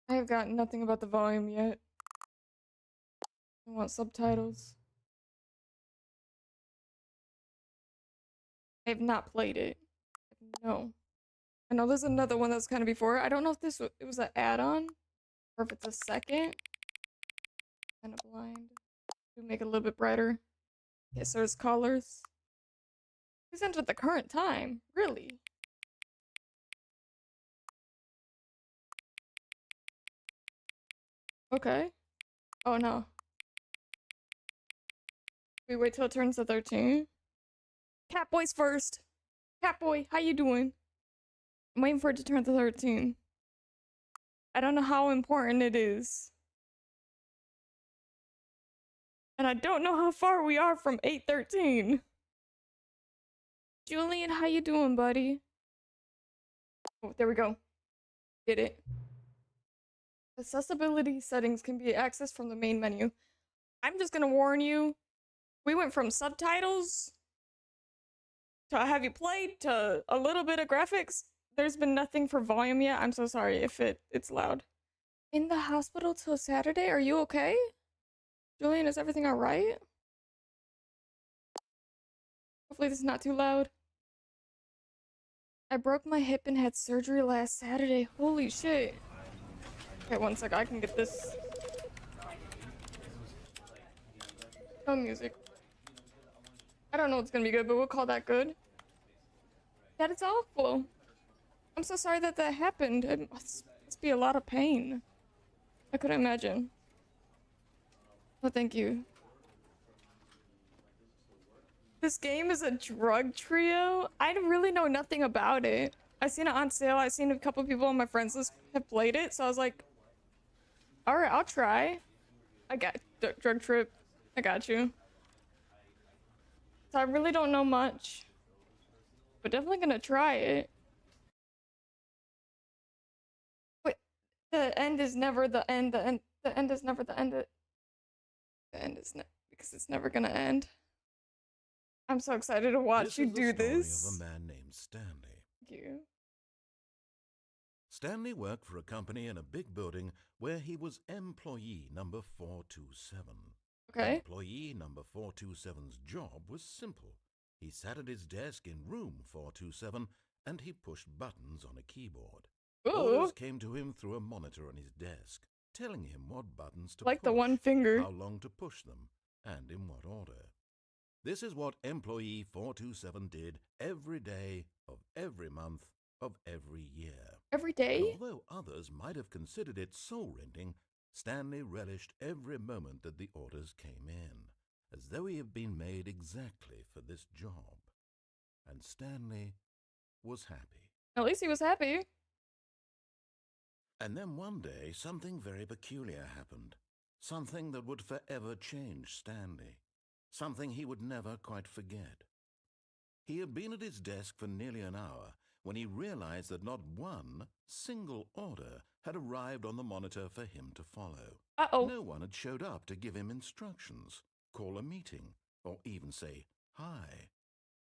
I have got nothing about the volume yet. I want subtitles. I have not played it. No. I know there's another one that's kind of before. I don't know if it was an add-on or if it's a second. Kind of blind. We make it a little bit brighter. Yes, there's colors. Who's entered the current time? Really? Okay. Oh no. We wait till it turns to 13. Catboy's first. Catboy, how you doing? I'm waiting for it to turn to 13. I don't know how important it is. And I don't know how far we are from 813. Julian, how you doing, buddy? Oh, there we go. Did it. Accessibility settings can be accessed from the main menu. I'm just gonna warn you, we went from subtitles to have you played to a little bit of graphics. There's been nothing for volume yet. I'm so sorry if it's loud. In the hospital till Saturday? Are you okay? Julian, is everything alright? Hopefully this is not too loud. I broke my hip and had surgery last Saturday. Holy shit. Okay, one sec. I can get this. No music. I don't know what's gonna be good, but we'll call that good. That is awful. I'm so sorry that happened. It must be a lot of pain. I couldn't imagine. But thank you. This game is a drug trio? I really know nothing about it. I seen it on sale. I seen a couple people on my friends list have played it, so I was like, alright, I'll try. I got drug trip. I got you. So I really don't know much. But definitely gonna try it. Wait, the end is never the end. The end is never the end. The end is because it's never gonna end. I'm so excited to watch you do this. Of a man named Stanley. Thank you. Stanley worked for a company in a big building where he was employee number 427. Okay. Employee number 427's job was simple. He sat at his desk in room 427 and he pushed buttons on a keyboard. Ooh. Orders came to him through a monitor on his desk, telling him what buttons to like push, the one finger, how long to push them, and in what order. This is what employee 427 did every day of every month of every year. Every day? And although others might have considered it soul-rending, Stanley relished every moment that the orders came in, as though he had been made exactly for this job. And Stanley was happy. At least he was happy. And then one day, something very peculiar happened. Something that would forever change Stanley. Something he would never quite forget. He had been at his desk for nearly an hour when he realized that not one single order had arrived on the monitor for him to follow. Uh-oh. No one had showed up to give him instructions, call a meeting, or even say hi.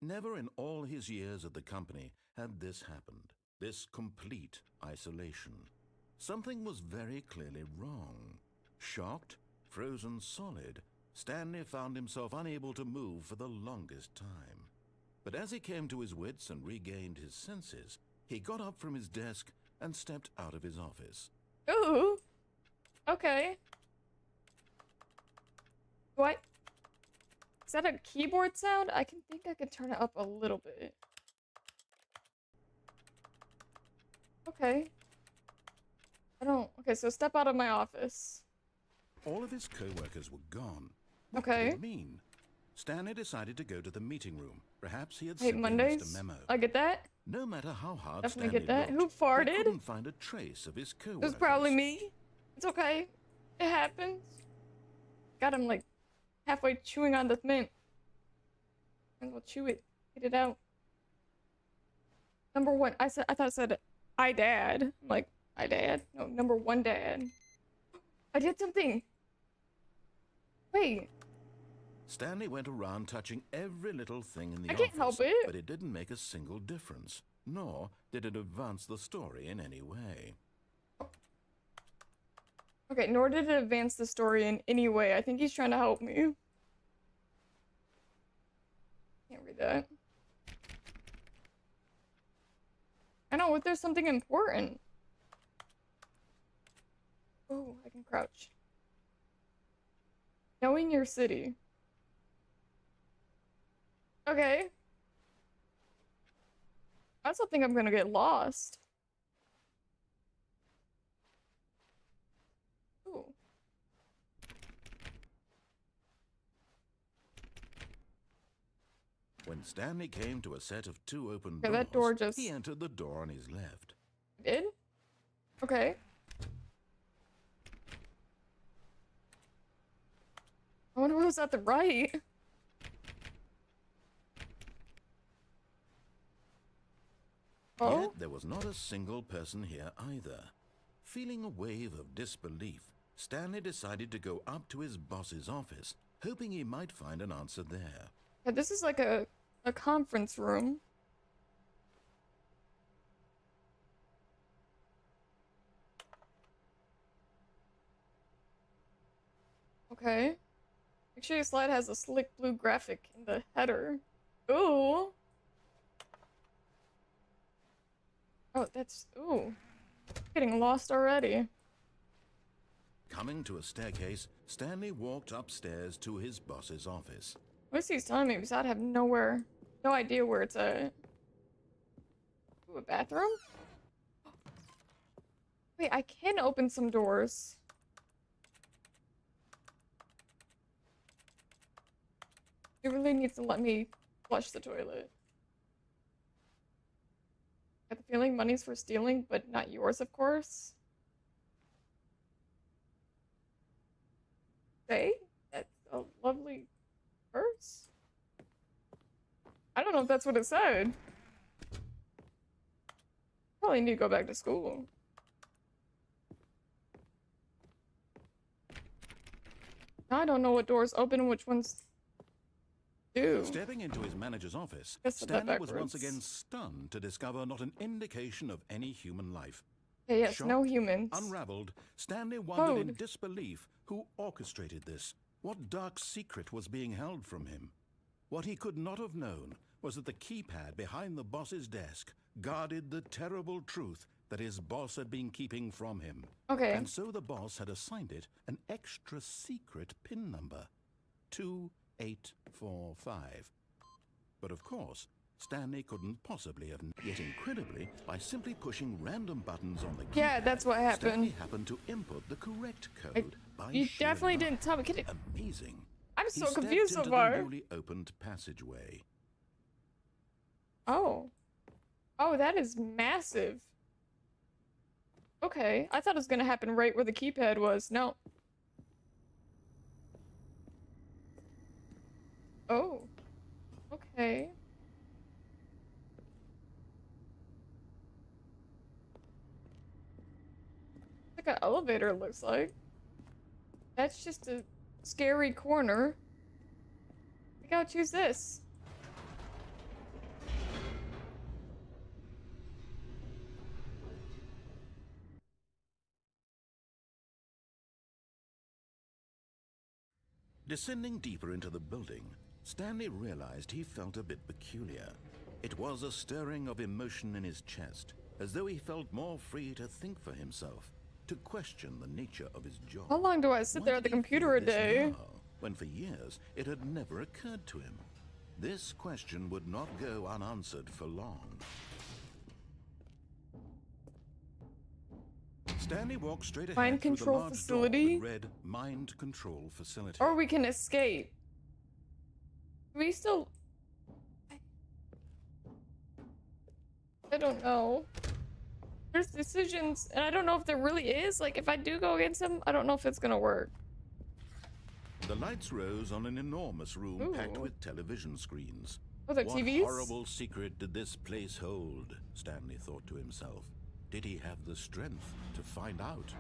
Never in all his years at the company had this happened, this complete isolation. Something was very clearly wrong. Shocked, frozen solid, Stanley found himself unable to move for the longest time. But as he came to his wits and regained his senses, he got up from his desk and stepped out of his office. Ooh. Okay. What? Is that a keyboard sound? I think I can turn it up a little bit. Okay. Okay, so step out of my office. All of his co-workers were gone. Okay. What did it mean? Stanley decided to go to the meeting room. Perhaps he had Hey, simply Mondays. missed a memo. I get that. No matter how hard Definitely Stanley get that. looked, Who farted? he couldn't find a trace of his co-workers. It was probably me. It's okay. It happens. Got him like halfway chewing on the mint. And we'll chew it. Get it out. Number one. I thought it said I dad. I'm like, I dad? No, number one dad. I did something. Wait. Stanley went around touching every little thing in the office. I can't help it. But it didn't make a single difference, nor did it advance the story in any way. Okay, in order to advance the story in any way, I think he's trying to help me. Can't read that. I know, what there's something important. Oh, I can crouch. Knowing your city. Okay. I also think I'm gonna get lost. Ooh. When Stanley came to a set of 2 open Okay, doors, that door just... he entered the door on his left. Did? Okay. I wonder who's at the right. Oh? Yet there was not a single person here either. Feeling a wave of disbelief, Stanley decided to go up to his boss's office, hoping he might find an answer there. Yeah, this is like a conference room. Okay. Make sure your slide has a slick blue graphic in the header. Ooh. Oh, that's... Ooh. Getting lost already. Coming to a staircase, Stanley walked upstairs to his boss's office. What is he telling me? Because I'd have no idea where it's at. Ooh, a bathroom? Wait, I can open some doors. It really needs to let me flush the toilet. Got the feeling money's for stealing, but not yours, of course. Okay, that's a lovely verse. I don't know if that's what it said. Probably need to go back to school. Now I don't know what doors open and which ones do. Stepping into his manager's office, Guess I did Stanley was once backwards. again stunned to discover not an indication of any human life. Okay, yes, Shocked, no humans. Unraveled, Stanley wondered in Code. disbelief who orchestrated this. What dark secret was being held from him? What he could not have known was that the keypad behind the boss's desk guarded the terrible truth that his boss had been keeping from him. Okay. And so the boss had assigned it an extra secret PIN number, 2845. But of course, Stanley couldn't possibly have. Yet incredibly, by simply pushing random buttons on the keypad, Yeah, that's what happened. Stanley happened to input the correct code by You sheer definitely luck. didn't tell me. Can it... Amazing. I'm He so stepped confused so into far. the newly opened passageway. Oh. Oh, that is massive. Okay. I thought it was gonna happen right where the keypad was. No. Oh. Okay. Like an elevator, it looks like. That's just a scary corner. I think I'll choose this. Descending deeper into the building, Stanley realized he felt a bit peculiar. It was a stirring of emotion in his chest, as though he felt more free to think for himself, to question the nature of his job. How long do I sit Why there at the did he computer feel a this day? now, when for years it had never occurred to him? This question would not go unanswered for long. Stanley walked straight ahead Mind through the control large facility? door that read Mind Control Facility. Or we can escape. We still... I don't know. There's decisions, and I don't know if there really is. Like, if I do go against him, I don't know if it's gonna work. The lights rose on an enormous room packed Ooh. with television screens. Oh, they're What TVs? horrible secret did this place hold? Stanley thought to himself. Did he have the strength to find out?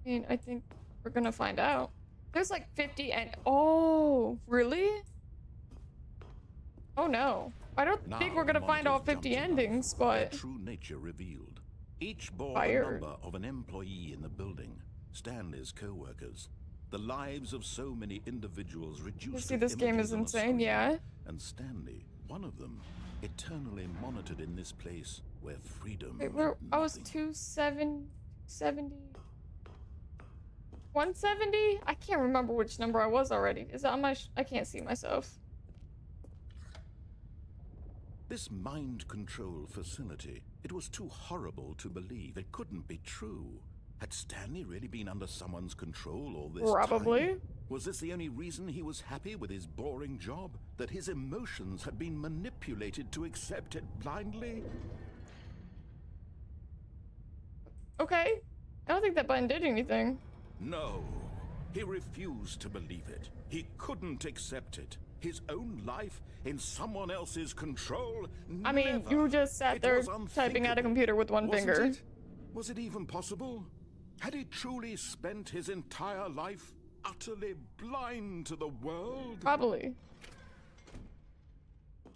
I mean, I think we're gonna find out. There's like 50 and... Oh, really? Oh no. I don't think we're gonna find all 50 endings, but... Their true nature revealed. Each bore Fire. the number of an employee in the building. Stanley's co-workers. The lives of so many individuals reduced see, to this game images is on a insane, screen, yeah. And Stanley, one of them, eternally monitored in this place where freedom Wait, meant I was nothing. 270. 170? I can't remember which number I was already. Is that on my I can't see myself. This mind control facility, it was too horrible to believe. It couldn't be true. Had Stanley really been under someone's control all this Probably. time? Was this the only reason he was happy with his boring job? That his emotions had been manipulated to accept it blindly? Okay. I don't think that button did anything. No. He refused to believe it. He couldn't accept it. His own life in someone else's control? I mean, Never. you just sat It there was typing at a unthinkable, computer with one wasn't finger. it? Was it even possible? Had he truly spent his entire life utterly blind to the world? Probably.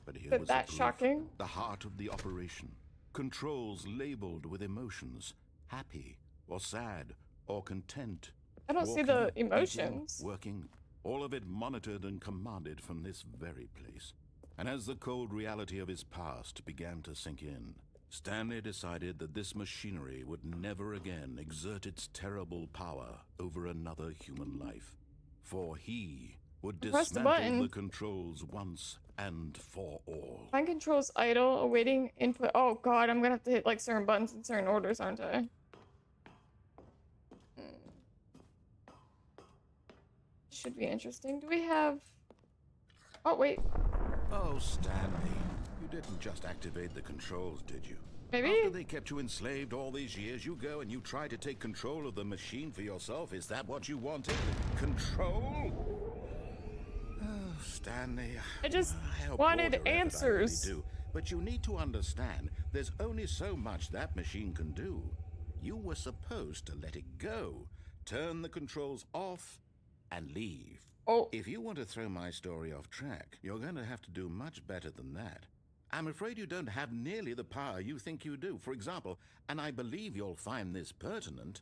But here But was the that's proof. shocking. The heart of the operation. Controls labeled with emotions. Happy or sad or content. I don't see Walking, the eating, emotions. working, all of it monitored and commanded from this very place. And as the cold reality of his past began to sink in, Stanley decided that this machinery would never again exert its terrible power over another human life. For he would Press the dismantle button. the controls once and for all. Mind controls idle, awaiting input. Oh god, I'm gonna have to hit like certain buttons in certain orders, aren't I? Should be interesting. Do we have... Oh, wait. Oh, Stanley, you didn't just activate the controls, did you? Maybe? After they kept you enslaved all these years, you go and you try to take control of the machine for yourself. Is that what you wanted? Control? Oh, Stanley. I just I help wanted all your effort, I really answers. do. But you need to understand, there's only so much that machine can do. You were supposed to let it go, turn the controls off, and leave. Oh. If you want to throw my story off track, you're going to have to do much better than that. I'm afraid you don't have nearly the power you think you do. For example, and I believe you'll find this pertinent,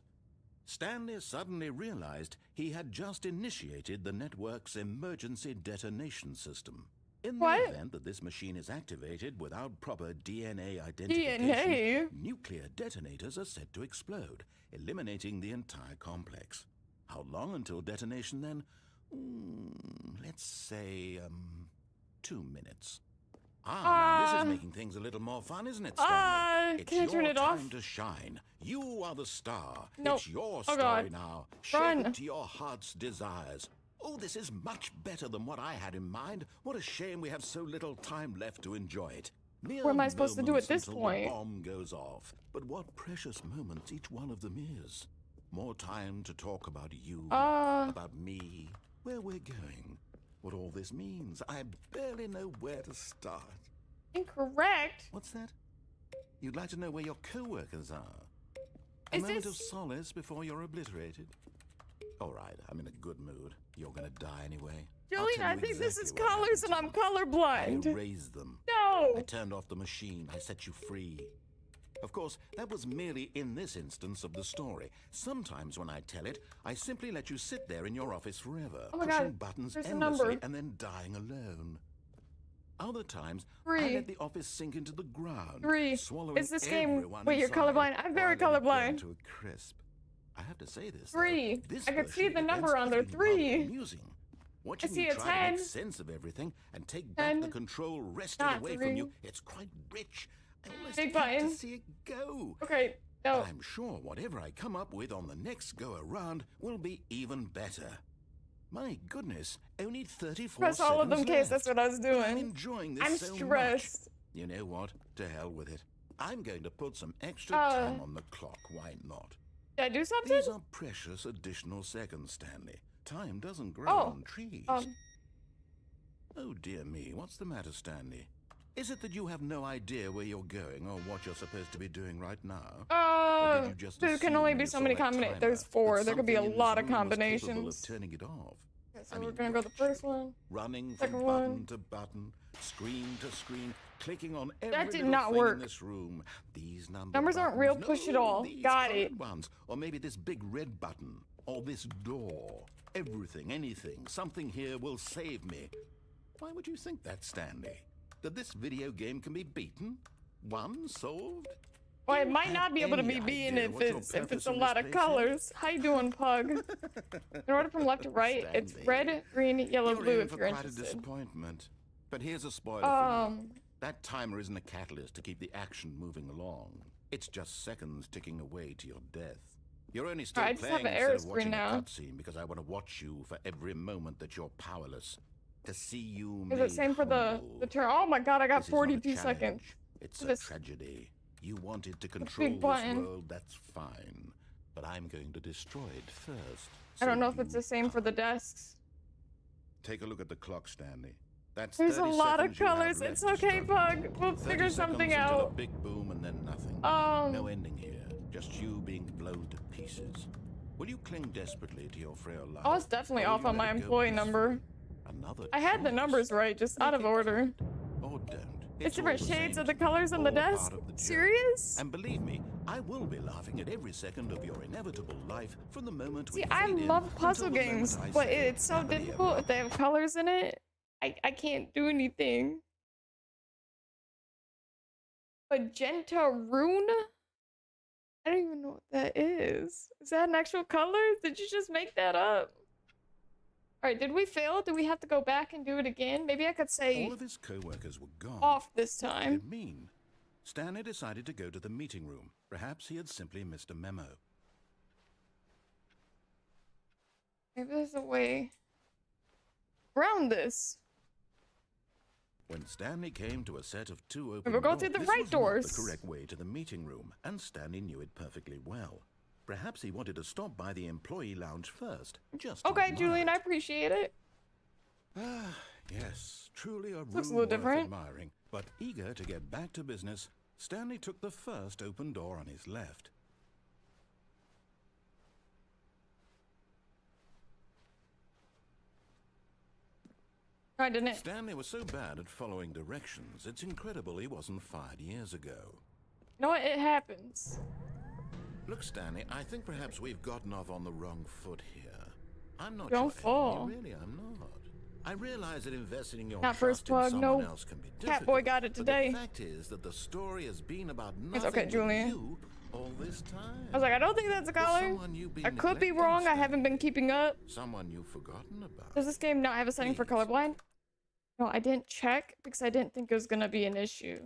Stanley suddenly realized he had just initiated the network's emergency detonation system. In the What? event that this machine is activated without proper DNA identification, DNA? nuclear detonators are set to explode, eliminating the entire complex. How long until detonation then? Let's say, 2 minutes. Now this is making things a little more fun, isn't it, Stanley? Can I turn it off? It's your time to shine. You are the star. Nope. It's your Oh, story God. now. Shape Run. it to your heart's desires. Oh, this is much better than what I had in mind. What a shame we have so little time left to enjoy it. Mere What am I supposed to do at moments this until point? the bomb goes off. But what precious moments each one of them is. More time to talk about you, about me, where we're going, what all this means. I barely know where to start. Incorrect. What's that? You'd like to know where your co-workers are? A Is moment this- of solace before you're obliterated? All right, I'm in a good mood. You're gonna die anyway. I'll Julian, tell I you think this is exactly what colors and happened I'm to you. colorblind. I erased them. No. I turned off the machine. I set you free. Of course, that was merely in this instance of the story. Sometimes when I tell it, I simply let you sit there in your office forever, Oh my pushing God, buttons there's a endlessly number. and then dying alone. Other times, I 3. let the office sink into the ground, 3. swallowing Is this game... everyone Wait, you're inside, colorblind? I'm very while I let it burn colorblind. to a crisp. I have to say this. 3. Though, this I could see version the of number events on there. has been rather 3. Amusing. Watching see you a try to 10. make sense of everything and take back 10. the control wrested Not away 3. from you, it's quite rich. I almost Big hate button. to see it go. Okay, no. But I'm sure whatever I come up with on the next go around will be even better. My goodness, only 34 Press all of them, seconds case. That's left. what I was But I'm doing. enjoying this I'm so stressed. much. You know what? To hell with it. I'm going to put some extra Uh, time on the clock. Why not? Did I do something? These are precious additional seconds, Stanley. Time doesn't grow Oh, on trees. Um, Oh dear me, what's the matter, Stanley? Is it that you have no idea where you're going or what you're supposed to be doing right now? Or did you just there can assume only when be you so saw many that combinations. timer There's that 4. There could be a something in lot this of room was capable combinations. of turning it off? Okay, so I we're mean, gonna go the first one. Running Second from one. button to button, screen to screen, clicking on every That did little not thing work. in this room. These Numbers aren't real. buttons, Push it no, all. these Got colored it. ones, or maybe this big red button. or this door. Everything, anything, something here will save me. Why would you think that, Stanley? That this video game can be beaten? Won? Solved? Well, it might not be able to be beaten if it's a lot of colors. How you doing, Pug? In order from left to right, it's red, green, yellow, blue if you're quite interested. A disappointment. But here's a spoiler for you. That timer isn't a catalyst to keep the action moving along. It's just seconds ticking away to your death. You're only still playing instead of watching a cutscene because I want to watch you for every moment that you're powerless. To see you made Is it same for the turn? Oh my god, I got 42 seconds. It's a tragedy. You wanted to control this world, that's fine. But I'm going to destroy it first. I don't know if it's the same for the desks. Take a look at the clock, Stanley. There's a lot of colors. It's okay, Pug. We'll figure something out. A big boom and then nothing. No ending here. Just you being blown to pieces. Will you cling desperately to your frail life? I was definitely off on my employee number. I had the numbers right, just out of order. Or don't. It's different shades of the colors on the desk? Serious? And believe me, I will be laughing at every second of your inevitable life from the moment we I love puzzle games, but it's so difficult if they have colors in it. I can't do anything. Magenta rune? I don't even know what that is. Is that an actual color? Did you just make that up? Alright, did we fail? Do we have to go back and do it again? Maybe I could say all of his co-workers were gone. Off this time. What did it mean? Stanley decided to go to the meeting room. Perhaps he had simply missed a memo. Maybe there's a way around this. When Stanley came to a set of two open we'll go through the right doors. The correct way to the meeting room, and Stanley knew it perfectly well. Perhaps he wanted to stop by the employee lounge first. Just okay, Julian, I appreciate it. Ah, yes, truly a room looks a little different. Admiring. But eager to get back to business, Stanley took the first open door on his left. I didn't. Stanley was so bad at following directions, it's incredible he wasn't fired years ago. You know what? It happens. Look, Stanley, I think perhaps we've gotten off on the wrong foot here. I'm not Don't fall. Really, I'm not. I realize that investing your not trust Plug, in someone else can be difficult. Catboy got it today. But the fact is that the story has been about nothing it's okay, Julian. you all this time. I was like, I don't think that's a color. I could be wrong. I haven't been keeping up. Someone you've forgotten about. Does this game not have a setting for colorblind? No, I didn't check because I didn't think it was gonna be an issue.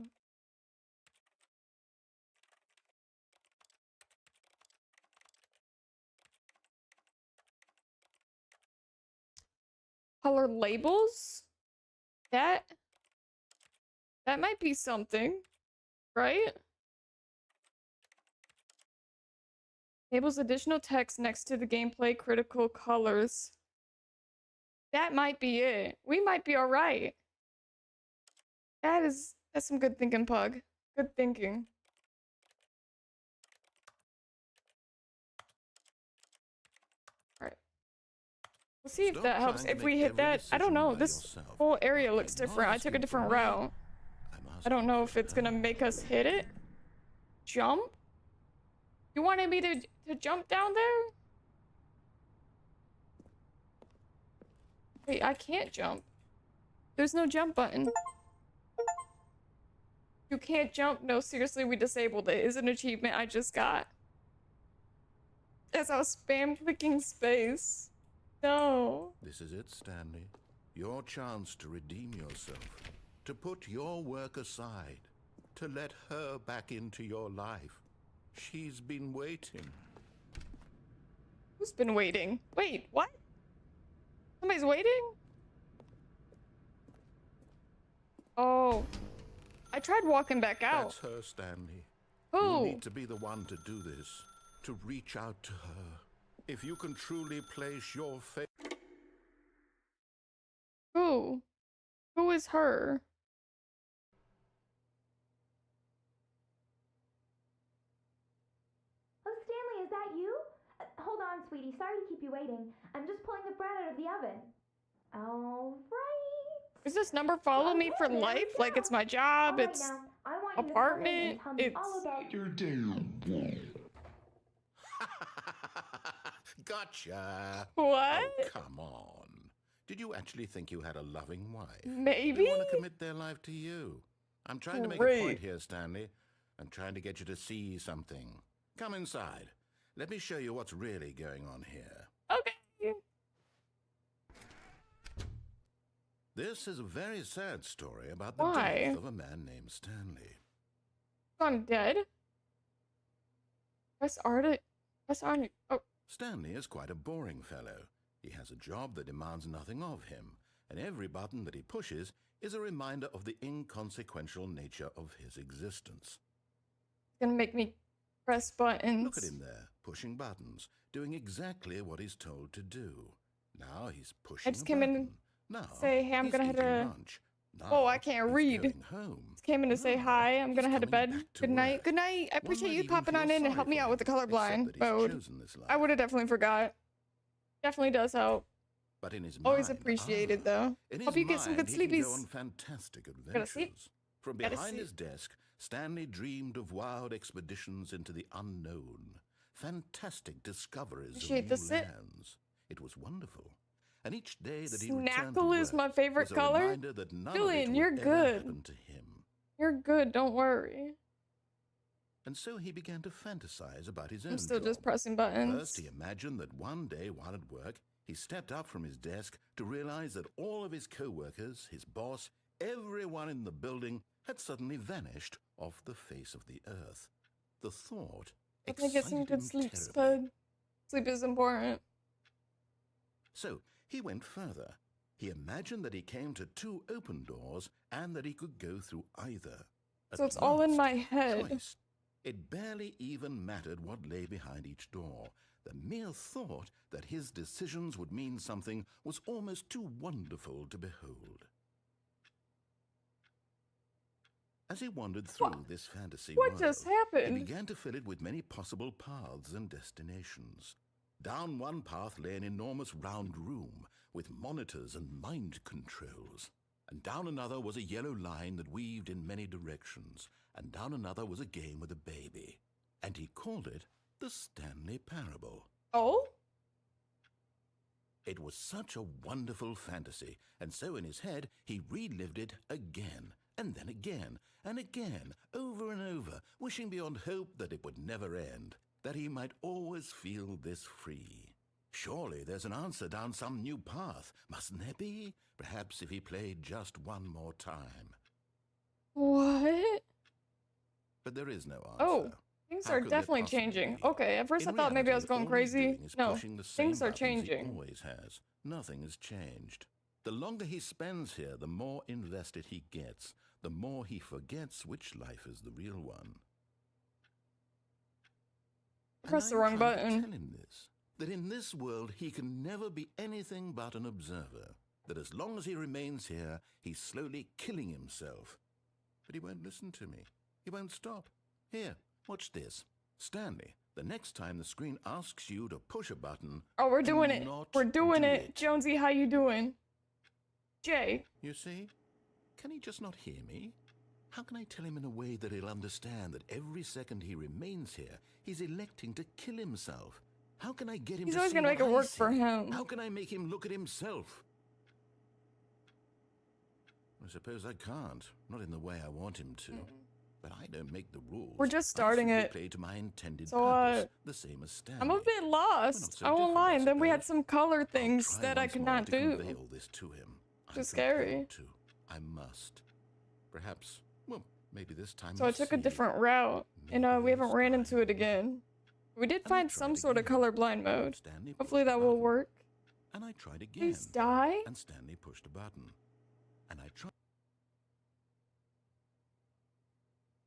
Color labels? That might be something, right? Enables additional text next to the gameplay critical colors. That might be it. We might be all right. That's some good thinking, Pug. Good thinking. All right. We'll see if that helps. If we hit that, I don't know. This whole area looks different. I took a different route. I don't know if it's gonna make us hit it. Jump? You wanted me to jump down there? Wait, I can't jump. There's no jump button. You can't jump. No, seriously, we disabled it. It's an achievement I just got. As I was spam clicking space. No. This is it, Stanley. Your chance to redeem yourself. To put your work aside. To let her back into your life. She's been waiting. Who's been waiting? Wait, what? Somebody's waiting? Oh. I tried walking back out. That's her, Stanley. Who? You need to be the one to do this. To reach out to her. If you can truly place your faith. Who? Who is her? Oh, Stanley, is that you? Hold on, sweetie. Sorry to keep you waiting. I'm just pulling the bread out of the oven. All right. Does this number follow me for life? Like it's my job, Right, it's now, I want you to apartment, come in and tell me it's... all about your day. Gotcha! What? Oh, come on. Did you actually think you had a loving wife? Maybe? They want to commit their life to you. I'm trying to make a point here, Stanley. I'm trying to get you to see something. Come inside. Let me show you what's really going on here. Okay. This is a very sad story about the Why? death of a man named Stanley. I'm dead. Press R to... Press R to... Oh. Stanley is quite a boring fellow. He has a job that demands nothing of him, and every button that he pushes is a reminder of the inconsequential nature of his existence. It's gonna make me press buttons. Look at him there, pushing buttons, doing exactly what he's told to do. Now he's pushing I just a came button. in Now say, hey, I'm he's gonna head eating to... lunch. Now Oh, I can't he's read. going home. Just came in to say Now hi. I'm gonna he's head to coming bed. back to Good night. work. Good night. I One appreciate might you even popping feel on in and sorry help me for out him, with the except colorblind that he's mode. chosen this life. I would have definitely forgot. Definitely does help. But in his Always mind, appreciated though. in his Hope you get some good mind, he can go sleepies. on fantastic Gotta sleep. adventures. From Gotta behind sleep. his desk, Stanley dreamed of wild expeditions into the unknown, fantastic discoveries Appreciate of the new sit. lands. It was wonderful. And each day that he returned to Snackle is work my favorite was a color. reminder that none of Julian, it would you're ever good. happen to him. You're good. Don't worry. And so he began to fantasize about his own I'm still job. just pressing First, buttons. he imagined that one day while at work, he stepped up from his desk to realize that all of his co-workers, his boss, everyone in the building had suddenly vanished off the face of the earth. The thought I think get some excited good him sleep, terribly. Spud. Sleep is important. So he went further. He imagined that he came to two open doors and that he could go through either. So At it's all in last, my head. choice. It barely even mattered what lay behind each door. The mere thought that his decisions would mean something was almost too wonderful to behold. As he wandered through this fantasy What world, just he happened? began to fill it with many possible paths and destinations. Down one path lay an enormous round room with monitors and mind controls. And down another was a yellow line that weaved in many directions. And down another was a game with a baby. And he called it the Stanley Parable. Oh? It was such a wonderful fantasy, and so in his head he relived it again, and then again, and again, over and over, wishing beyond hope that it would never end, that he might always feel this free. Surely there's an answer down some new path, mustn't there be? Perhaps if he played just one more time. What? But there is no answer. Oh, things How are could there definitely possibly changing. be? Okay, at first I In thought maybe I was reality, going all he's crazy. doing is No, pushing the same things are buttons he changing. always has. Nothing has changed. The longer he spends here, the more invested he gets, the more he forgets which life is the real one. Press the And I'm wrong trying to button. tell him this, that in this world he can never be anything but an observer, that as long as he remains here, he's slowly killing himself. But he won't listen to me. He won't stop. Here, watch this. Stanley, the next time the screen asks you to push a button, Oh, we're do doing it. not We're doing do it. Jonesy, how you doing? Jay. You see? Can he just not hear me? How can I tell him in a way that he'll understand that every second he remains here, he's electing to kill himself? How can I get him He's to always see gonna make what it I work for see? him. How can I make him look at himself? I suppose I can't. Not in the way I want him to. But I don't make the rules. We're just starting I it. simply play to my intended So, purpose, the same as Stanley. I'm a bit lost. so I won't different, lie. I And then we had suppose. some color I'll things try that I once could more not to do. convey all this to him. I'm Just scary. compelled to. I must. Perhaps, well, maybe this time So I he'll took a see. different route, and Maybe we haven't this ran time. into it again. We did And I find tried some sort of again. colorblind mode. Stanley Hopefully pushed a that will button, work. And I tried again. Please die. And Stanley pushed a button. And I tried.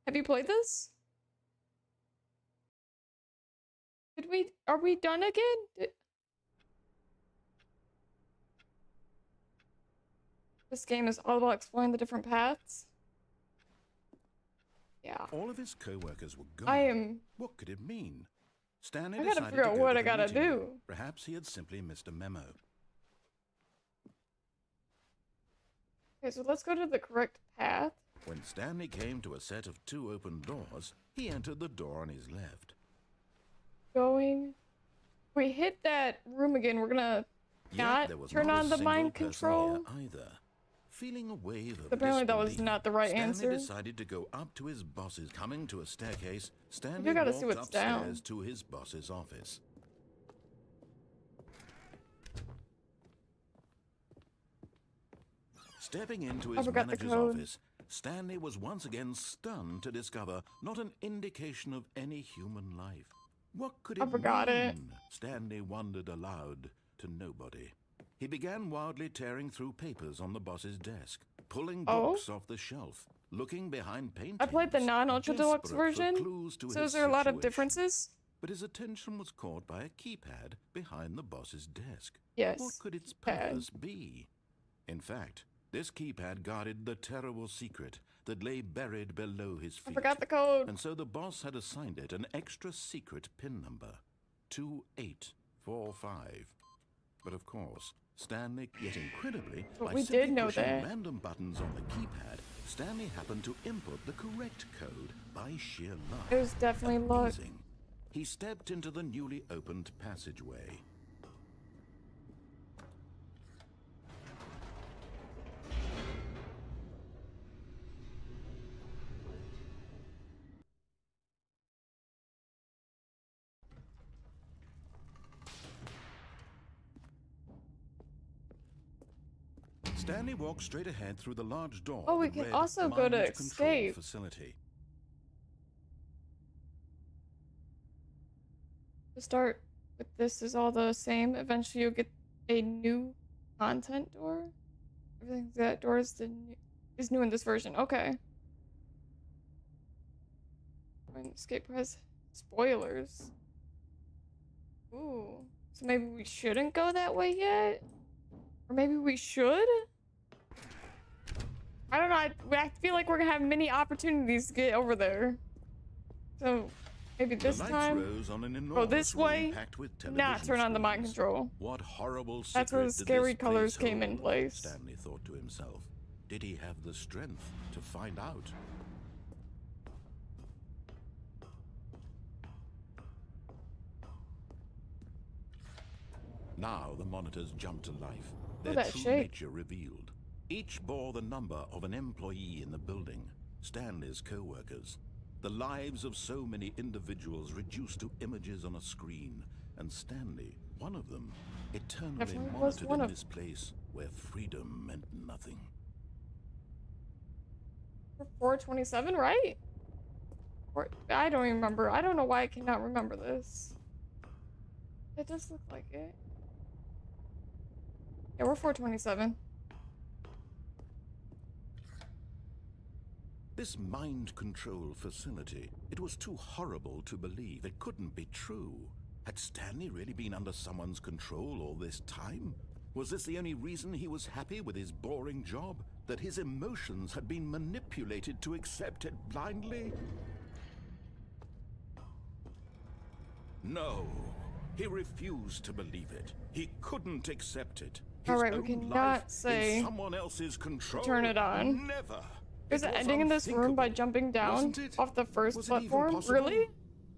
Have you played this? Are we done again? This game is all about exploring the different paths. Yeah. All of his co-workers were gone. I am... What could it mean? Stanley I gotta decided figure to out go what to I the gotta meeting do. room. Perhaps he had simply missed a memo. Okay, so let's go to the correct path. When Stanley came to a set of two open doors, he entered the door on his left. Going We hit that room again. We're gonna Yet not there was turn not a on the single mind person control. there either. Feeling a wave of Apparently that was disbelief, not the right Stanley answer. decided to go up to his boss's. Coming to a staircase, Stanley do gotta see walked what's upstairs down. to his boss's office. Stepping into his forgot the manager's code. office, Stanley was once again stunned to discover not an indication of any human life. What could it I forgot it. mean? Stanley wondered aloud to nobody. He began wildly tearing through papers on the boss's desk, pulling books off the shelf, looking behind paintings. I played the non-ultra deluxe desperate for version, clues to so his is there a lot of situation. differences? But his attention was caught by a keypad behind the boss's desk. Yes. What could its keypad. purpose be? In fact, this keypad guarded the terrible secret that lay buried below his feet. I forgot the code. And so the boss had assigned it an extra secret PIN number, 2845. But of course, Stanley, yet incredibly, But by we simply did know pushing that. random buttons on the keypad, Stanley happened to input the correct code by sheer luck. It was definitely luck. Amazing. He stepped into the newly opened passageway. Stanley walked straight ahead through the large door. Oh, we that can read also go to Mind Control escape. Facility. To start with, this is all the same. Eventually you'll get a new content door. Everything that door is new in this version. Okay. Escape press. Spoilers. Ooh. So maybe we shouldn't go that way yet? Or maybe we should? I don't know. I feel like we're gonna have many opportunities to get over there. So maybe this The lights time rose on an go enormous this room way, packed with not television turn on the mind screens. control. What horrible That's where the secret did scary this colors place came in hold? place. Stanley thought to himself. Did he have the strength to find out? Now the monitors jumped to life, their that true shape. nature revealed. Each bore the number of an employee in the building, Stanley's co-workers. The lives of so many individuals reduced to images on a screen, and Stanley, one of them, eternally Definitely was monitored one in of- this place where freedom meant nothing. 427, right? I don't even remember. I don't know why I cannot remember this. It does look like it. Yeah, we're 427. This mind control facility, it was too horrible to believe. It couldn't be true. Had Stanley really been under someone's control all this time? Was this the only reason he was happy with his boring job? That his emotions had been manipulated to accept it blindly? No, he refused to believe it. He couldn't accept it. His All right, we own cannot life say in someone else's control. turn it on. Never. Is It it was ending in this room by unthinkable. jumping down Wasn't it? off the first Was it even platform? possible? Really?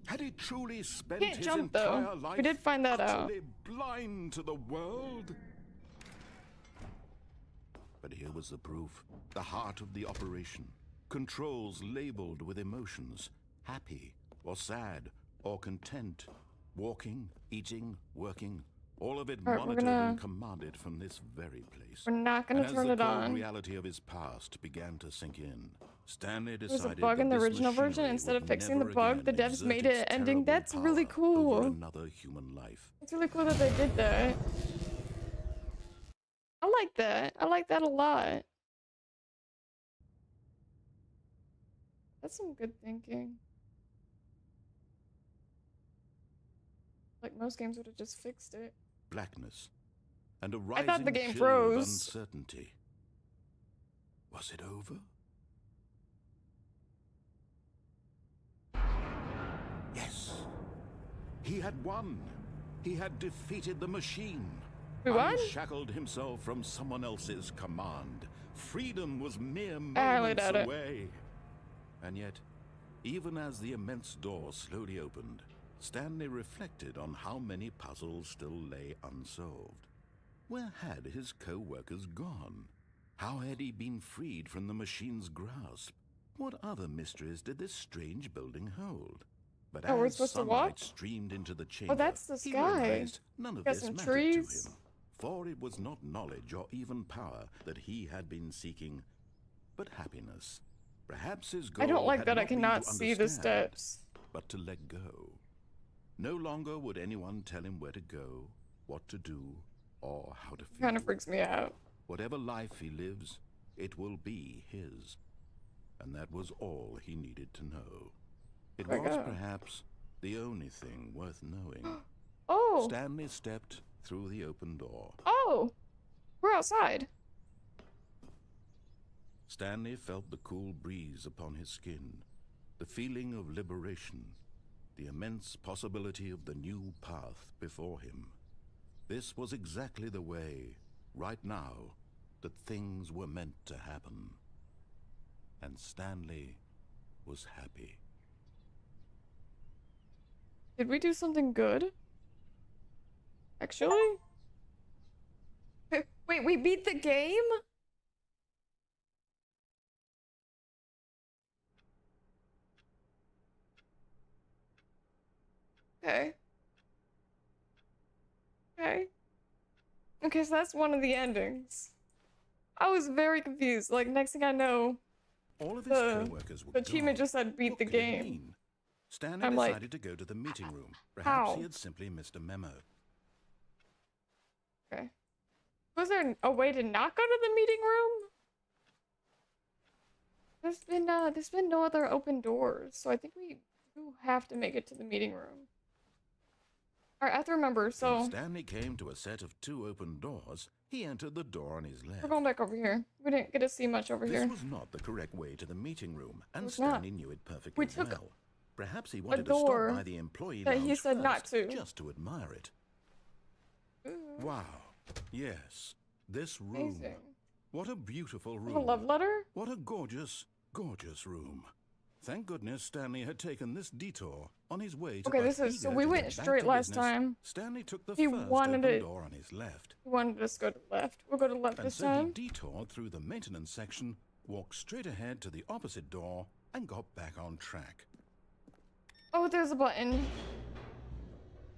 Had he truly spent Can't his jump, entire though. life We did find that out. utterly blind to the world? But here was the proof. The heart of the operation. Controls labeled with emotions. Happy, or sad, or content. Walking, eating, working. All of it All right, we're monitored gonna- and commanded from this very place. We're not gonna And as turn the it cold on. reality of his past began to sink in, Stanley There's a decided bug in that the this original version. machinery Instead of would fixing the never bug, the again devs made exert it its ending. terrible That's really power cool. over another human life. It's really cool that they did that. I like that. I like that a lot. That's some good thinking. Like most games would have just fixed it. Blackness and a I thought the rising game chill froze. of uncertainty. Was it over? Yes. He had won. He had defeated the machine. We won? Unshackled himself from someone else's command. Freedom was mere I highly moments doubt it. away. And yet, even as the immense door slowly opened, Stanley reflected on how many puzzles still lay unsolved. Where had his co-workers gone? How had he been freed from the machine's grasp? What other mysteries did this strange building hold? But Oh, we're as supposed to sunlight walk? streamed into the chamber, Oh, that's the he sky. realized none of Got this some mattered trees. to him. For it was not knowledge or even power that he had been seeking, but happiness. Perhaps his goal I don't like had that I not been cannot to see the understand, steps. but to let go. No longer would anyone tell him where to go, what to do, or how to feel. Kind of freaks me out. Whatever life he lives, it will be his. And that was all he needed to know. It Where'd I was go? perhaps the only thing worth knowing. Oh! Stanley stepped through the open door. Oh! We're outside. Stanley felt the cool breeze upon his skin, the feeling of liberation, the immense possibility of the new path before him. This was exactly the way, right now, that things were meant to happen. And Stanley was happy. Did we do something good? Actually? Wait, we beat the game? Okay. Okay. Okay, so that's one of the endings. I was very confused. Like, next thing I know, All of his the co-workers were achievement gone. just said beat What the could it game. mean? Stanley I'm like, decided to go to the meeting room. Perhaps he how? had simply missed a memo. Okay. Was there a way to not go to the meeting room? There's been no other open doors, so I think we do have to make it to the meeting room. Alright, I have to remember, When so Stanley came to a set of 2 open doors, he entered the door on his left. we're going back over here. We didn't get to see much over This here. was not the correct way to the meeting room, and was not. Stanley knew it perfectly We took well. Perhaps he wanted to door stop by the employee that he lounge said not first, to. just to admire it. Ooh, Wow. Yes, this room. amazing. What a beautiful Is room. it a love letter? What a gorgeous, gorgeous room. Thank goodness Stanley had taken this detour on his way to. Okay, this is so we went straight last time. Stanley took the He first wanted open it- door on his left, He wanted us to go to the left. We'll go to the left and this so time. he detoured through the maintenance section, walked straight ahead to the opposite door, and got back on track. Oh, there's a button.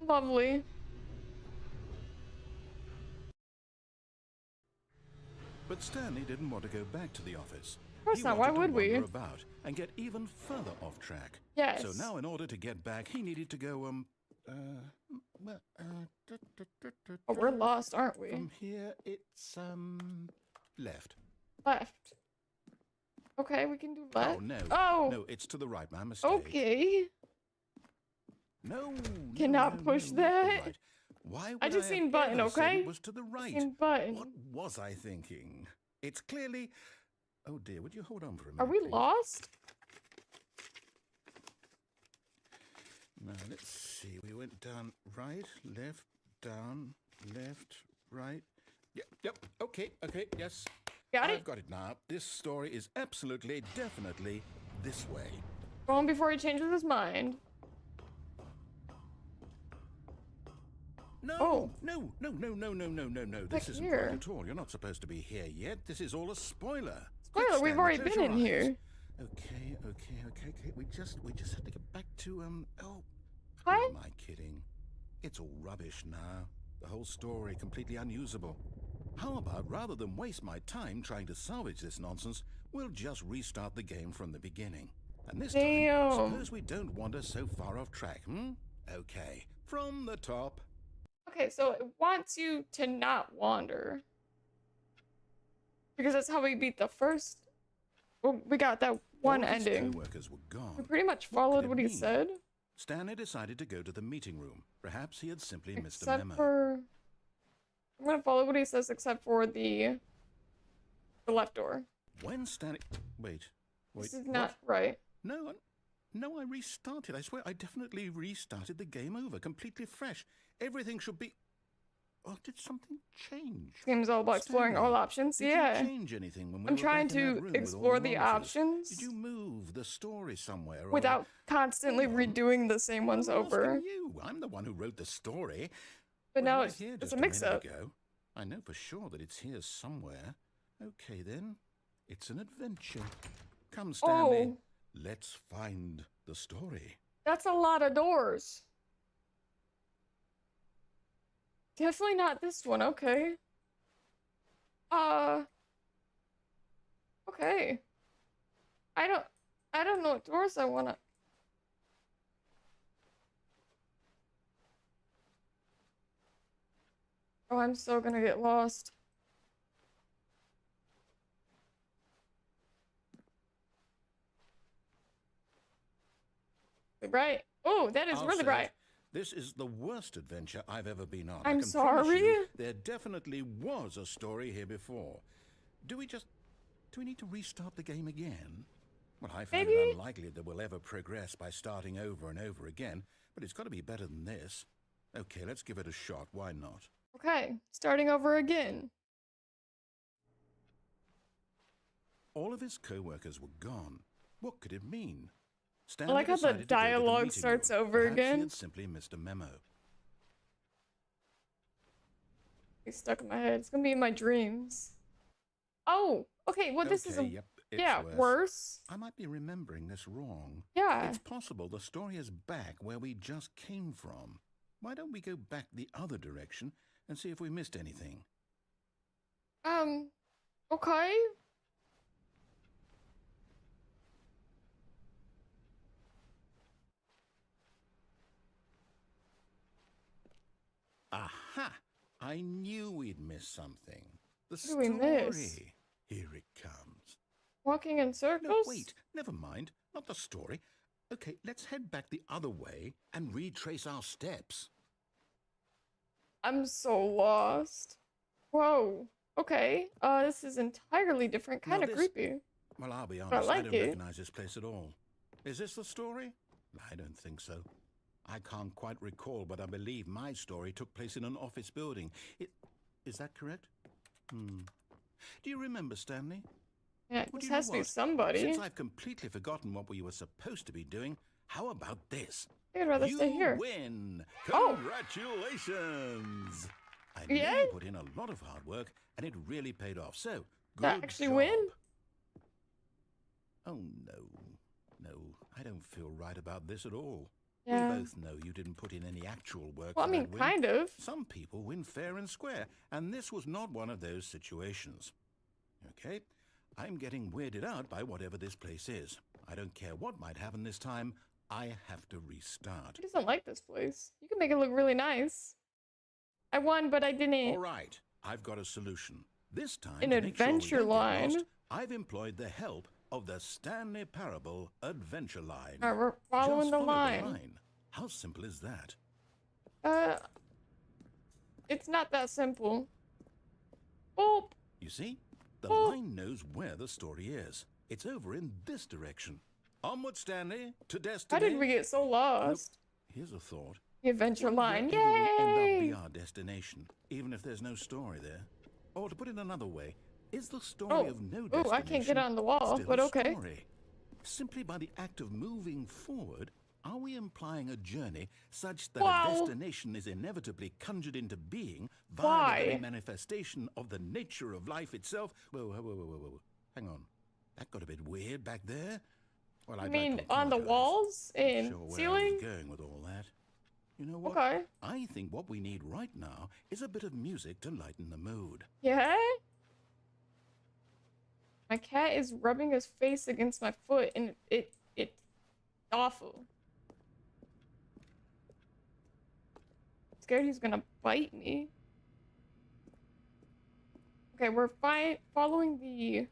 Lovely. But Stanley didn't want to go back to the office. Of course He not. Why wanted to would we? wander about and get even further off track. Yes. So now, in order to get back, he needed to go, Oh, we're lost, aren't we? From here, it's, left. Left. Okay, we can do left. Oh, no. Oh. No, it's to the right, my mistake. Okay. No. Cannot push not the that. right. Why would I just have seen button, ever said okay? It was to the right. Same button. What was I thinking? It's clearly... Oh, dear, would you hold on for a minute, Are we please? lost? Now, let's see. We went down right, left, down, left, right. Yep, okay, yes. Got I've it? got it now. This story is absolutely, definitely this way. Go on before he changes his mind. No, Oh. no. Back This isn't here. right at all. You're not supposed to be here yet. This is all a spoiler. Spoiler, Quick, we've Stanley, already close been your in eyes. here. Okay. We just have to get back to, oh. Who What? am I kidding? It's all rubbish now. The whole story completely unusable. How about, rather than waste my time trying to salvage this nonsense, we'll just restart the game from the beginning. And this Damn. time, suppose we don't wander so far off track, Okay, from the top. Okay, so it wants you to not wander. Because that's how we beat the first. Well, we got that one All his ending. co-workers were gone. We pretty much What followed could it what he mean? said. Stanley decided to go to the meeting room. Perhaps he had simply missed a Except memo. for. I'm gonna follow what he says except for the left door. When Stanley... Wait, This is what? not right. No, I restarted. I swear, I definitely restarted the game over, completely fresh. Everything should be... Or did something change? This game is all about exploring all Stanley, options. did Yeah. you change anything when we I'm were trying back in that to room with all explore those the people? options. Did you move the story somewhere, or without constantly hold on? redoing the same ones I'm asking over. you. I'm the one who wrote the story. But Was now right it's here a just a mix-up. minute ago. I know for sure that it's here somewhere. Okay then, it's an adventure. Come, Stanley. Oh, Let's find the story. that's a lot of doors. Definitely not this one. Okay. Okay. I don't know what doors I wanna. Oh, I'm so gonna get lost. Right. Oh, that is I'll really say bright. it. This is the worst adventure I've ever been on. I'm I can promise sorry. you, there definitely was a story here before. Do we need to restart the game again? Well, I find Maybe. it unlikely that we'll ever progress by starting over and over again, but it's got to be better than this. Okay, let's give it a shot. Why not? Okay, starting over again. All of his co-workers were gone. What could it mean? I Stanley like how the decided to go to the dialogue meeting starts room. over Perhaps he again. had simply missed a memo. It's stuck in my head. It's gonna be in my dreams. Oh, okay. Well, this is Okay, a yep, it's yeah worse. I might be remembering this wrong. Yeah. It's possible the story is back where we just came from. Why don't we go back the other direction and see if we missed anything? Okay. Aha! I knew we'd miss something. The What do story. we miss? Here it comes. Walking in circles? No, wait. Never mind. Not the story. Okay, let's head back the other way and retrace our steps. I'm so lost. Whoa. Okay. This is entirely different. Now Kind of this- creepy. Well, I'll be I honest, I like don't it. recognize this place at all. Is this the story? I don't think so. I can't quite recall, but I believe my story took place in an office building. Is that correct? Do you remember, Stanley? Yeah, Well, this do you know has to be what? somebody. Since I've completely forgotten what we were supposed to be doing, how about this? I'd rather You stay here. win! Oh. Congratulations! I Yeah? know you put in a lot of hard work, and it really paid off. So, good Did I actually job. win? Oh, no. No, I don't feel right about this at all. Yeah. We both know you didn't put in any actual work Well, I for mean, that win. kind of. Some people win fair and square, and this was not one of those situations. Okay? I'm getting weirded out by whatever this place is. I don't care what might happen this time. I have to restart. He doesn't like this place. You can make it look really nice. I won, but I didn't. All right, I've got a solution. This time, An to make sure we adventure don't get line? lost, I've employed the help of the Stanley Parable Adventure Line. Alright, we're following Just the follow line. How simple is that? It's not that simple. Oh, You see, the Oh. line knows where the story is. It's over in this direction. Onward, Stanley, to destiny. how did we get so lost? Here's a thought. The adventure line. Wherever we end up Yay! be our destination, even if there's no story there. Or to put it another way, is the story of no destination I can't get on the wall, still but a okay. story? Simply by the act of moving forward, are we implying a journey such that Wow. a destination is inevitably conjured into being via Why? the very manifestation of the nature of life itself? Whoa. Hang on. That got a bit weird back there. Well, I I'd mean, like to on the apologize. walls Not and sure where I ceiling? was going with all that. You know what? Okay. I think what we need right now is a bit of music to lighten the mood. Yeah? My cat is rubbing his face against my foot and it's awful. Scared he's gonna bite me. Okay, we're following the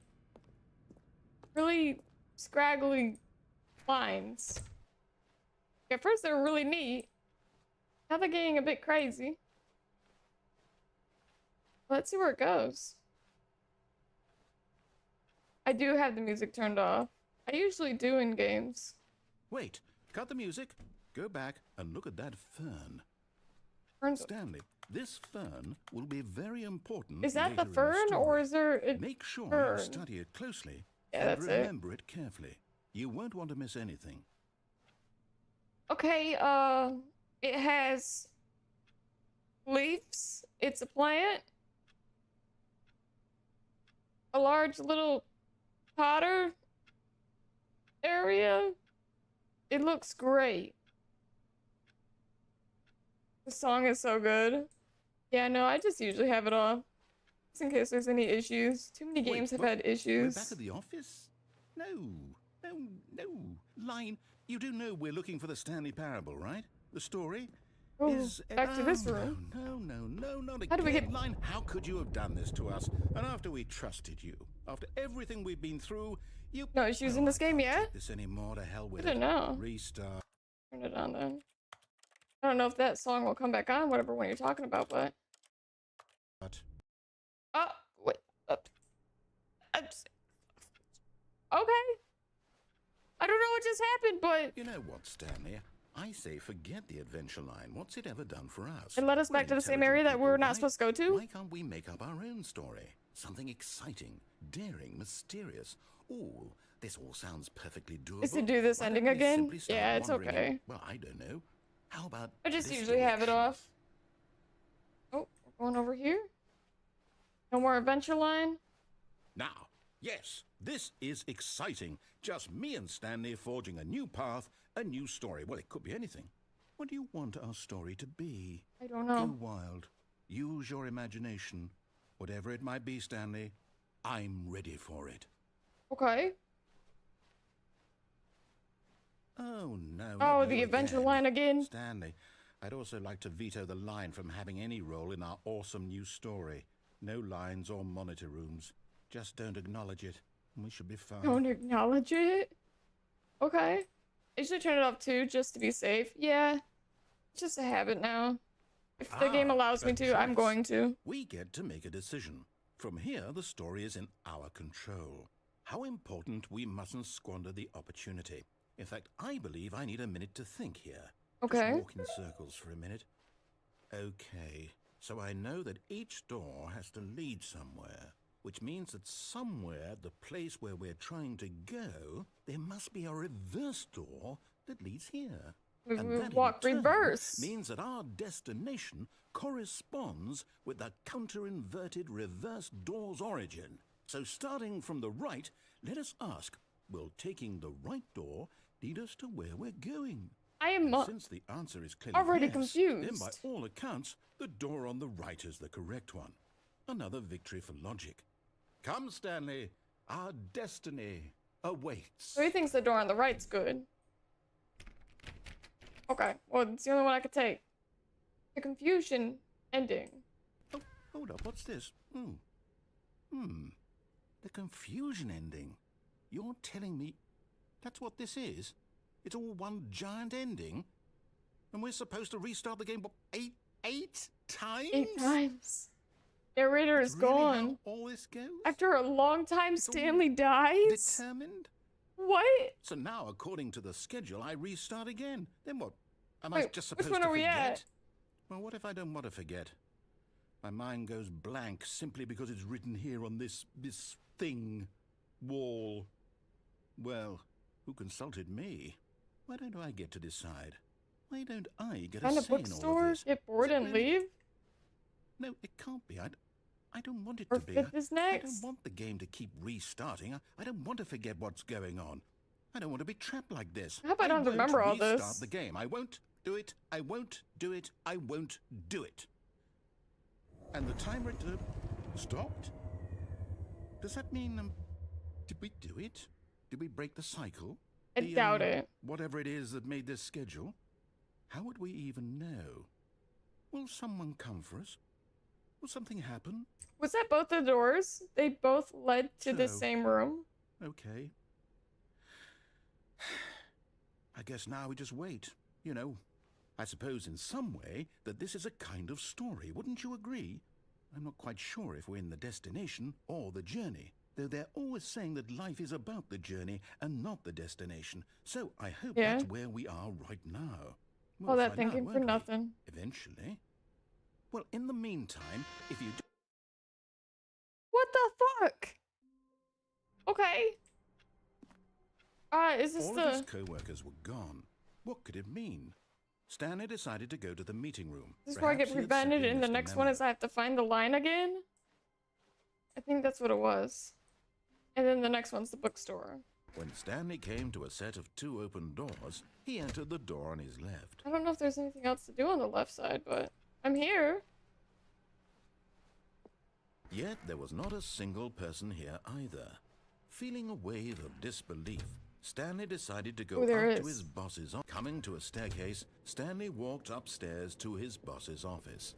really scraggly lines. At first they were really neat. Now they're getting a bit crazy. Let's see where it goes. I do have the music turned off. I usually do in games. Wait, cut the music, go back and look at that fern. Turns Stanley, This fern will be very important. Is that the later in fern, or story. is there a Make sure fern? you study it closely Yeah, and that's it. remember it carefully. You won't want to miss anything. Okay, it has leaves. It's a plant. A large little potter area. It looks great. The song is so good. Yeah, no, I just usually have it off. Just in case there's any issues. Too many games have what? had We're issues. back at the office? No. Line, you do know we're looking for the Stanley Parable, right? The story? Oh, back to this room. No, not again. How do we get... Line, how could you have done this to us? And after we trusted you, after everything we've been through, you... No issues in this game yet? This anymore, to hell with I don't know. Restart. Turn it on then. I don't know if that song will come back on, whatever one you're talking about, but... Oh, wait. Okay. I don't know what just happened, but... You know what, Stanley? I say forget the adventure line. What's it ever done for us? It led us back to the same area that we're not supposed to go to? Why can't we make up our own story? Something exciting, daring, mysterious. Ooh, this all sounds perfecally doable. Is to do this Why ending don't we again? simply start Yeah, it's wandering okay. in- Well, I don't know. How about I just this usually have it direction? off. Oh, we're going over here? No more adventure line? Now, yes, this is exciting. Just me and Stanley forging a new path, a new story. Well, it could be anything. What do you want our story to be? I don't know. Go wild. Use your imagination. Whatever it might be, Stanley, I'm ready for it. Okay. Oh, no. Oh, not the you adventure again. line again? Stanley, I'd also like to veto the line from having any role in our awesome new story. No lines or monitor rooms. Just don't acknowledge it, and we should be fine. Don't acknowledge it? Okay. I should turn it off too, just to be safe. Yeah. It's just a habit now. If the game allows me a to, I'm choice. going to. We get to make a decision. From here, the story is in our control. How important we mustn't squander the opportunity. In fact, I believe I need a minute to think here. Okay. Just walk in circles for a minute. Okay, so I know that each door has to lead somewhere, which means that somewhere, the place where we're trying to go, there must be a reverse door that leads here. We And that in walk turn reverse. means that our destination corresponds with the counter-inverted reverse door's origin. So starting from the right, let us ask, will taking the right door lead us to where we're going? I am Since the answer is clearly already yes, confused. then by all accounts, the door on the right is the correct one. Another victory for logic. Come, Stanley, our destiny awaits. So he thinks the door on the right's good. Okay, well, it's the only one I could take. The confusion ending. Oh, hold up, what's this? The confusion ending. You're telling me that's what this is? It's all one giant ending? And we're supposed to restart the game, what, eight times? 8 times. Narrator is Really gone. how all this goes? After a long time, It's all Stanley dies? Determined? What? So now, according to the schedule, I restart again. Then what? Am I Wait, just which supposed one to are we forget? at? Well, what if I don't want to forget? My mind goes blank simply because it's written here on this thing, wall. Well, who consulted me? Why don't I get to decide? Why don't I get Find a a say in all of bookstore, this? get bored Is it and really- leave? No, it can't be. I don't want it Or to be. fifth is I next? don't want the game to keep restarting. I don't want to forget what's going on. I don't want to be trapped like this. I hope I don't won't remember all restart this. the game. I won't do it. I won't do it. I won't do it. And the timer stopped? Does that mean, did we do it? Did we break the cycle? I The, doubt it. Whatever it is that made this schedule? How would we even know? Will someone come for us? Will something happen? Was that both the doors? They both led to the So- same room? Okay. I guess now we just wait. You know, I suppose in some way that this is a kind of story. Wouldn't you agree? I'm not quite sure if we're in the destination or the journey, though they're always saying that life is about the journey and not the destination. So I hope Yeah. that's where we are right now. All We'll that find thinking out, for won't we? nothing. Eventually. Well, in the meantime, if you What the fuck? Okay. Is this all of his the... co-workers were gone. What could it mean? Stanley decided to go to the meeting room. This is where I get Perhaps he had prevented, simply and the missed a next one memo. is I have to find the line again? I think that's what it was. And then the next one's the bookstore. When Stanley came to a set of 2 open doors, he entered the door on his left. I don't know if there's anything else to do on the left side, but I'm here. Yet there was not a single person here either. Feeling a wave of disbelief, Stanley decided to go Oh, there up to is. his boss's office. Coming to a staircase, Stanley walked upstairs to his boss's office.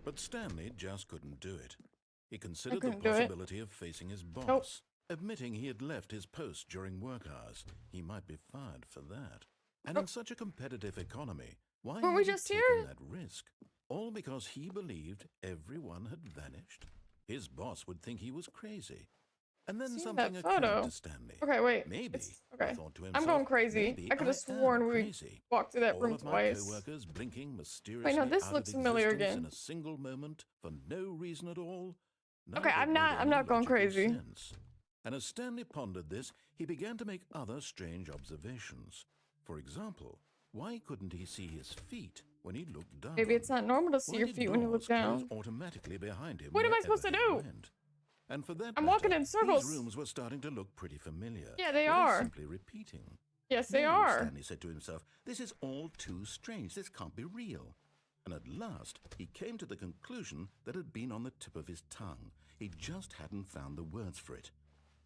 But Stanley just couldn't do it. He considered the couldn't do it. possibility of facing his boss. Nope. Admitting he had left his post during work hours, he might be fired for that. And in such a competitive economy, why Weren't we had he just taken here? that risk? All because he believed everyone had vanished? His boss would think he was crazy. And then Seen something that occurred photo. to Stanley. Okay, wait. Maybe, It's, he okay. thought to I'm himself, going crazy. maybe I could have I am sworn we crazy. walked through that All room of my twice. co-workers blinking mysteriously Wait, no, this out looks of familiar existence again. in a single moment for no reason at all. None Okay, of it I'm made not any going logical crazy. sense. And as Stanley pondered this, he began to make other strange observations. For example, why couldn't he see his feet when he looked down? Maybe it's not normal to see Why your did feet when you look doors close down. automatically behind him What am I wherever supposed to he do? went? And for that I'm matter, walking in circles. These rooms were starting to look pretty familiar. Yeah, they Were are. Simply repeating. Yes, they No, are. Stanley said to himself, this is all too strange. This can't be real. And at last, he came to the conclusion that had been on the tip of his tongue. He just hadn't found the words for it.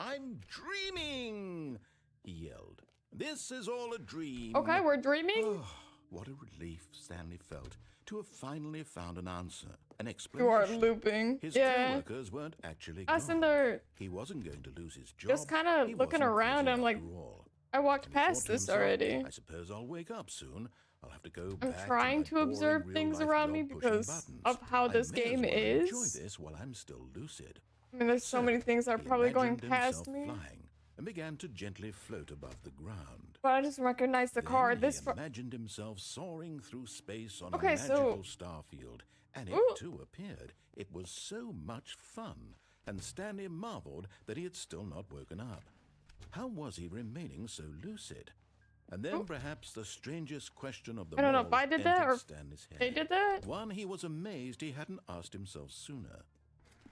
I'm dreaming, he yelled. This is all a dream. Okay, we're dreaming? Oh, what a relief Stanley felt to have finally found an answer, an You are explanation. looping. His Yeah. co-workers weren't actually Us in gone. there He wasn't going to lose his job. just kind of He looking wasn't around. crazy I'm like, after all. I walked And he thought past to this himself, already. I suppose I'll wake up soon. I'll have to go I'm back trying to to my observe boring things real-life around me job pushing because buttons. of how I this may as game well is. enjoy this while I'm still lucid. I mean, there's so many things that are he probably going imagined past himself me. flying and began to gently float above the ground. But I just recognize the car. Then This he imagined himself soaring through space on Okay, a so- magical star field, and it Ooh. too appeared. It was so much fun, and Stanley marveled that he had still not woken up. How was he remaining so lucid? And then Ooh. perhaps the strangest question of them I don't know all if I did that entered or if Stanley's head. they did that. One he was amazed he hadn't asked himself sooner.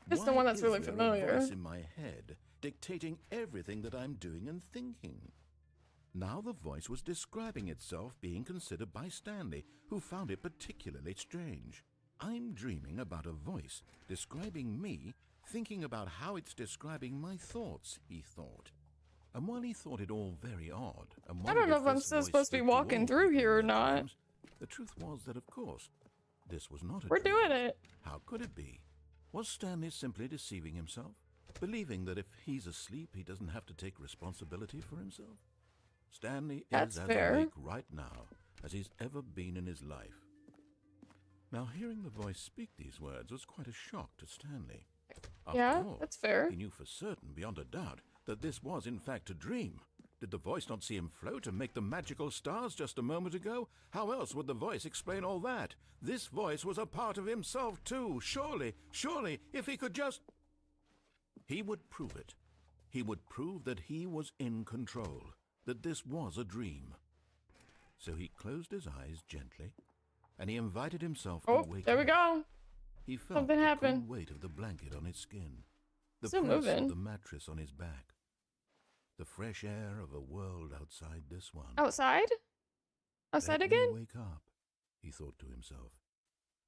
This is the Why one that's is really there a familiar. voice in my head dictating everything that I'm doing and thinking? Now the voice was describing itself being considered by Stanley, who found it particularly strange. I'm dreaming about a voice describing me, thinking about how it's describing my thoughts, he thought. And while he thought it all very odd, and I wondered don't know if if I'm this still voice supposed to be spoke walking all through people here or in their not. dreams, the truth was that, of course, this was not a We're dream. doing it. How could it be? Was Stanley simply deceiving himself? Believing that if he's asleep, he doesn't have to take responsibility for himself? Stanley That's is as fair. awake right now as he's ever been in his life. Now, hearing the voice speak these words was quite a shock to Stanley. After Yeah, all, that's fair. he knew for certain, beyond a doubt, that this was in fact a dream. Did the voice not see him float and make the magical stars just a moment ago? How else would the voice explain all that? This voice was a part of himself too. Surely, if he could just... He would prove it. He would prove that he was in control, that this was a dream. So he closed his eyes gently, and he invited himself to Oh, wake there we up. go. He felt Something the happened. cool weight of the blanket on his skin, the Still press moving. of the mattress on his back, the fresh air of a world outside this one. Outside? Outside Let me again? wake up, he thought to himself.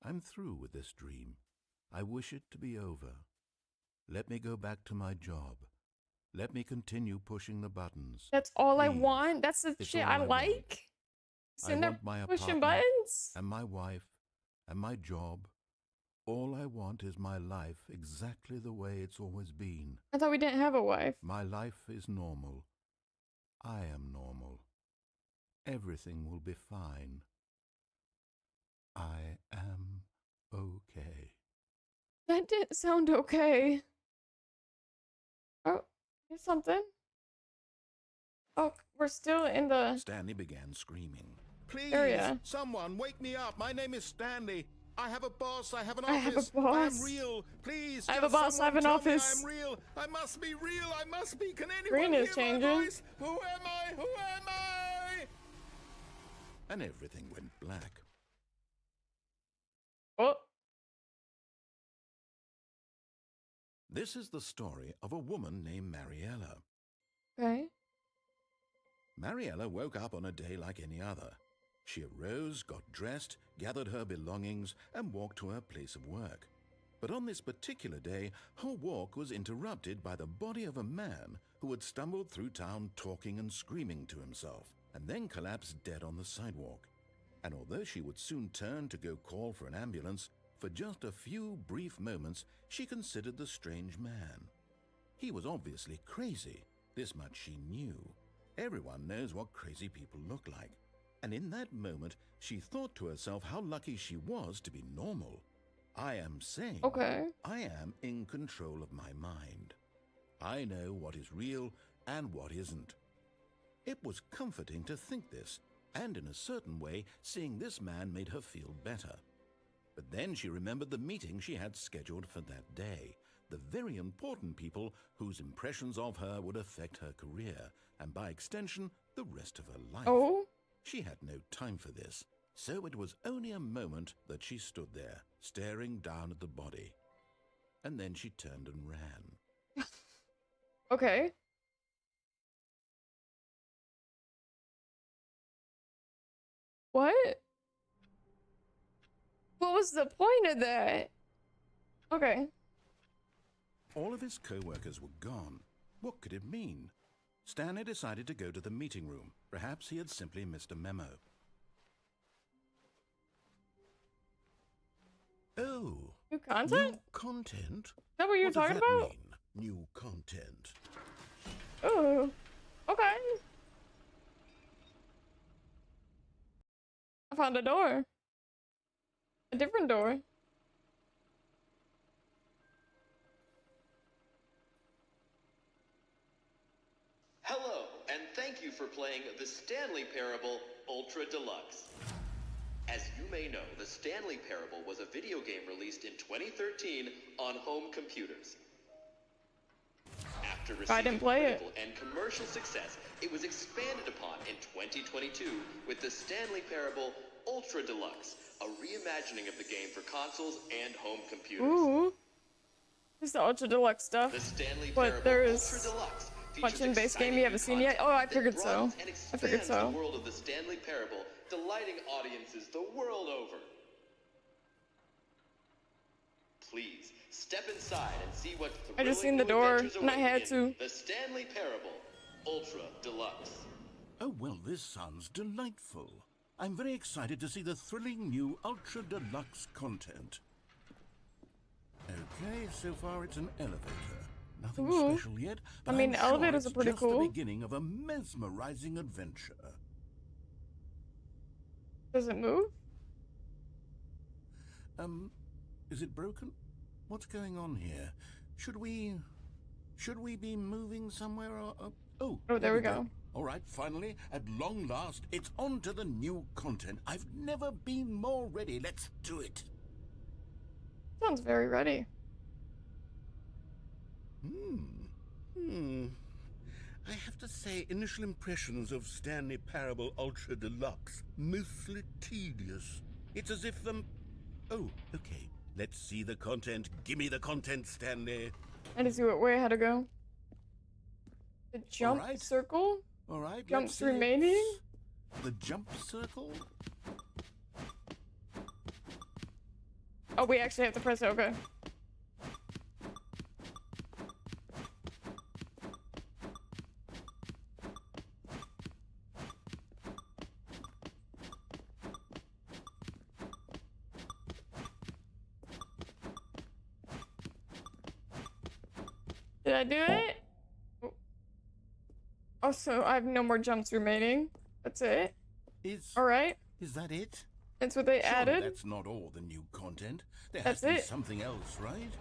I'm through with this dream. I wish it to be over. Let me go back to my job. Let me continue pushing the buttons. That's all I Please. want. That's the It's shit all I I want. like. I Sitting there want my pushing apartment buttons. and my wife and my job. All I want is my life exactly the way it's always been. I thought we didn't have a wife. My life is normal. I am normal. Everything will be fine. I am okay. That didn't sound okay. Oh, here's something. Oh, we're still in the... Stanley began screaming. please. area. Someone wake me up. My name is Stanley. I have a boss. I have an I have a office. boss. I'm real. Please. I have a just boss, I have someone an tell office. Me I'm real. I must be real. I must be. Can anyone Screen hear is my changing. voice? Who am I? Who am I? And everything went black. Oh. This is the story of a woman named Mariella. Okay. Mariella woke up on a day like any other. She arose, got dressed, gathered her belongings, and walked to her place of work. But on this particular day, her walk was interrupted by the body of a man who had stumbled through town talking and screaming to himself, and then collapsed dead on the sidewalk. And although she would soon turn to go call for an ambulance, for just a few brief moments she considered the strange man. He was obviously crazy. This much she knew. Everyone knows what crazy people look like. And in that moment, she thought to herself how lucky she was to be normal. I am sane. Okay. I am in control of my mind. I know what is real and what isn't. It was comforting to think this, and in a certain way, seeing this man made her feel better. But then she remembered the meeting she had scheduled for that day, the very important people whose impressions of her would affect her career, and by extension, the rest of her life. Oh. She had no time for this, so it was only a moment that she stood there, staring down at the body. And then she turned and ran. Okay. What? What was the point of that? Okay. All of his co-workers were gone. What could it mean? Stanley decided to go to the meeting room. Perhaps he had simply missed a memo. Oh. New content? New content? Is that what you were What does talking that about? mean, new content? Oh. Okay. I found a door. A different door. Hello, and thank you for playing the Stanley Parable Ultra Deluxe. As you may know, the Stanley Parable was a video game released in 2013 on home computers. After I didn't receiving play it. critical and commercial success, it was expanded upon in 2022 with the Stanley Parable Ultra Deluxe, a reimagining of the game for consoles and home computers. Ooh. This is the Ultra Deluxe stuff. The Stanley But Parable there Ultra is Deluxe much features in base game exciting you haven't new seen yet. content Oh, I that figured so. broadens and I figured expands so. the world of the Stanley Parable, delighting audiences the world over. Please step inside and see what I just seen thrilling the new door, adventures and I await had in to. The Stanley Parable Ultra Deluxe. Oh, well, this sounds delightful. I'm very excited to see the thrilling new Ultra Deluxe content. Okay, so far it's an elevator. Nothing Ooh. special yet, I but mean, I'm sure elevators it's are pretty just cool. the beginning of a mesmerizing adventure. Does it move? Is it broken? What's going on here? Should we be moving somewhere or... Oh, There we go. All right, finally, at long last, it's on to the new content. I've never been more ready. Let's do it. Sounds very ready. I have to say, initial impressions of Stanley Parable Ultra Deluxe, mostly tedious. It's as if Oh, okay. Let's see the content. Gimme the content, Stanley. I just see what way I had to go. The jump Alright. circle? All right, Jumps let's see it. remaining? The jump circle? Oh, we actually have to press it, okay. Did I do it? Oh, so I have no more jumps remaining. That's it. Alright. Is that it? That's what they Surely added? that's not all the new content. There That's has to be it. something else, right?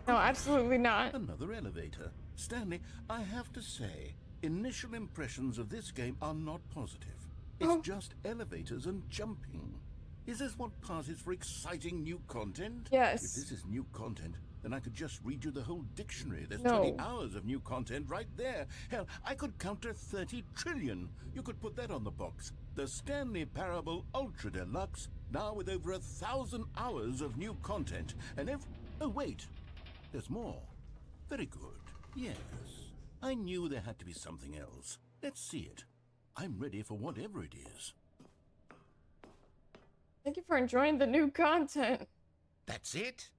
No, absolutely not. Another elevator. Stanley, I have to say, initial impressions of this game are not positive. It's just elevators and jumping. Is this what passes for exciting new content? Yes. If this is new content, then I could just read you the whole dictionary. There's No. 20 hours of new content right there. Hell, I could counter 30 trillion. You could put that on the box. The Stanley Parable Ultra Deluxe, now with over 1,000 hours of new content. And oh, wait. There's more. Very good. Yes. I knew there had to be something else. Let's see it. I'm ready for whatever it is. Thank you for enjoying the new content. That's it?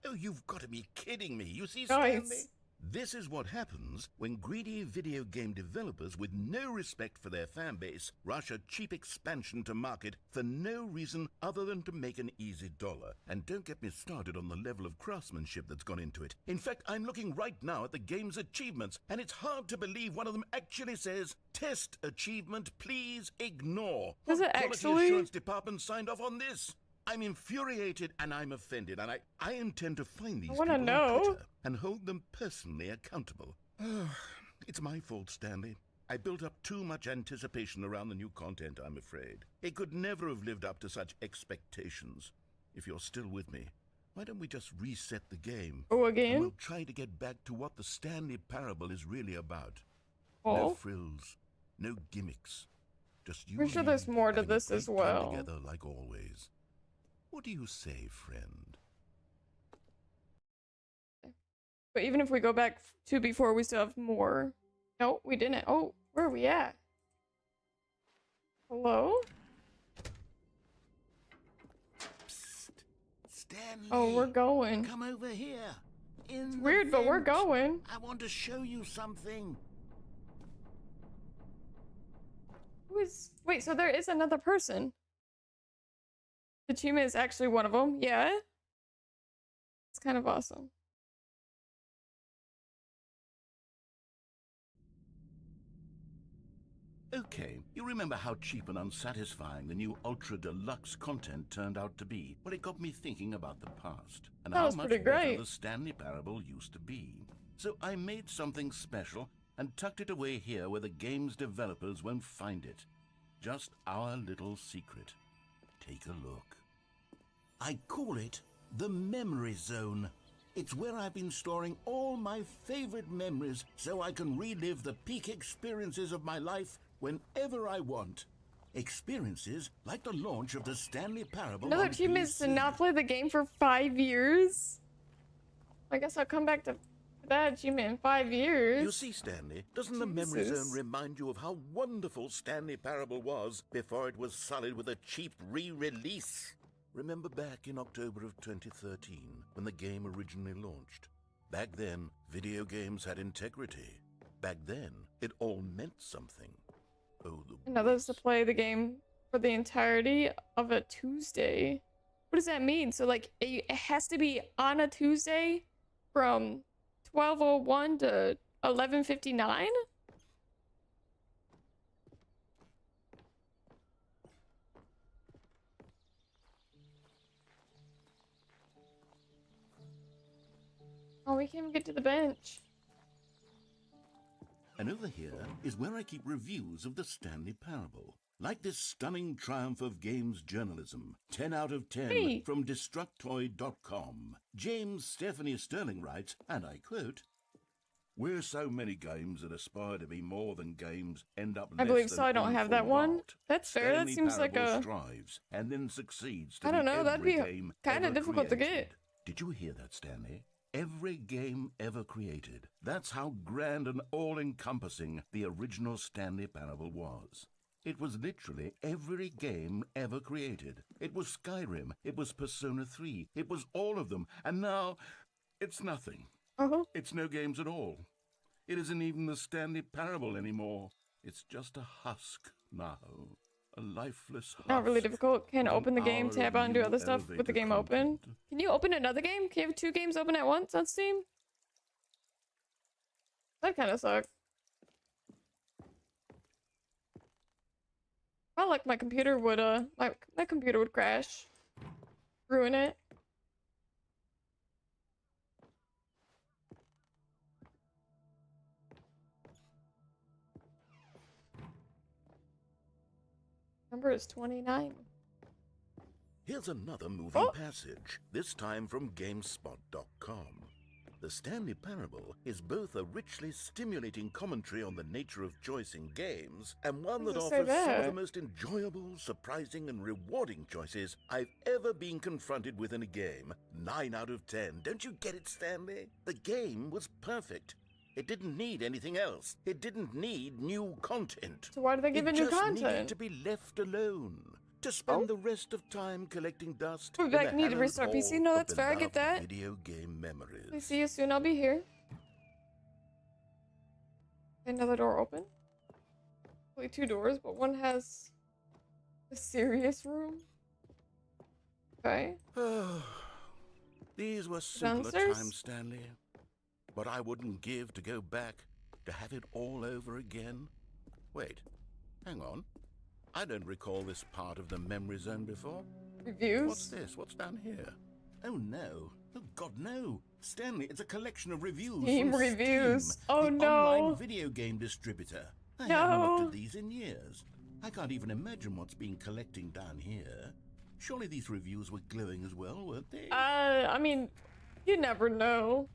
Oh, you've got to be kidding me. You see, Nice. Stanley? This is what happens when greedy video game developers with no respect for their fan base rush a cheap expansion to market for no reason other than to make an easy dollar. And don't get me started on the level of craftsmanship that's gone into it. In fact, I'm looking right now at the game's achievements, and it's hard to believe one of them actually says, "Test achievement, please ignore." Does What it quality actually? assurance department signed off on this? I'm infuriated and I'm offended, and I intend to find these wanna people know. on Twitter and hold them personally accountable. It's my fault, Stanley. I built up too much anticipation around the new content, I'm afraid. It could never have lived up to such expectations. If you're still with me, why don't we just reset the game? Oh, And again? we'll try to get back to what the Stanley Parable is really about. Oh. No frills, no gimmicks. Just you Pretty sure and there's me more to having a this as great time well. together like always. What do you say, friend? But even if we go back to before, we still have more. No, we didn't. Oh, where are we at? Hello? Psst, Stanley. Oh, we're going. Come over here. It's weird, but we're going. I want to show you something. Who is... Wait, so there is another person. The Chima is actually one of them. Yeah. It's kind of awesome. Okay, you remember how cheap and unsatisfying the new Ultra Deluxe content turned out to be? Well, it got me thinking about the past and That how was much pretty better great. the Stanley Parable used to be. So I made something special and tucked it away here where the game's developers won't find it. Just our little secret. Take a look. I call it the Memory Zone. It's where I've been storing all my favorite memories so I can relive the peak experiences of my life whenever I want. Experiences like the launch of the Stanley Parable Another on achievement is to PC. not play the game for 5 years. I guess I'll come back to that achievement in 5 years. You see, Stanley, doesn't the Memory Jesus. Zone remind you of how wonderful Stanley Parable was before it was sullied with a cheap re-release? Remember back in October of 2013, when the game originally launched? Back then, video games had integrity. Back then, it all meant something. Oh, the Another is to waste. play the game for the entirety of a Tuesday. What does that mean? So, like, it has to be on a Tuesday from 12:01 to 11:59? Oh, we can't even get to the bench. And over here is where I keep reviews of the Stanley Parable. Like this stunning triumph of games journalism. 10 out of 10 Hey. from Destructoid.com. James Stephanie Sterling writes, and I quote, "Where so many games that aspire to be more than games end up I less believe than so. I don't have that awful one. rot. That's fair. That Stanley seems like Parable a... strives and then succeeds to I don't be know, that'd every be game kinda ever difficult to created. get. Did you hear that, Stanley? Every game ever created. That's how grand and all-encompassing the original Stanley Parable was. It was literally every game ever created. It was Skyrim. It was Persona 3. It was all of them. And now, it's nothing. Uh-huh. It's no games at all. It isn't even the Stanley Parable anymore. It's just a husk now. A lifeless husk. Not really difficult. Can with an open the game, hour tab of out, and do new other stuff with the elevator game open. content. Can you open another game? Can you have 2 games open at once on Steam? That kind of sucks. I like my computer would my computer would crash. Ruin it. Number is 29. Here's another moving Oh. passage, this time from GameSpot.com. The Stanley Parable is both a richly stimulating commentary on the nature of choice in games and one that Does it say offers some of the that? most enjoyable, surprising, and rewarding choices I've ever been confronted with in a game. 9 out of 10. Don't you get it, Stanley? The game was perfect. It didn't need anything else. It didn't need new content. So why do they give it new It just needed content? to be left alone. To spend Oh. the rest of time collecting dust. Oh, in back the need to hallowed restart PC. hall No, of that's fair, I get beloved that. Video game memories. I see you soon. I'll be here. Another door open. Only 2 doors, but one has a serious room. Okay. These were simpler Downstairs? times, Stanley. But I wouldn't give to go back, to have it all over again. Wait, hang on. I don't recall this part of the memory zone before. Reviews. What's this? What's down here? Oh no. Oh God, no. Stanley, it's a collection of reviews Steam from reviews. Steam, Oh, the no. online video game distributor. I haven't No. looked at these in years. I can't even imagine what's been collecting down here. Surely these reviews were glowing as well, weren't they? I mean, you never know.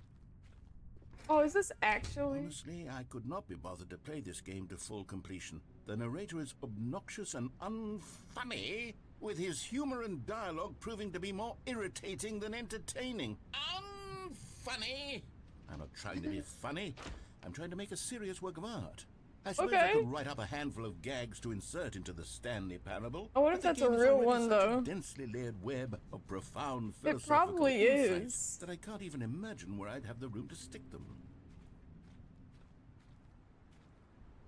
Oh, is this actually? Honestly, I could not be bothered to play this game to full completion. The narrator is obnoxious and unfunny, with his humor and dialogue proving to be more irritating than entertaining. Unfunny! I'm not trying to be funny. I'm trying to make a serious work of art. I suppose I Okay. could write up a handful of gags to insert into the Stanley Parable. I wonder if but that's the a game is real already one, such though. a densely layered web of profound It philosophical probably insights is. that I can't even imagine where I'd have the room to stick them.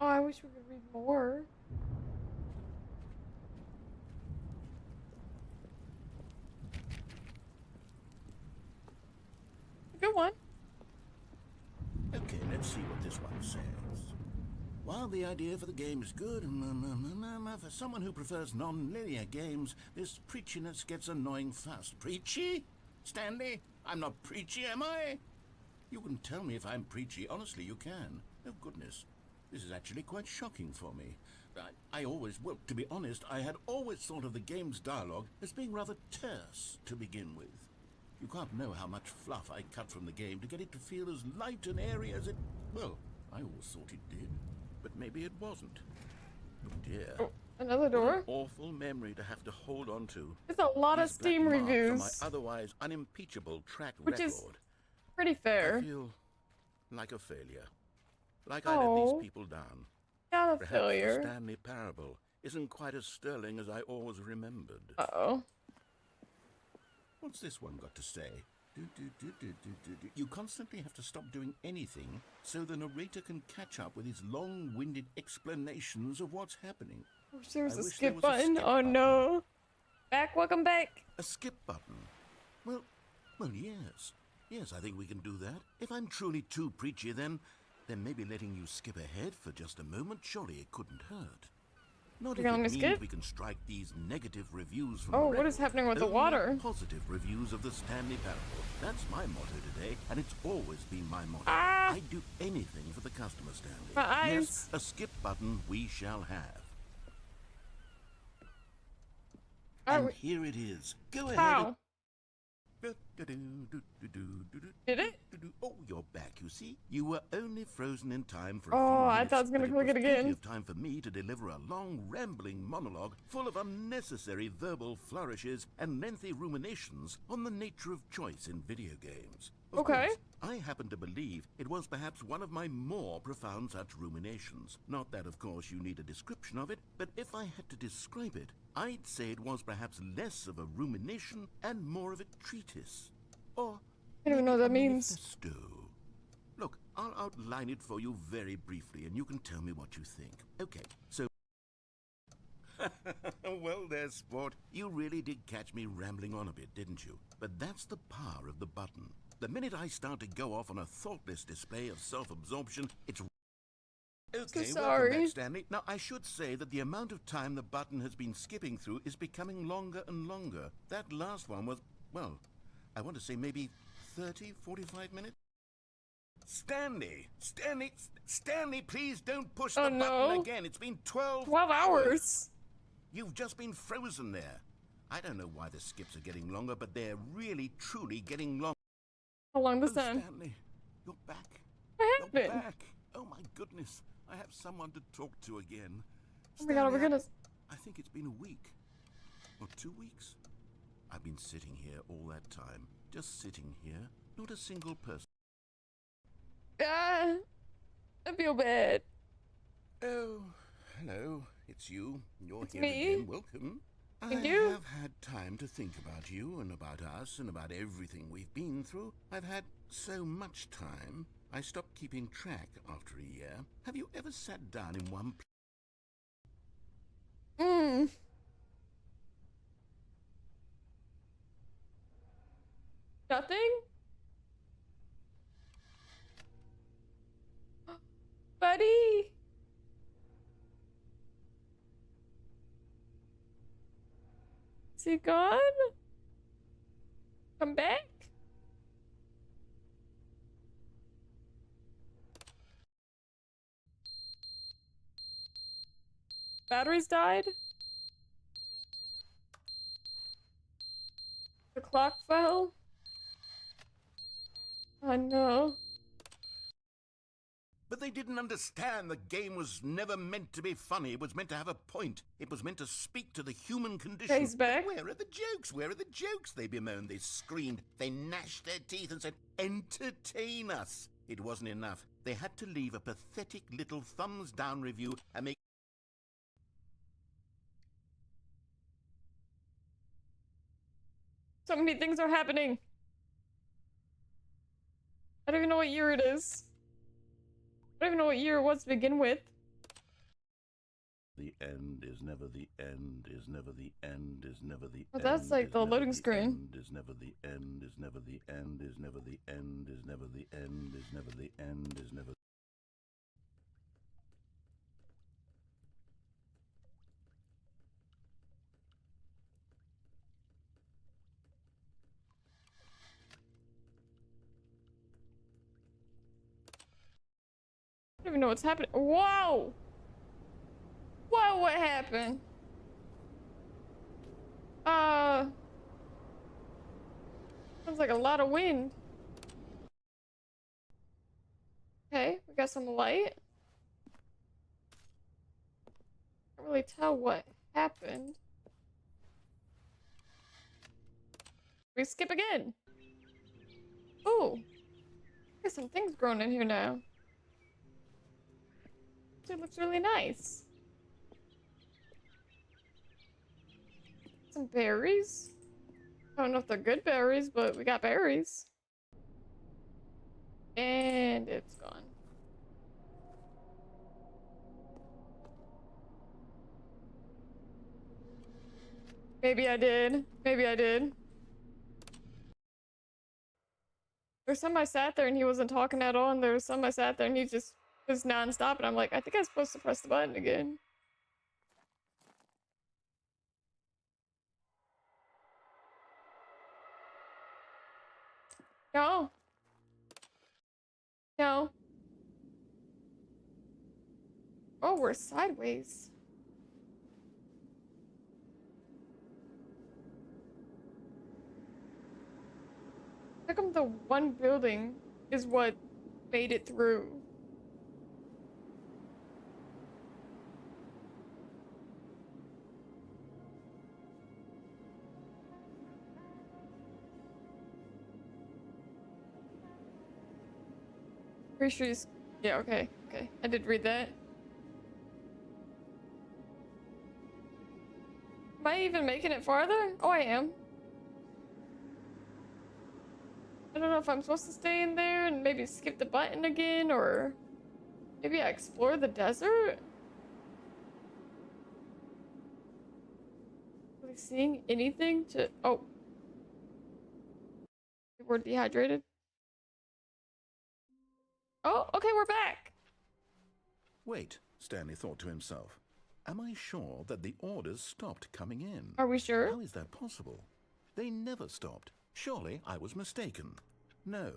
Oh, I wish we could read more. Good one. Okay, let's see what this one says. While the idea for the game is good, for someone who prefers non-linear games, this preachiness gets annoying fast. Preachy? Stanley? I'm not preachy, am I? You can tell me if I'm preachy. Honestly, you can. Oh, goodness. This is actually quite shocking for me. I always, well, to be honest, I had always thought of the game's dialogue as being rather terse to begin with. You can't know how much fluff I cut from the game to get it to feel as light and airy as it... Well, I always thought it did. But maybe it wasn't. Oh dear. Oh, another What door. an awful memory to have to hold on to. There's a lot of These black Steam marks on reviews, my otherwise unimpeachable track which record. is pretty I fair. feel like a failure. Like I let Oh. these people down. Not a Perhaps failure. the Stanley Parable isn't quite as sterling as I always remembered. Uh-oh. What's this one got to say? You constantly have to stop doing anything so the narrator can catch up with his long-winded explanations of what's happening. I wish there was I a wish there skip was a button. skip Oh button. no. Back, welcome back. A skip button? Well, yes. Yes, I think we can do that. If I'm truly too preachy, then maybe letting you skip ahead for just a moment, surely it couldn't hurt. Not if You're it gonna means skip? we can strike these negative reviews from Oh, the what is record. happening with the Only water? Positive reviews of the Stanley Parable. That's my motto today, and it's always been my motto. Ah! I'd do anything for the customer, Stanley. My eyes. Yes, a skip button we shall have. Are And we- here it is. Go ahead. How? Did Did it? Oh, you're back, you see? You were only frozen in time for a Oh, few I minutes, thought I was gonna but click it plenty again. of time for me to deliver a long, rambling monologue full of unnecessary verbal flourishes and lengthy ruminations on the nature of choice in video games. Of Okay. course, I happen to believe it was perhaps one of my more profound such ruminations. Not that, of course, you need a description of it, but if I had to describe it, I'd say it was perhaps less of a rumination and more of a treatise. Or I don't even know what that maybe a means. manifesto. Look, I'll outline it for you very briefly, and you can tell me what you think. Okay, so... Well there, sport. You really did catch me rambling on a bit, didn't you? But that's the power of the button. The minute I start to go off on a thoughtless display of self-absorption, it's... Okay, sorry. welcome back, Stanley. Now, I should say that the amount of time the button has been skipping through is becoming longer and longer. That last one was, well, I want to say maybe 30, 45 minutes? Stanley, please don't push Oh, the button no. again. It's been 12 12 hours. You've just been frozen there. I don't know why the skips are getting longer, but they're really, truly getting longer. How long this Oh, time? Stanley, you're back. What You're happened? back. Oh, my goodness. I have someone to talk to again. Oh my god, are we Stanley, gonna... I think it's been a week. Or 2 weeks. I've been sitting here all that time. Just sitting here. Not a single person. Ah, I feel bad. Oh, hello. It's you. You're It's here me. again. Welcome. Thank I you. have had time to think about you and about us and about everything we've been through. I've had so much time. I stopped keeping track after a year. Have you ever sat down in one place? Nothing? Buddy! Is he gone? Come back? Batteries died? The clock fell? Oh no. But they didn't understand the game was never meant to be funny. It was meant to have a point. It was meant to speak to the human condition. He's back. But where are the jokes? Where are the jokes? They bemoaned, they screamed, they gnashed their teeth and said, entertain us. It wasn't enough. They had to leave a pathetic little thumbs down review and make... So many things are happening. I don't even know what year it is. I don't even know what year it was to begin with. The end is never the end, is never the end, is never the Oh, end. that's like is the never loading screen. End, is never the end, is never the end, is never the end, is never the end, is never the end, is never... I don't even know what's happening. Whoa! Whoa, what happened? Sounds like a lot of wind. Okay, we got some light. Can't really tell what happened. We skip again. Ooh. There's some things growing in here now. It looks really nice. Some berries. I don't know if they're good berries, but we got berries. And it's gone. Maybe I did. Maybe I did. There's some I sat there and he wasn't talking at all, and there was some I sat there and he just was non-stop, and I'm like, I think I'm supposed to press the button again. No. No. Oh, we're sideways. How come the one building is what made it through? Pretty sure he's... Yeah, okay. Okay. I did read that. Am I even making it farther? Oh, I am. I don't know if I'm supposed to stay in there and maybe skip the button again, or maybe I explore the desert? Really seeing anything to... Oh. We're dehydrated. Oh, okay, we're back. Wait, Stanley thought to himself. Am I sure that the orders stopped coming in? Are we sure? How is that possible? They never stopped. Surely I was mistaken. No,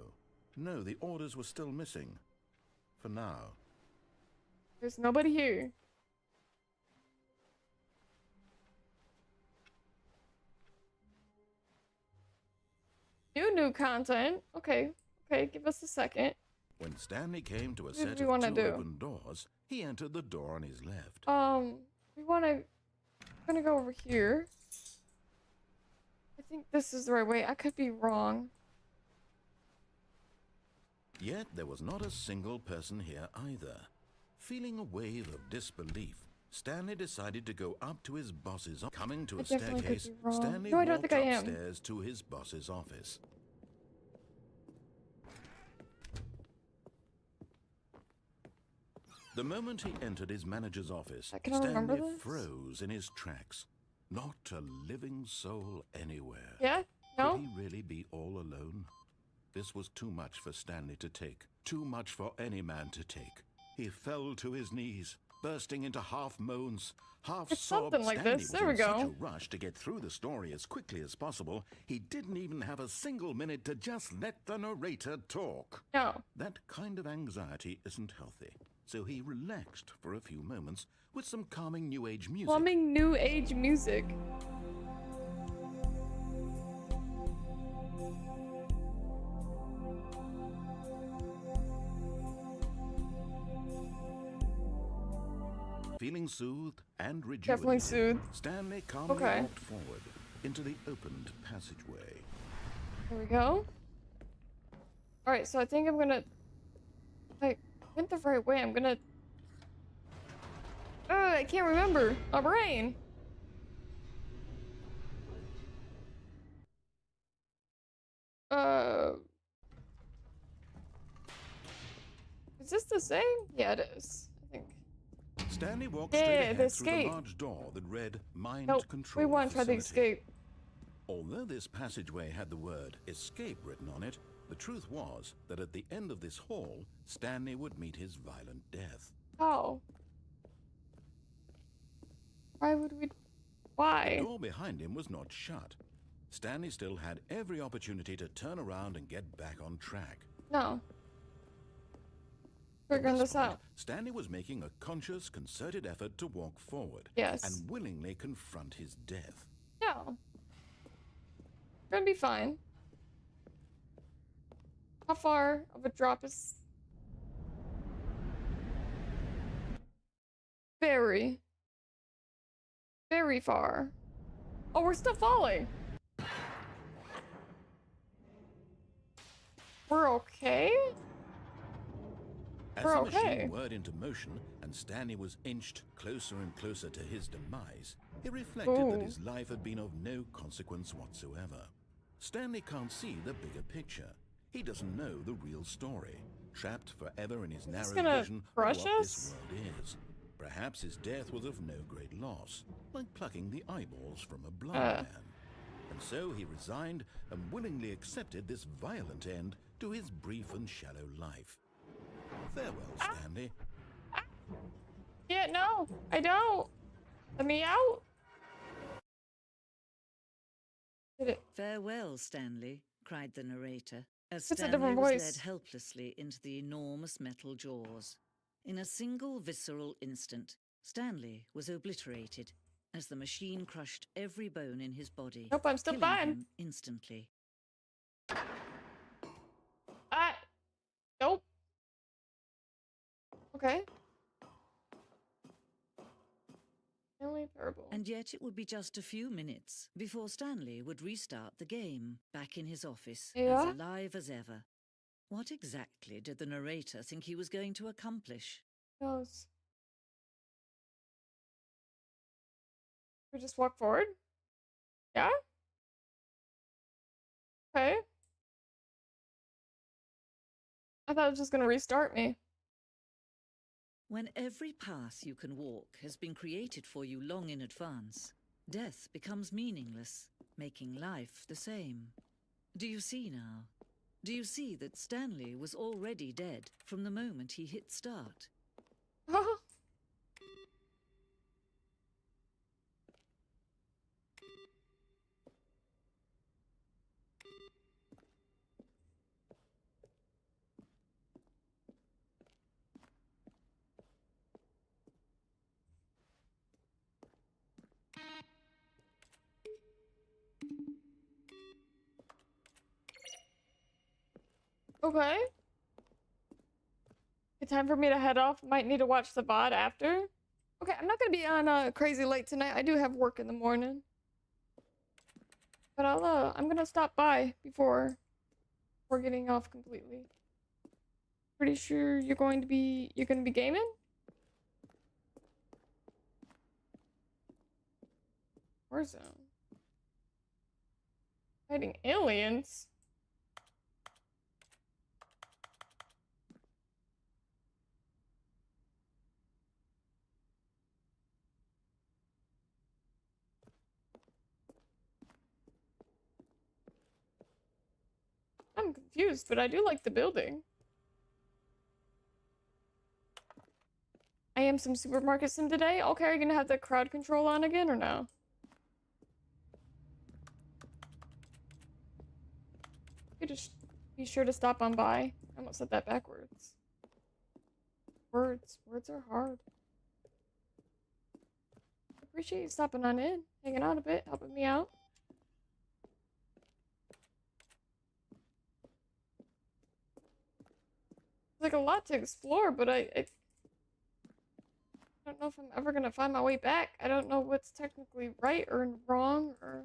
the orders were still missing. For now. There's nobody here. New content. Okay. Okay, give us a second. When Stanley came to a What set did of we wanna two do? open doors, he entered the door on his left. I'm gonna go over here. I think this is the right way. I could be wrong. Yet there was not a single person here either. Feeling a wave of disbelief, Stanley decided to go up to his boss's office. Coming to I a definitely could staircase, be wrong. Stanley No, I don't walked think I am. upstairs to his boss's office. The moment he entered his manager's office, Can I remember Stanley this? froze in his tracks. Not a living soul anywhere. Yeah? No? Could he really be all alone? This was too much for Stanley to take. Too much for any man to take. He fell to his knees, bursting into half moans, half It's sobs. something like Stanley this. was There we in such go. a rush to get through the story as quickly as possible, he didn't even have a single minute to just let the narrator talk. No. That kind of anxiety isn't healthy. So he relaxed for a few moments with some calming New Age music. Plumbing New Age music. Feeling soothed and Definitely rejuvenated, soothed. Stanley calmly Okay. walked forward into the opened passageway. There we go. Alright, so I think I'm gonna... If I went the right way, I'm gonna... I can't remember. My brain. Is this the same? Yeah, it is. I think. Stanley walked Yeah, straight the ahead through the escape. large door that read Mind Nope. Control We want to try the Facility. escape. Although this passageway had the word escape written on it, the truth was that at the end of this hall, Stanley would meet his violent death. Oh. Why would we... The Why? door behind him was not shut. Stanley still had every opportunity to turn around and get back on track. No. At Figuring this this point, out. Stanley was making a conscious, concerted effort to walk forward Yes. and willingly confront his death. No. Gonna be fine. How far of a drop is... Very. Very far. Oh, we're still falling. We're okay? As We're the okay. machine whirred into motion and Stanley was inched closer and closer to his demise, he reflected that Ooh. his life had been of no consequence whatsoever. Stanley can't see the bigger picture. He doesn't know the real story, trapped forever in his narrow gonna vision of crush what us? this world is. Perhaps his death was of no great loss, like plucking the eyeballs from a blind man. And so he resigned and willingly accepted this violent end to his brief and shallow life. Farewell, Stanley. Yeah, no, I don't. Let me out. Did it? Farewell, Stanley, cried the narrator, as It's a Stanley different was voice. led helplessly into the enormous metal jaws. In a single visceral instant, Stanley was obliterated as the machine crushed every bone in his body, Nope, I'm still killing fine. him instantly. Nope. Okay. Stanley Parable. And yet it would be just a few minutes before Stanley would restart the game, back in his office, Yeah? as alive as ever. What exactly did the narrator think he was going to accomplish? Knows. We just walk forward? Yeah? Okay. I thought it was just gonna restart me. When every path you can walk has been created for you long in advance, death becomes meaningless, making life the same. Do you see now? Do you see that Stanley was already dead from the moment he hit start? Okay. It's time for me to head off. Might need to watch the VOD after. Okay, I'm not gonna be on crazy late tonight. I do have work in the morning. But I'm gonna stop by before we're getting off completely. Pretty sure you're gonna be gaming? Warzone. Fighting aliens? I'm confused, but I do like the building. I am some supermarket sim today. Okay, are you gonna have the crowd control on again or no? You just be sure to stop on by. I almost said that backwards. Words are hard. Appreciate you stopping on in, hanging out a bit, helping me out. There's like a lot to explore, but I don't know if I'm ever gonna find my way back. I don't know what's technically right or wrong or...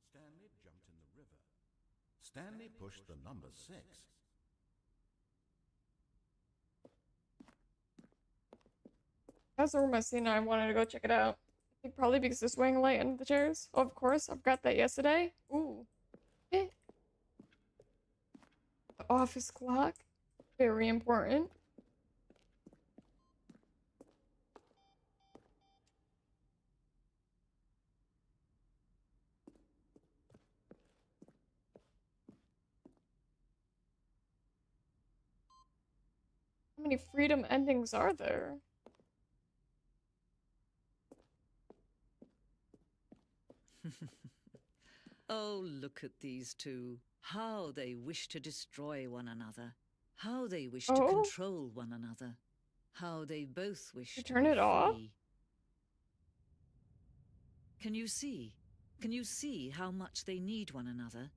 Stanley jumped in the river. Stanley pushed the number 6. That's the room I seen and I wanted to go check it out. I think probably because the swing light and the chairs. Oh, of course, I've got that yesterday. Ooh. Eh. The office clock. Very important. How many freedom endings are there? Oh, look at these two. How they wish to destroy one another. How they wish to Oh. control one another. How they both wish You to turn be it off? free. Can you see? Can you see how much they need one another?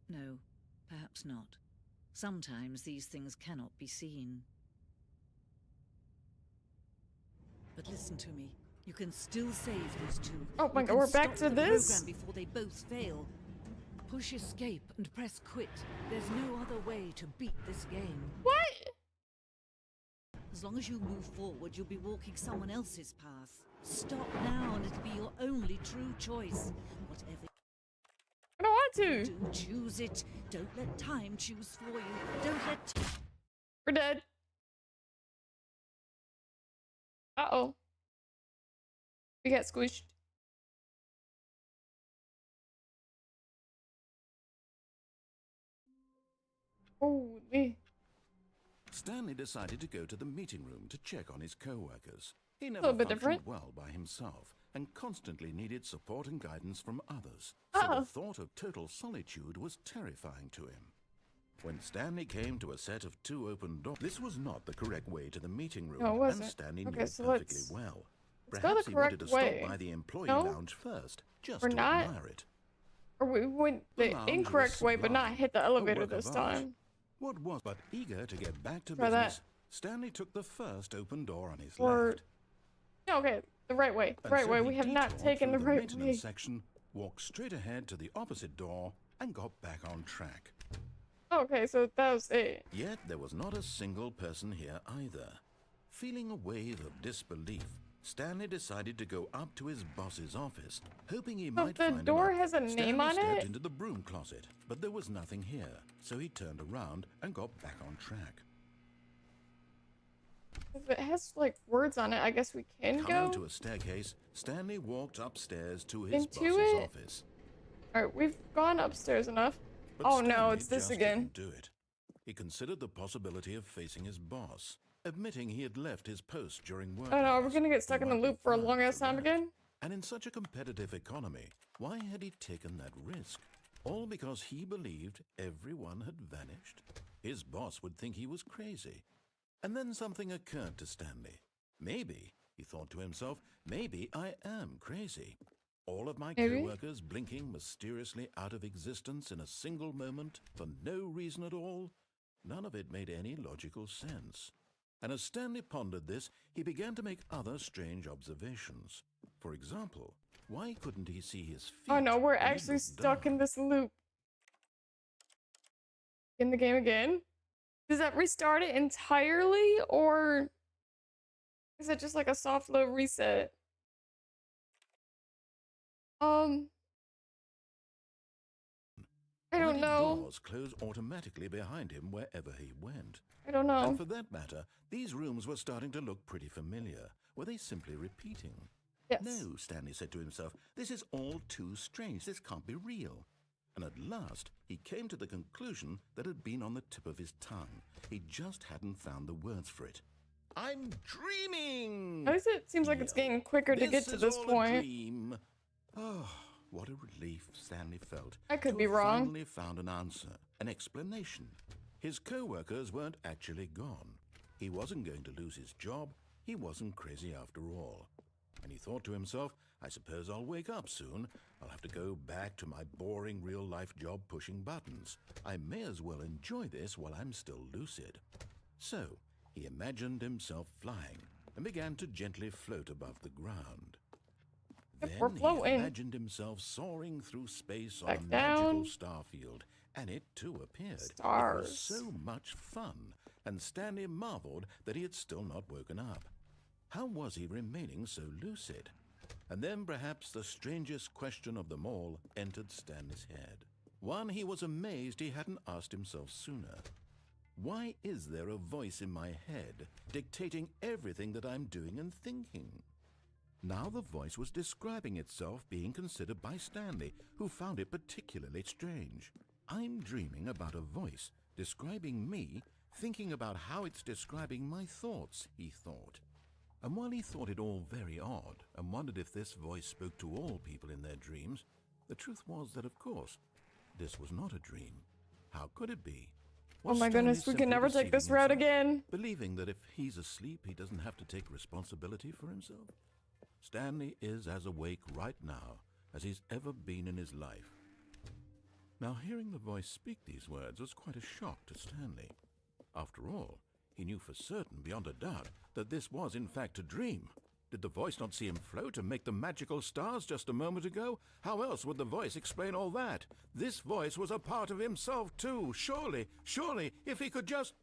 No, perhaps not. Sometimes these things cannot be seen. But listen to me. You can still save these two. Oh my You god, can we're back stop to the this? program before they both fail. Push escape and press quit. There's no other way to beat this game. What? As long as you move forward, you'll be walking someone else's path. Stop now and it'll be your only true choice. Whatever I don't want you to. do, choose it. Don't let time choose for you. Don't let... We're dead. Uh-oh. We got squished. Holy. Stanley decided to go to the meeting room to check on his co-workers. He never little bit functioned different. well by himself and constantly needed support and guidance from others. Oh. So the thought of total solitude was terrifying to him. When Stanley came to a set of 2 open doors, this was not the correct way to the meeting room, No, it wasn't. and Stanley Okay, knew it so perfectly let's well. go the Perhaps he wanted correct to way. stop by the employee No? lounge first, just We're to not. admire it. Or we went The the lounge incorrect was way, but not sublime, hit the a elevator work this of art. time. What was but eager to get back to Try that. business, Stanley took the first open door on his Or... left. Yeah, okay, the right way. The And right so way. he We have not detoured taken the through right maintenance way. section, walked straight ahead to the opposite door, and got back on track. Okay, so that was it. Yet there was not a single person here either. Feeling a wave of disbelief, Stanley decided to go up to his boss's office, hoping he So might the find him door up. has a name Stanley on stepped it? into the broom closet, but there was nothing here, so he turned around and got back on track. If it has like words on it, I guess we can Coming go. to a staircase, Stanley walked upstairs to his Into boss's it? office. Alright, we've gone upstairs enough. But Oh no, Stanley it's this just again. didn't do it. He considered the possibility of facing his boss, admitting he had left his post during work Oh no, hours. we're gonna get stuck He in the might be loop for a fired long ass for time that. again. And in such a competitive economy, why had he taken that risk? All because he believed everyone had vanished? His boss would think he was crazy. And then something occurred to Stanley. Maybe He thought to himself, maybe I am crazy. All of my Maybe. co-workers blinking mysteriously out of existence in a single moment for no reason at all. None of it made any logical sense. And as Stanley pondered this, he began to make other strange observations. For example, why couldn't he see his feet? Oh no, we're when he actually looked stuck in down? this loop. In the game again? Does that restart it entirely, or is it just like a soft little reset? I Why don't did know. doors close automatically behind him wherever he went? I don't know. And for that matter, these rooms were starting to look pretty familiar. Were they simply repeating? Yes. No, Stanley said to himself, this is all too strange. This can't be real. And at last, he came to the conclusion that had been on the tip of his tongue. He just hadn't found the words for it. I'm dreaming! At least it seems like it's getting quicker to get to this all a point. dream. Oh, what a relief Stanley felt. I could to be have wrong. finally found an answer, an explanation. His co-workers weren't actually gone. He wasn't going to lose his job. He wasn't crazy after all. And he thought to himself, I suppose I'll wake up soon. I'll have to go back to my boring real-life job pushing buttons. I may as well enjoy this while I'm still lucid. So, he imagined himself flying and began to gently float above the ground. If Then we're he floating. imagined himself soaring through space on Back a magical down. star field, and it too appeared. It Stars. was so much fun, and Stanley marveled that he had still not woken up. How was he remaining so lucid? And then perhaps the strangest question of them all entered Stanley's head. One he was amazed he hadn't asked himself sooner. Why is there a voice in my head dictating everything that I'm doing and thinking? Now the voice was describing itself being considered by Stanley, who found it particularly strange. I'm dreaming about a voice describing me, thinking about how it's describing my thoughts, he thought. And while he thought it all very odd and wondered if this voice spoke to all people in their dreams, the truth was that, of course, this was not a dream. How could it be? Oh Was my Stanley goodness, we simply can never take this deceiving route himself, again. believing that if he's asleep, he doesn't have to take responsibility for himself? Stanley is as awake right now as he's ever been in his life. Now, hearing the voice speak these words was quite a shock to Stanley. After all, he knew for certain, beyond a doubt, that this was in fact a dream. Did the voice not see him float and make the magical stars just a moment ago? How else would the voice explain all that? This voice was a part of himself too. Surely, if he could just...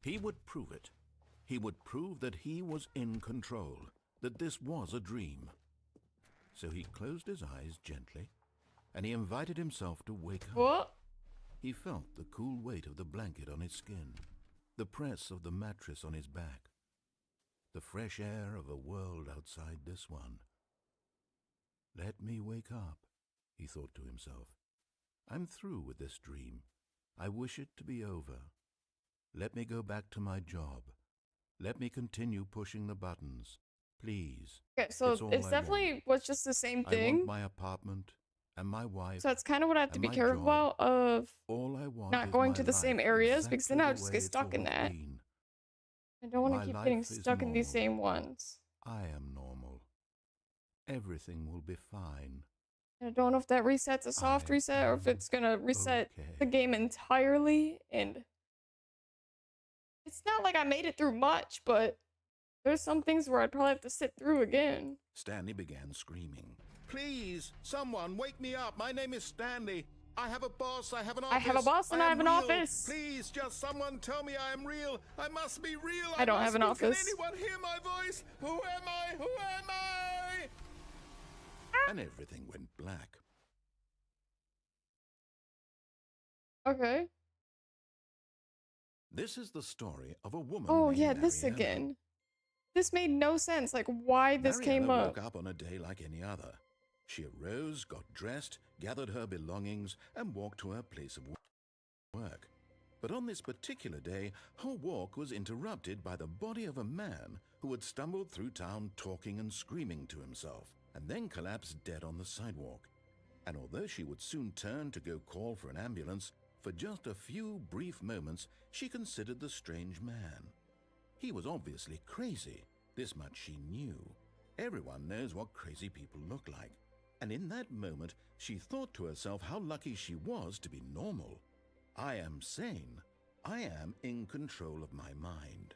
He would prove it. He would prove that he was in control, that this was a dream. So he closed his eyes gently, and he invited himself to wake up. What? He felt the cool weight of the blanket on his skin, the press of the mattress on his back, the fresh air of a world outside this one. Let me wake up, he thought to himself. I'm through with this dream. I wish it to be over. Let me go back to my job. Let me continue pushing the buttons. Please. Okay, so It's all it's I definitely was just the same I thing. want my apartment and my wife. So that's kind of what I have to and be my careful job. about of All I want not is going my to the same life areas, because then exactly I'll the just way get it's stuck in always that. been. I don't want My to keep life getting is stuck in these normal. same ones. I am normal. Everything will be fine. And I don't know if that resets a soft I reset or if am it's gonna reset okay. the game entirely. And it's not like I made it through much, but there's some things where I'd probably have to sit through again. Stanley began screaming. Please, someone wake me up. My name is Stanley. I have a boss. I have an office. I have a boss and I am have an real. office. Please, just someone tell me I am real. I must be real. I don't have an must be. office. Can anyone hear my voice? Who am I? Who am I? And everything went black. Okay. This is the story of a woman Oh named yeah, this Mariella. again. This made no sense. Like why this came Mariella up. woke up on a day like any other. She arose, got dressed, gathered her belongings, and walked to her place of work. But on this particular day, her walk was interrupted by the body of a man who had stumbled through town talking and screaming to himself, and then collapsed dead on the sidewalk. And although she would soon turn to go call for an ambulance, for just a few brief moments she considered the strange man. He was obviously crazy. This much she knew. Everyone knows what crazy people look like. And in that moment, she thought to herself how lucky she was to be normal. I am sane. I am in control of my mind.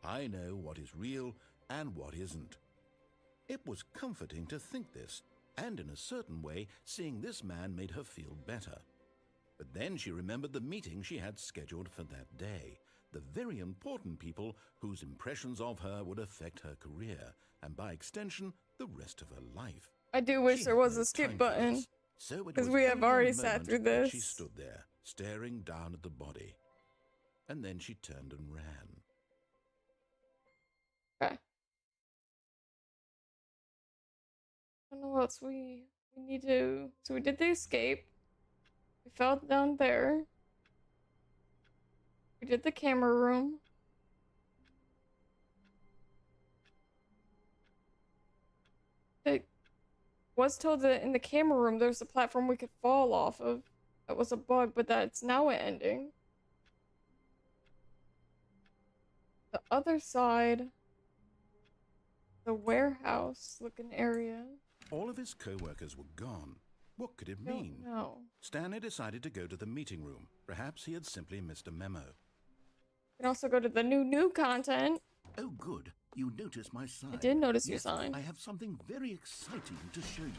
I know what is real and what isn't. It was comforting to think this, and in a certain way, seeing this man made her feel better. But then she remembered the meeting she had scheduled for that day, the very important people whose impressions of her would affect her career, and by extension, the rest of her life. I do wish She there had was no a skip time for button. this, so it 'Cause was we have only a already sat moment through that She this. stood there, staring down at the body. And then she turned and ran. Okay. I don't know what else we need to. So we did the escape. We fell down there. We did the camera room. It was told that in the camera room there's a platform we could fall off of. That was a bug, but that's now an ending. The other side, the warehouse looking area. All of his co-workers were gone. What could it mean? No. Stanley decided to go to the meeting room. Perhaps he had simply missed a memo. You can also go to the new content. Oh, good. You noticed my sign. I did notice your Yes, sign. I have something very exciting to show you.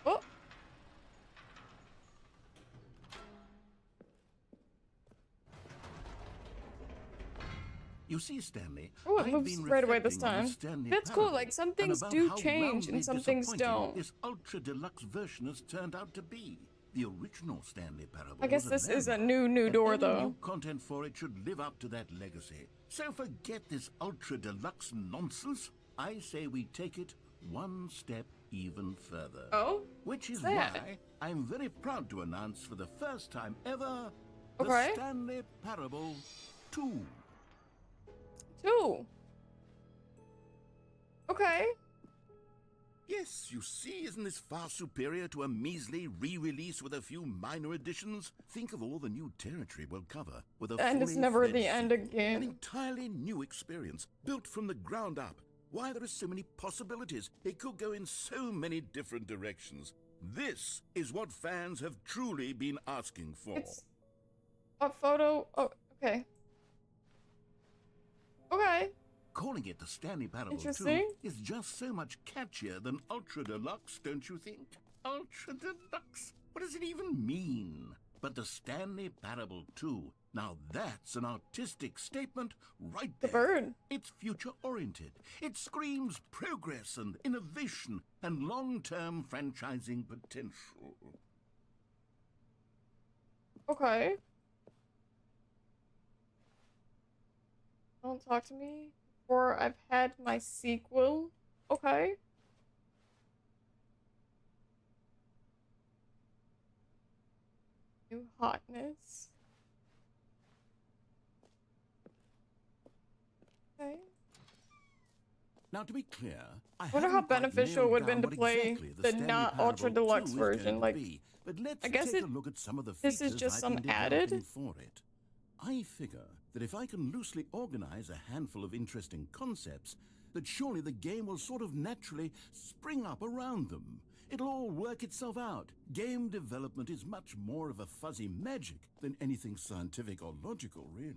Oh, You see, Stanley, oh, it I've moves been right away this reflecting on time. the Stanley That's cool. parable Like some and things about do how change and roundly some things disappointing don't. This ultra deluxe version has turned out to be. The original Stanley parable. I guess was this is a landmark, new and door any though. New content for it should live up to that legacy. So forget this ultra deluxe nonsense. I say we take it one step even further. Oh, Which is what's that? why I'm very proud to announce for the first time ever the Okay. Stanley Parable 2. 2. Okay. Yes, you see, isn't this far superior to a measly re-release with a few minor additions? Think of all the new territory we'll cover with a And it's fully never fledged the end sequel. again. An entirely new experience, built from the ground up. Why, there are so many possibilities. It could go in so many different directions. This is what fans have truly been asking for. It's a photo. Oh, okay. Okay. Calling it the Stanley Parable 2 Interesting. is just so much catchier than Ultra Deluxe, don't you think? Ultra Deluxe? What does it even mean? But the Stanley Parable 2, now that's an artistic statement right The there. bird. It's future-oriented. It screams progress and innovation and long-term franchising potential. Okay. Don't talk to me before I've had my sequel. Okay. New hotness. Okay. Now, to be clear, I Wonder how haven't quite beneficial it nailed would have been down to what play exactly the Stanley not Parable ultra deluxe 2 is going version. to Like, be. But let's I guess take a look at some of the this features is just I've some been added. developing for it. I figure that if I can loosely organize a handful of interesting concepts, that surely the game will sort of naturally spring up around them. It'll all work itself out. Game development is much more of a fuzzy magic than anything scientific or logical, really.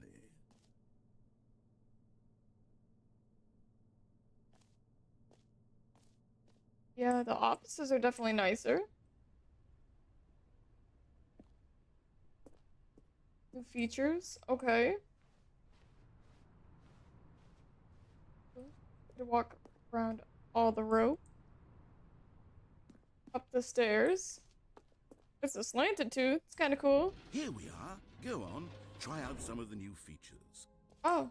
Yeah, the offices are definitely nicer. New features. Okay. To walk around all the rope. Up the stairs. It's a slanted too. It's kind of cool. Here we are. Go on, try out some of the new features. Oh.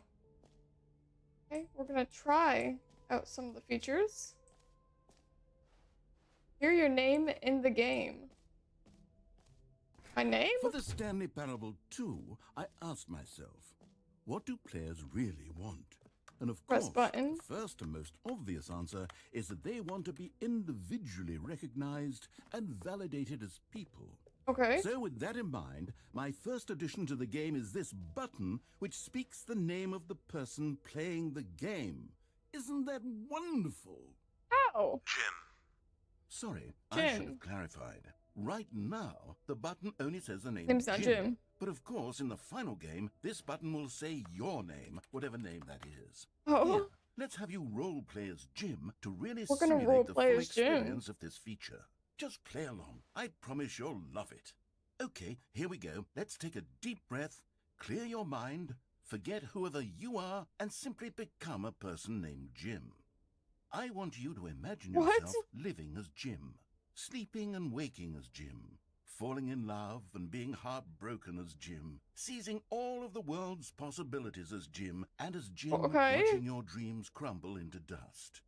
Okay, we're gonna try out some of the features. Hear your name in the game. My name? For the Stanley Parable 2, I asked myself, what do players really want? And of Press course, button. the first and most obvious answer is that they want to be individually recognized and validated as people. Okay. So with that in mind, my first addition to the game is this button which speaks the name of the person playing the game. Isn't that wonderful? How? Jim. Sorry, I should Jim. have clarified. Right now, the button only says the name Name's not Jim. But of course, in the final game, this button will say your name, whatever name that is. Oh. Here, let's have you role-play as Jim to really We're gonna simulate the full role-play as Jim. experience of this feature. Just play along. I promise you'll love it. Okay, here we go. Let's take a deep breath, clear your mind, forget whoever you are, and simply become a person named Jim. I want you to imagine What? yourself living as Jim, sleeping and waking as Jim, falling in love and being heartbroken as Jim, seizing all of the world's possibilities as Jim, and as Jim Okay. watching your dreams crumble into dust.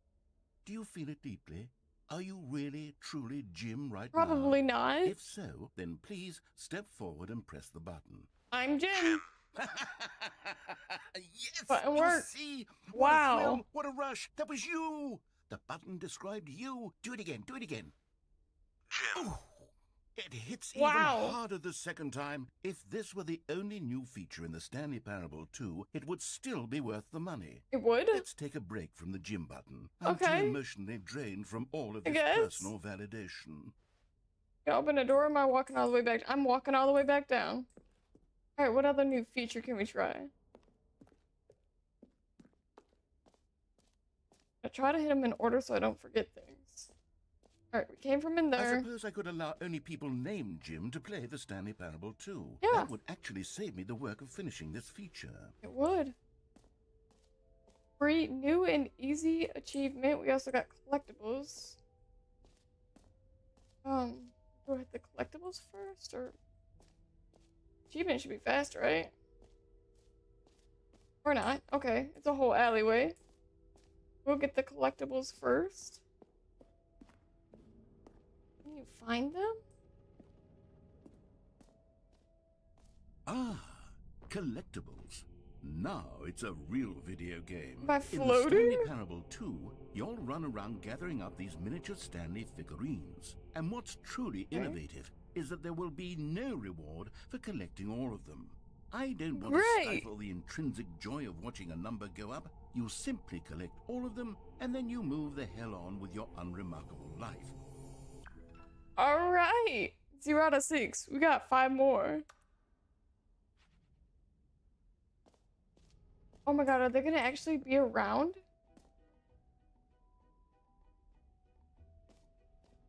Do you feel it deeply? Are you really, truly Jim right now? Probably not. If so, then please step forward and press the button. I'm Jim. Yes! Button you worked. see? Wow. What a thrill, what a rush! That was you! The button described you. Do it again, do it again. Jim. Oh, it hits Wow. even harder the second time. If this were the only new feature in the Stanley Parable 2, it would still be worth the money. It would? Let's take a break from the Jim button. I'm Okay. too emotionally drained from all of I this guess. personal validation. You open a door, am I walking all the way back? I'm walking all the way back down. Alright, what other new feature can we try? I try to hit them in order so I don't forget things. Alright, we came from in I there. suppose I could allow only people named Jim to play the Stanley Parable 2. Yeah. That would actually save me the work of finishing this feature. It would. Free new and easy achievement. We also got collectibles. Do I hit the collectibles first or achievement should be fast, right? Or not. Okay, it's a whole alleyway. We'll get the collectibles first. Can you find them? Ah, collectibles. Now it's a real video game. By In the floating? Stanley Parable 2, you'll run around gathering up these miniature Stanley figurines. And what's truly innovative is that there will be no reward for collecting all of them. I don't want to Great. stifle the intrinsic joy of watching a number go up. You simply collect all of them, and then you move the hell on with your unremarkable life. Alright! 0 out of 6. We got 5 more. Oh my god, are they gonna actually be around?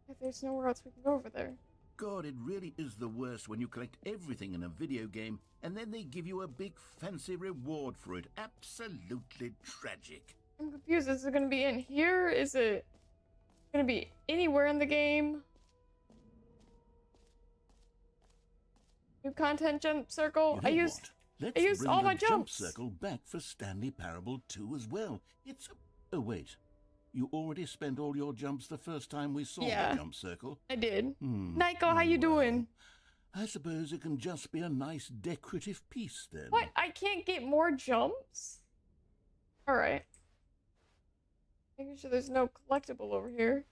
If there's nowhere else we can go over there. God, it really is the worst when you collect everything in a video game and then they give you a big fancy reward for it. Absolutely tragic. I'm confused. Is it gonna be in here? Is it gonna be anywhere in the game? New content jump circle. You know I used what? Let's used bring all the my jump jumps. circle back for Stanley Parable 2 as well. It's a... Oh, wait. You already spent all your jumps the first time we saw Yeah. the jump circle? I did. Hmm. Nico, how you well, doing? I suppose it can just be a nice decorative piece then. What? I can't get more jumps? Alright. Making sure there's no collectible over here.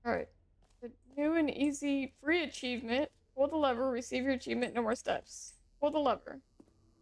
Alright. The new and easy free achievement. Pull the lever, receive your achievement, no more steps. Pull the lever.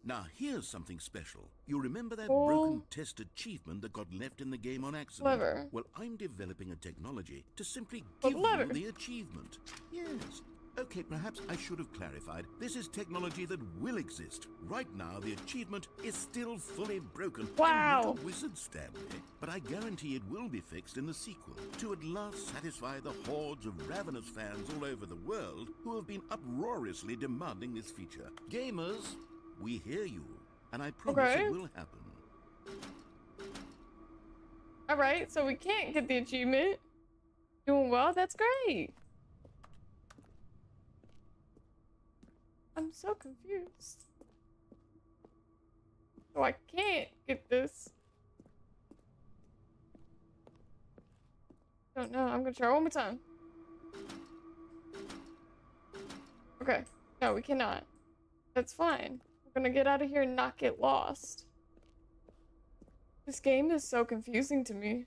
Now, here's something special. You remember that Oh. broken test achievement that got left in the game on accident? Lever. Well, I'm developing a technology to simply But give lever. you the achievement. Yes. Okay, perhaps I should have clarified. This is technology that will exist. Right now, the achievement is still fully broken. Wow. I'm not a wizard, Stanley, but I guarantee it will be fixed in the sequel to at last satisfy the hordes of ravenous fans all over the world who have been uproariously demanding this feature. Gamers, we hear you, and I promise Okay. it will happen. Alright, so we can't get the achievement. Doing well? That's great. I'm so confused. So I can't get this. Don't know. I'm gonna try one more time. Okay. No, we cannot. That's fine. We're gonna get out of here and not get lost. This game is so confusing to me.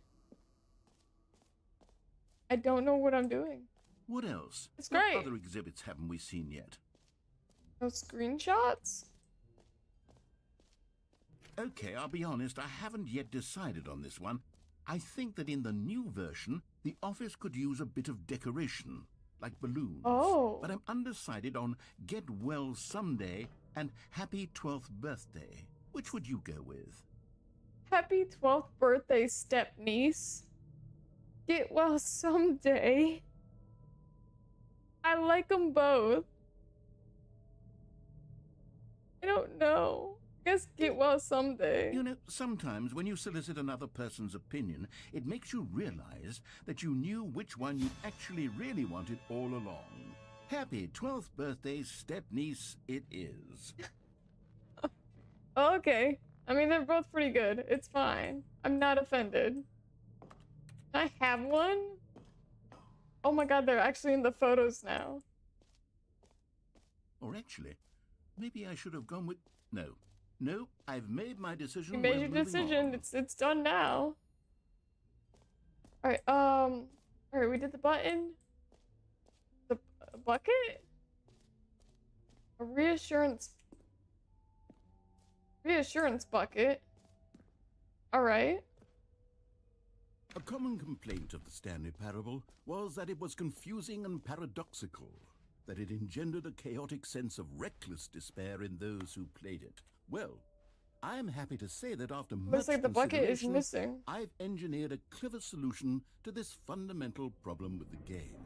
I don't know what I'm doing. What else? It's What great. other exhibits haven't we seen yet? No screenshots? Okay, I'll be honest, I haven't yet decided on this one. I think that in the new version, the office could use a bit of decoration, like balloons. Oh. But I'm undecided on Get Well Someday and Happy 12th Birthday. Which would you go with? Happy 12th birthday, step niece. Get well someday. I like them both. I don't know. I guess get well someday. You know, sometimes when you solicit another person's opinion, it makes you realize that you knew which one you actually really wanted all along. Happy 12th birthday, step-niece, it is. Okay. I mean, they're both pretty good. It's fine. I'm not offended. Can I have one? Oh my god, they're actually in the photos now. Or actually, maybe I should have gone with... No, I've made my decision. You made We're your moving decision. on. It's done now. Alright, alright, we did the button. The bucket? A reassurance bucket. Alright. A common complaint of the Stanley Parable was that it was confusing and paradoxical, that it engendered a chaotic sense of reckless despair in those who played it. Well, I'm happy to say that after much Looks like the bucket is consideration, missing. I've engineered a clever solution to this fundamental problem with the game.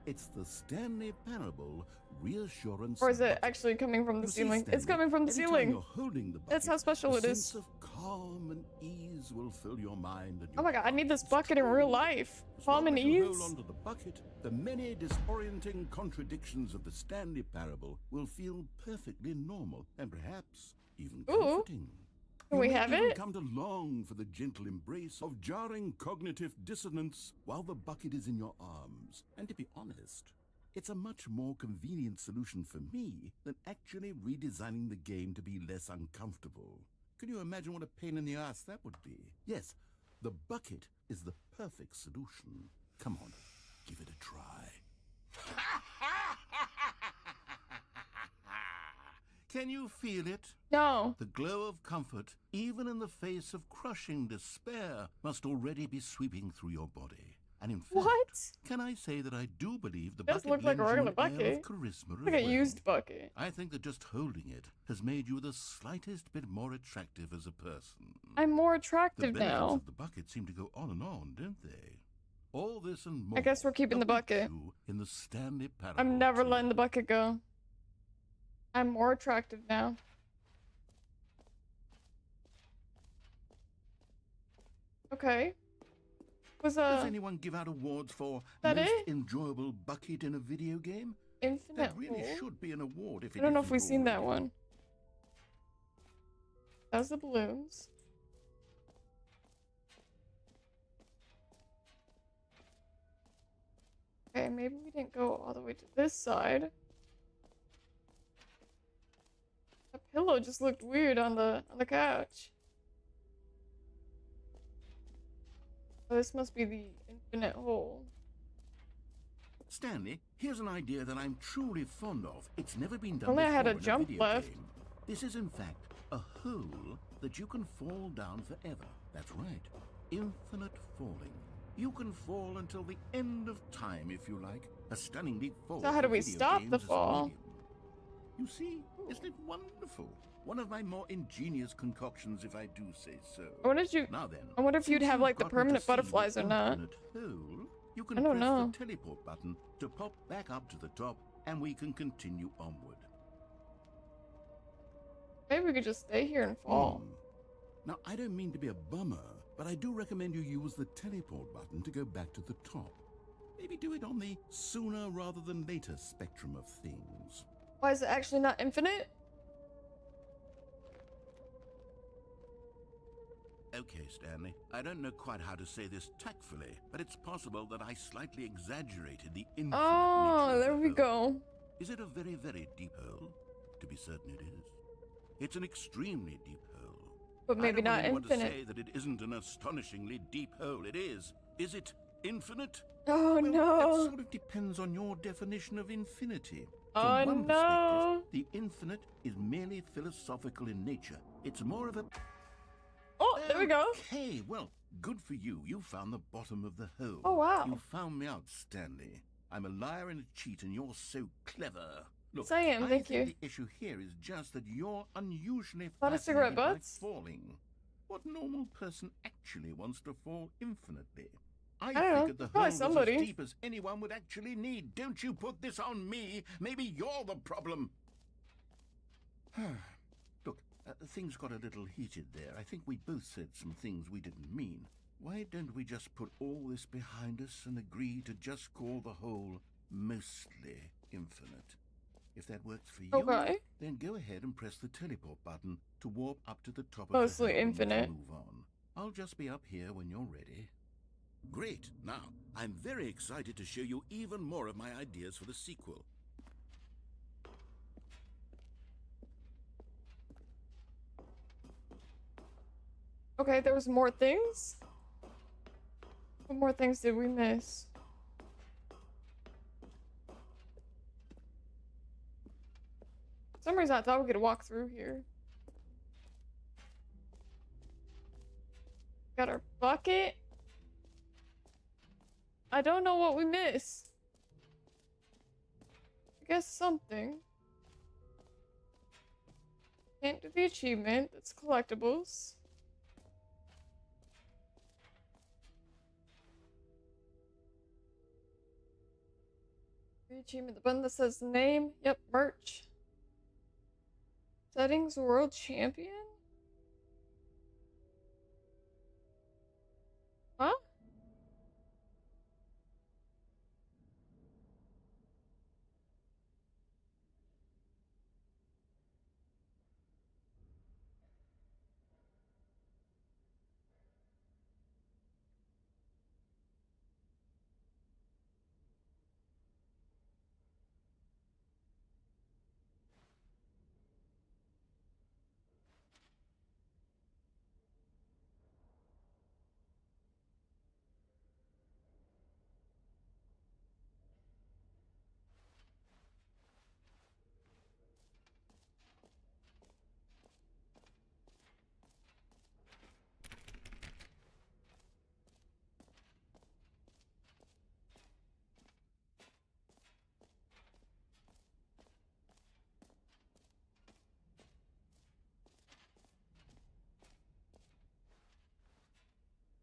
It's the Stanley Parable reassurance Or is it bucket. actually coming from the You see, ceiling? It's Stanley, coming from the anytime ceiling. you're holding the That's bucket, how special a it is. sense of calm and ease will fill your mind and Oh my your god, I need this heart. bucket in real life. As Calm long and as you ease. hold onto the bucket, the many disorienting contradictions of the Stanley Parable will feel perfectly normal and perhaps even Ooh. comforting. Can You we may have even it? come to long for the gentle embrace of jarring cognitive dissonance while the bucket is in your arms. And to be honest, it's a much more convenient solution for me than actually redesigning the game to be less uncomfortable. Can you imagine what a pain in the ass that would be? Yes, the bucket is the perfect solution. Come on, give it a try. Can you feel it? No. The glow of comfort, even in the face of crushing despair, must already be sweeping through your body. And in fact, What? can I say that I do believe the Does bucket look like a lends you regular an air bucket. of charisma Like as a well. used bucket. I think that just holding it has made you the slightest bit more attractive as a person. I'm more The attractive benefits now. of the bucket seem to go on and on, don't they? All this and more. I guess we're keeping the awaits bucket. you in the Stanley Parable I'm never 2. letting the bucket go. I'm more attractive now. Okay. Was Does anyone give out awards for that most it? enjoyable bucket in a video game? Infinite That really hole? should be an award if it I don't know if isn't we've seen that already. one. That was the balloons. Okay, maybe we didn't go all the way to this side. That pillow just looked weird on the couch. Oh, this must be the infinite hole. Stanley, here's an idea that I'm truly fond of. It's never been done Only I before had a in jump video left. game. This is in fact a hole that you can fall down forever. That's right. Infinite falling. You can fall until the end of time if you like. A stunning leap forward. So how do for we video stop games the as a fall? medium. You see, isn't it wonderful? One of my more ingenious concoctions, if I do say so. What did you? Now then, I wonder if you'd since have you've like the gotten to permanent see butterflies the or not. infinite hole, you can I don't press know. the teleport button to pop back up to the top, and we can continue onward. Maybe we could just stay here and fall. Now, I don't mean to be a bummer, but I do recommend you use the teleport button to go back to the top. Maybe do it on the sooner rather than later spectrum of things. Why is it actually not infinite? Okay, Stanley, I don't know quite how to say this tactfully, but it's possible that I slightly exaggerated the infinite Oh, nature of there the we hole. go. Is it a very, very deep hole? To be certain it is. It's an extremely deep hole. But maybe I don't not really want to infinite. say that it isn't an astonishingly deep hole. It is. Is it infinite? Oh Well, that no. sort of depends on your definition of infinity. Oh From one no. perspective, the infinite is merely philosophical in nature. It's more of a... Oh, there we go. Okay, well, good for you. You found the bottom of the hole. Oh, wow. You found me out, Stanley. I'm a liar and a cheat, and you're so clever. Look, Yes, I am, thank think you. the issue here is just that you're unusually Lot of cigarette fascinated by butts? falling. What normal person actually wants to fall infinitely? don't know. figured the hole Probably was somebody. as deep as anyone would actually need. Don't you put this on me. Maybe you're the problem. Look, things got a little heated there. I think we both said some things we didn't mean. Why don't we just put all this behind us and agree to just call the hole mostly infinite? If that works for you, Okay. then go ahead and press the teleport button to warp up to the top of Mostly the hole and we can infinite. move on. I'll just be up here when you're ready. Great. Now, I'm very excited to show you even more of my ideas for the sequel. Okay, there was more things? What more things did we miss? For some reason I thought we could walk through here. Got our bucket. I don't know what we missed. I guess something. Can't do the achievement. It's collectibles. The achievement, the button that says name. Yep, merch. Settings, world champion? Huh?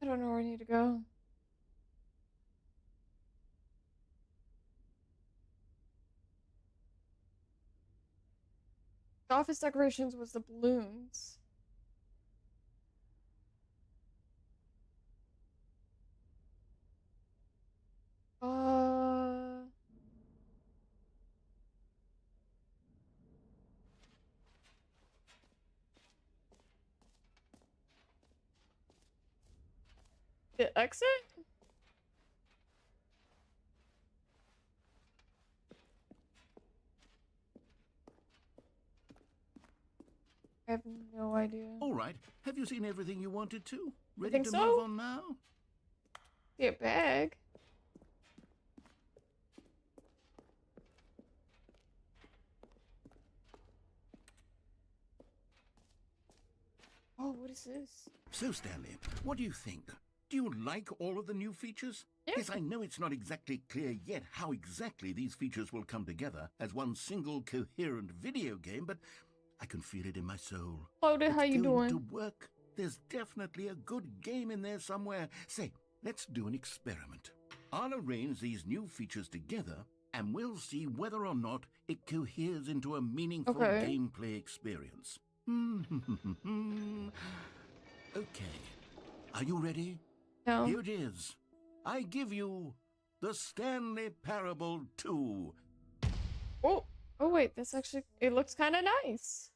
I don't know where I need to go. The office decorations was the balloons. Uh... The exit? I have no idea. All right. Have you seen everything you wanted to? Ready think to so? move on now? See a bag. Oh, what is this? So, Stanley, what do you think? Do you like all of the new features? Yeah. Yes, I know it's not exactly clear yet how exactly these features will come together as one single coherent video game, but I can feel it in my soul. Loaded, how It's you going doing? to work. There's definitely a good game in there somewhere. Say, let's do an experiment. I'll arrange these new features together, and we'll see whether or not it coheres into a meaningful Okay. gameplay experience. Okay. Are you ready? No. Here it is. I give you the Stanley Parable 2. Oh, oh wait, this actually, it looks kind of nice.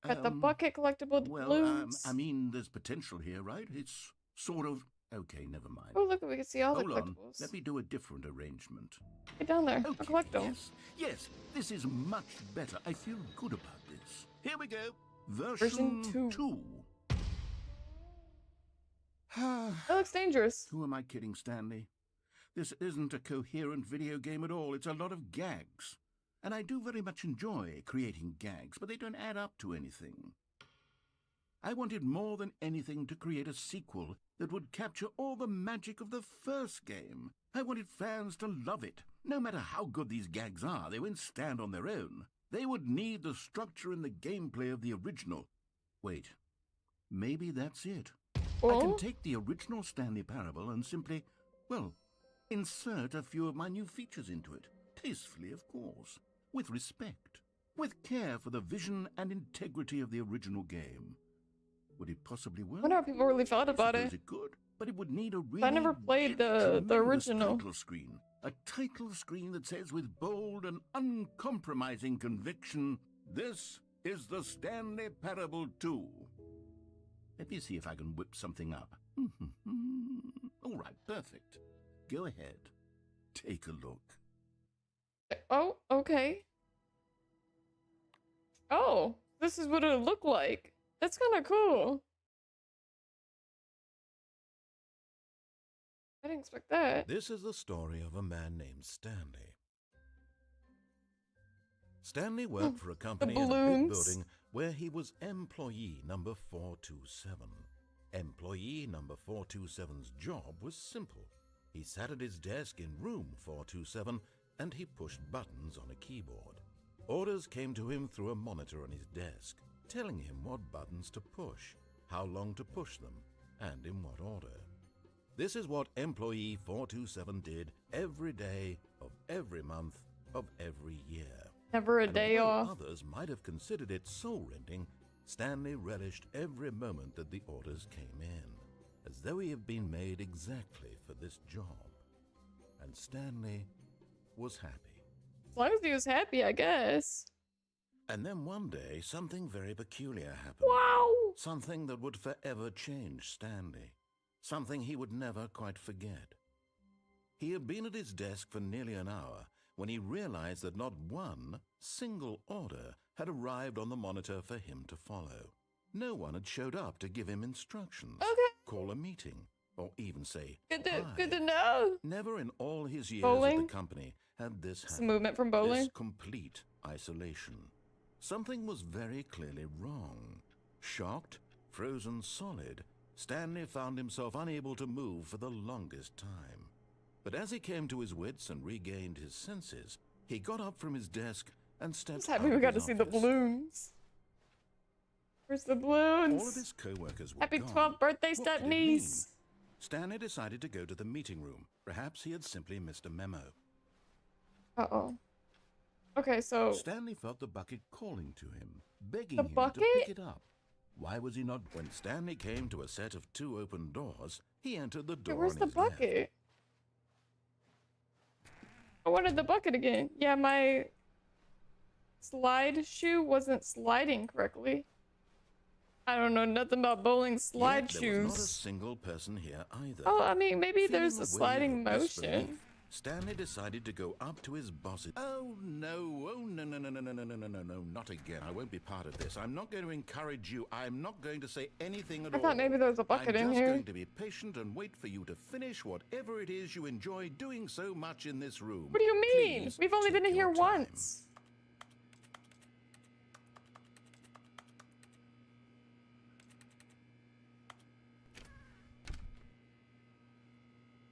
Got the bucket collectible Well, balloons. I mean, there's potential here, right? It's sort of Okay, never mind. Oh, look, we can see all the Hold on, collectibles. let me do a different arrangement. Get down there. I'll Okay, collect them. yes, this is much better. I feel good about this. Here we go. Version 2. That looks dangerous. Who am I kidding, Stanley? This isn't a coherent video game at all. It's a lot of gags. And I do very much enjoy creating gags, but they don't add up to anything. I wanted more than anything to create a sequel that would capture all the magic of the first game. I wanted fans to love it. No matter how good these gags are, they won't stand on their own. They would need the structure and the gameplay of the original. Wait, maybe that's it. I can take the original Stanley Parable and simply, well, insert a few of my new features into it. Tastefully, of course. With respect. With care for the vision and integrity of the original game. Would it possibly work? I wonder how people really felt about it. It could, but it would need a really I never played the original. title screen. A title screen that says with bold and uncompromising conviction, "This is the Stanley Parable 2." Let me see if I can whip something up. All right, perfect. Go ahead. Take a look. Oh, okay. Oh, this is what it would look like. That's kind of cool. I didn't expect that. This is the story of a man named Stanley. Stanley worked for a company in a big balloons. building where he was employee number 427. Employee number 427's job was simple. He sat at his desk in room 427 and he pushed buttons on a keyboard. Orders came to him through a monitor on his desk, telling him what buttons to push, how long to push them, and in what order. This is what employee 427 did every day of every month of every year. Never a And day although off. others might have considered it soul-rending, Stanley relished every moment that the orders came in, as though he had been made exactly for this job. And Stanley was happy. As long as he was happy, I guess. And then one day, something very peculiar happened. Wow! Something that would forever change Stanley. Something he would never quite forget. He had been at his desk for nearly an hour when he realized that not one single order had arrived on the monitor for him to follow. No one had showed up to give him instructions, Okay. call a meeting, or even say Good to hi. know. Never in all his years Bowling? at the company had this It's a happened. movement from bowling. This complete isolation. Something was very clearly wrong. Shocked, frozen solid, Stanley found himself unable to move for the longest time. But as he came to his wits and regained his senses, he got up from his desk and I'm stepped just happy out we of got to his see the office. balloons. Where's the All of balloons? his co-workers were Happy gone. 12th birthday, What step did it mean? niece. Stanley decided to go to the meeting room. Perhaps he had simply missed a memo. Uh-oh. Okay, so Stanley felt the bucket calling to him, begging The him to bucket? pick it up. Why was he not? When Stanley came to a set of 2 open doors, he entered the door where's on the his left. bucket? I wanted the bucket again. Yeah, my slide shoe wasn't sliding correctly. I don't know nothing about bowling slide Yet there was not a shoes. single person here either. Oh, I mean, maybe Feeling there's a a wave sliding of disbelief, motion. Stanley decided to go up to his boss. Oh no, not again. I won't be part of this. I'm not going to encourage you. I'm not going to say anything at I all. thought maybe there was a bucket I'm in just here. going to be patient and wait for you to finish whatever it is you enjoy doing so much in this room. What do you mean? Please We've only take been in here your time. once.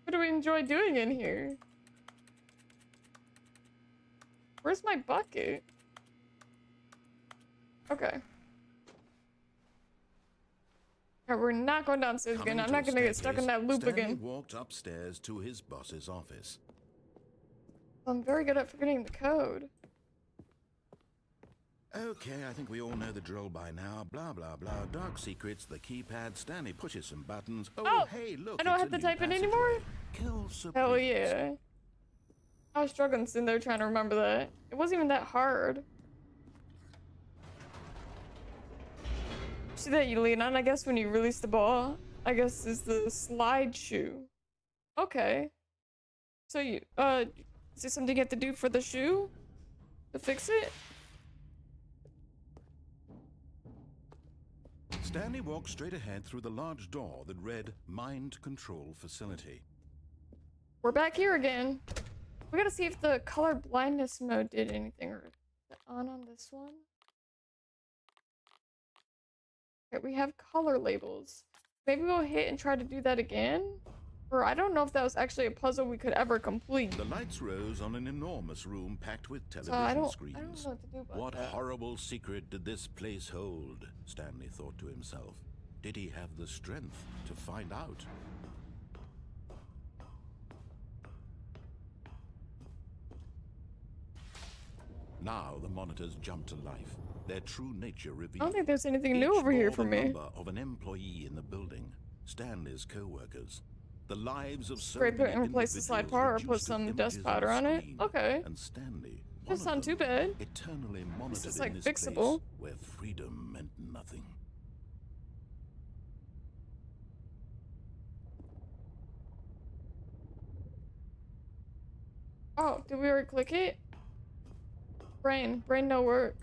What do we enjoy doing in here? Where's my bucket? Okay. Alright, we're not going downstairs again. Coming I'm to not the gonna get stuck in staircase, that loop Stanley again. walked upstairs to his boss's office. I'm very good at forgetting the code. Okay, I think we all know the drill by now. Blah, blah, blah. Dark secrets, the keypad. Stanley pushes some buttons. Oh, hey, look. I don't it's have a to new type it passageway. anymore? Kill Sir Hell Please. yeah. I was struggling sitting there trying to remember that. It wasn't even that hard. See that, Yelena? I guess when you release the ball, I guess, is the slide shoe. Okay. So you, is there something you have to do for the shoe? To fix it? Stanley walked straight ahead through the large door that read Mind Control Facility. We're back here again. We gotta see if the color blindness mode did anything. Or is it on this one? Okay, we have color labels. Maybe we'll hit and try to do that again? Or I don't know if that was actually a puzzle we could ever complete. The lights rose on an enormous room packed with television So I don't screens. know what to do about What that. horrible secret did this place hold? Stanley thought to himself. Did he have the strength to find out? Now the monitors jumped to life, their true nature revealed. I don't think there's anything new Each over here bore for the me. number of an employee in the building, Stanley's co-workers. The lives of so Spray paint many and replace the slide individuals part or put reduced to some images dust on powder on it. screen, Okay. And Stanley, one Doesn't of sound too them, bad. eternally monitored is in like this fixable. place where freedom meant nothing. Oh, did we already click it? Brain no work.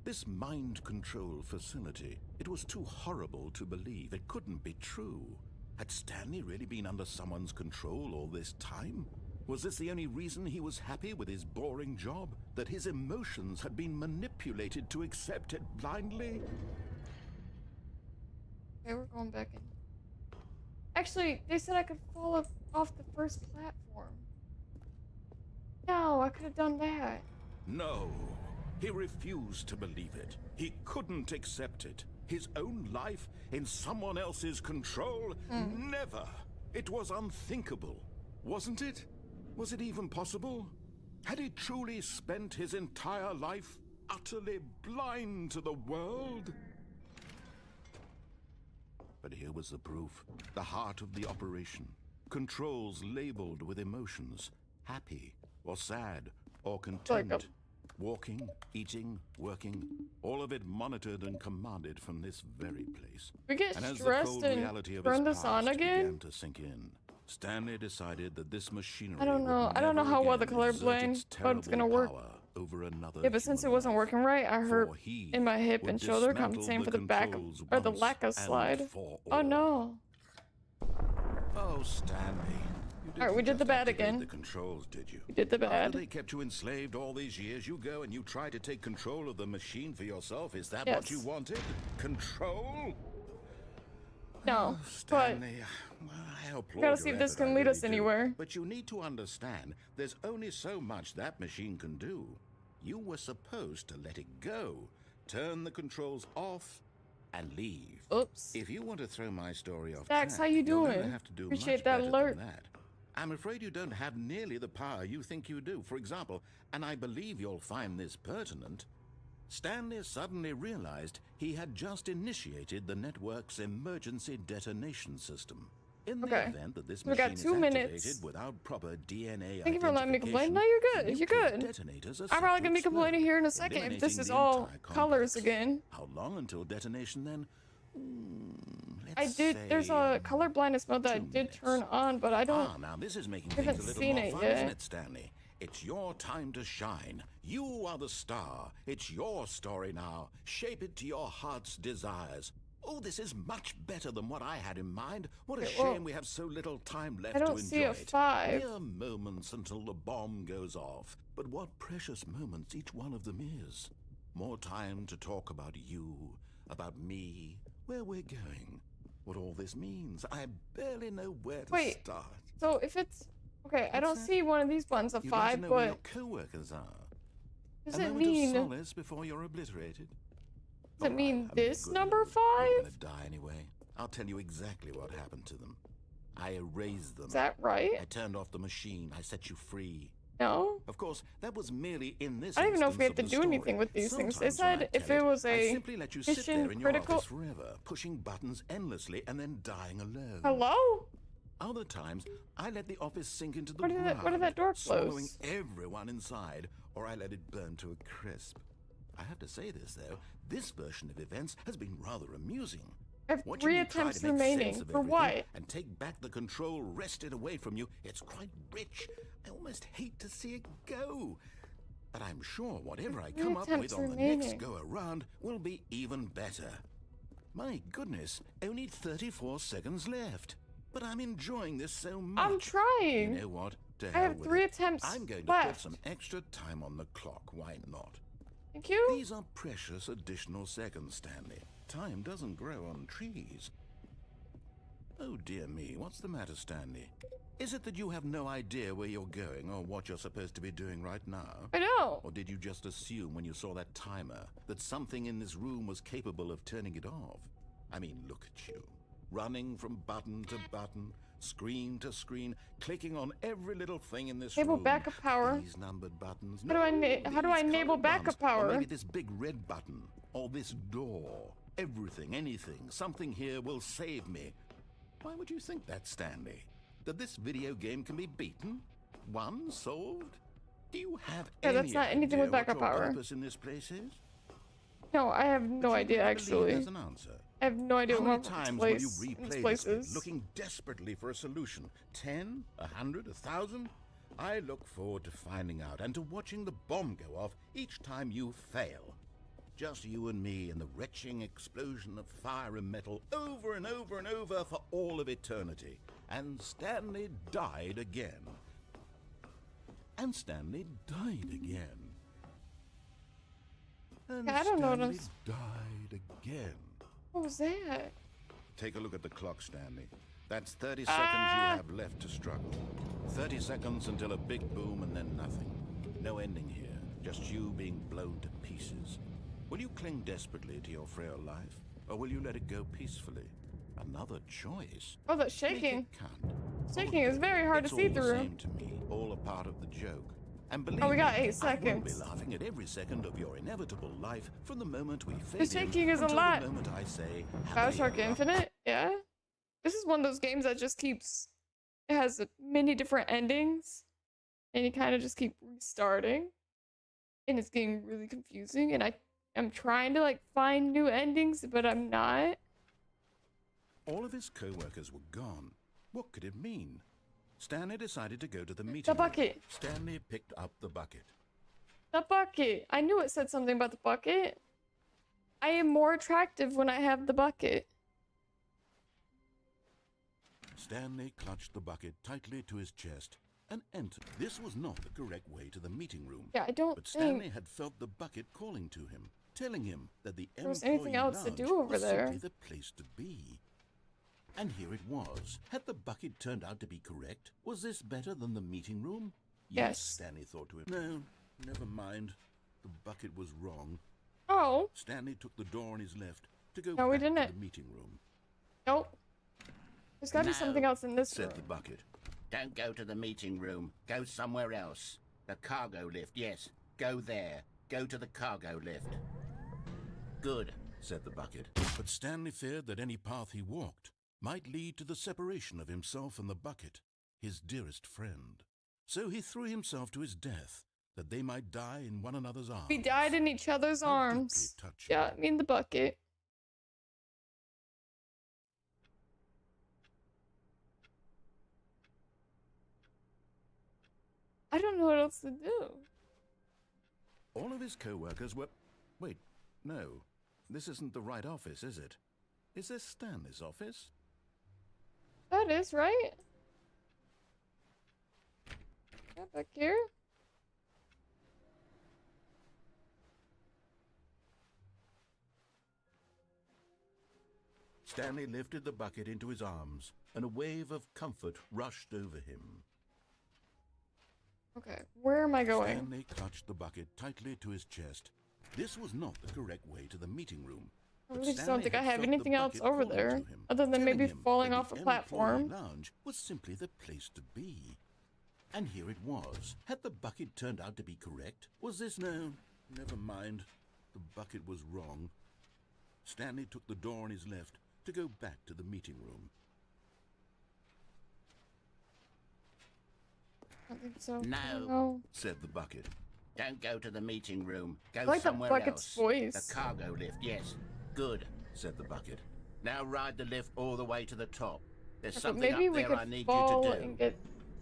This mind control facility, it was too horrible to believe. It couldn't be true. Had Stanley really been under someone's control all this time? Was this the only reason he was happy with his boring job? That his emotions had been manipulated to accept it blindly? Okay, we're going back in. Actually, they said I could fall off the first platform. No, I could have done that. No. He refused to believe it. He couldn't accept it. His own life in someone else's control? Never. It was unthinkable, wasn't it? Was it even possible? Had he truly spent his entire life utterly blind to the world? But here was the proof. The heart of the operation. Controls labeled with emotions. Happy, or sad, or content. Walking, eating, working, all of it monitored and commanded from this very place. We get And as the stressed cold and reality of turn his this on past again. began to sink in, Stanley decided that this machinery I don't know. would I don't know never how well the again color exert blind its mode's gonna terrible work. power over another Yeah, but since it human wasn't life. working right, I hurt For he in my hip would and shoulder, dismantle compensating for the controls or the once lack of and slide. for Oh all. no. Oh, Stanley. You Alright, we didn't did the just bad activate again. The controls, did you? We did the bad. After they kept you enslaved all these years, you go and you try to take control of the machine for yourself. Is that what you Yes. wanted? Control? No, Oh, but Stanley, well, I applaud gotta your see if this effort, can I lead really us do. anywhere. But you need to understand, there's only so much that machine can do. You were supposed to let it go, turn the controls off, and leave. oops. If you want to throw my story off Stacks, track, how you you're gonna doing? have to do Appreciate much that better alert. than that. I'm afraid you don't have nearly the power you think you do. For example, and I believe you'll find this pertinent, Stanley suddenly realized he had just initiated the network's emergency detonation system. In the Okay. event that this We got machine 2 is minutes. activated without proper DNA Thank you for letting me complain. No, you're good. You're nuclear good. detonators are I'm probably gonna be set to complaining explode, here in a second if this eliminating is the all entire colors complex. again. How long until detonation then? I Let's did. There's a say, color blindness mode that I 2 did minutes. turn on, but I don't. Ah, now this is making haven't things a little seen more it fun, yet. isn't it, Stanley? It's your time to shine. You are the star. It's your story now. Shape it to your heart's desires. Oh, this is much better than what I had in mind. What a Okay, well, shame we have so little time left I don't to see enjoy a it. 5. Mere moments until the bomb goes off. But what precious moments each one of them is. More time to talk about you, about me, where we're going, what all this means. I barely know where to Wait, start. So if it's okay, I What's don't that? see one of these buttons a You'd like to 5, know where your but co-workers are. does A it moment mean? of solace before you're obliterated. Does it mean I'm a this good number Lord. You're 5? gonna die anyway. I'll tell you exactly what happened to them. I erased them. Is that right? I turned off the machine. I set you free. No. Of course, that was merely in this I don't even know if we have instance to of do the anything story. with these things. They Sometimes when said I if tell it was I a simply let you sit mission there in your critical- office forever, pushing buttons endlessly and then dying alone. Hello? Other times, I let the office sink into the Where did ground, that door swallowing close? everyone inside, or I let it burn to a crisp. I have to say this, though. This version of events has been rather amusing. I have Watching 3 you try attempts to make remaining. sense of For everything what? and take back the control wrested away from you, it's quite rich. I almost hate to see it go. But I'm sure whatever I 3 come up with attempts on the remaining. next go-around will be even better. My goodness, only 34 seconds left. But I'm enjoying this so much. I'm trying. You know what? To I hell have with 3 it. attempts I'm going to left. put some extra time on the clock. Why not? Thank you. These are precious additional seconds, Stanley. Time doesn't grow on trees. Oh dear me, what's the matter, Stanley? Is it that you have no idea where you're going or what you're supposed to be doing right now? I know. Or did you just assume when you saw that timer that something in this room was capable of turning it off? I mean, look at you. Running from button to button, screen to screen, clicking on every little thing in this Enable room. backup power. These numbered buttons. How do I these enable colored backup ones. power? Or maybe this big red button. Or this door. Everything, anything, something here will save me. Why would you think that, Stanley? That this video game can be beaten? Won? Solved? Do you have Yeah, any that's not anything idea with backup what your power. purpose in this place is? No, I have no But you idea really believe actually. there's an answer. I have no idea How what many this times will you place, this replay place this bit, is. looking desperately for a solution? 10, 100, 1,000? I look forward to finding out and to watching the bomb go off each time you fail. Just you and me and the retching explosion of fire and metal over and over and over for all of eternity. And Stanley died again. And Stanley died again. And I don't know what Stanley I'm died again. What was that? Take a look at the clock, Stanley. That's 30 seconds you have left to struggle. 30 seconds until a big boom and then nothing. No ending here, just you being blown to pieces. Will you cling desperately to your frail life, or will you let it go peacefully? Another choice. Oh, that's Make shaking. it count. Shaking is very hard to It's see all the through. same to me, all a part of the joke. And believe Oh, we got me, 8 I will be seconds. laughing at every second of your inevitable life from the moment we fade The shaking in is a until lot. the moment I say, happily Bioshock ever after. Infinite? Yeah. This is one of those games that just keeps... It has many different endings. And you kind of just keep restarting. And it's getting really confusing. And I'm trying to, like, find new endings, but I'm not. All of his co-workers were gone. What could it mean? Stanley decided to go to the meeting The room. bucket. Stanley picked up the bucket. The bucket. I knew it said something about the bucket. I am more attractive when I have the bucket. Stanley clutched the bucket tightly to his chest and entered. This was not the correct way to the meeting room. Yeah, I don't But think Stanley had felt the bucket calling to him, telling him that the there was employee anything else to lounge do over was there. simply the place to be. And here it was. Had the bucket turned out to be correct? Was this better than the meeting room? Yes. Stanley thought to him. No, never mind. The bucket was wrong. Oh, Stanley took the door on his left to go No, we back to didn't. the meeting room. nope. There's gotta be something No, else in this room. Said the bucket. Don't go to the meeting room. Go somewhere else. The cargo lift, yes. Go there. Go to the cargo lift. Good. Said the bucket. But Stanley feared that any path he walked might lead to the separation of himself and the bucket, his dearest friend. So he threw himself to his death, that they might die in one another's arms. We died in each other's How deeply arms. touching. Yeah, I mean the bucket. I don't know what else to do. All of his co-workers were... Wait, no. This isn't the right office, is it? Is this Stanley's office? That is right. Yeah, back here. Stanley lifted the bucket into his arms, and a wave of comfort rushed over him. Okay, where am I going? Stanley clutched the bucket tightly to his chest. This was not the correct way to the meeting room. I but really just Stanley don't think I had have felt the anything else bucket over calling there, to him, other than telling maybe him falling that off a the platform. employee lounge was simply the place to be. And here it was. Had the bucket turned out to be correct? Was this... No, never mind. The bucket was wrong. Stanley took the door on his left to go back to the meeting room. I don't think so. No. No. Said the bucket. Don't go to the meeting room. Go I like the somewhere bucket's else. voice. The cargo lift, yes. Good, said the bucket. Now ride the lift all the way to the top. There's But something maybe up we there could I need you fall to do. and get.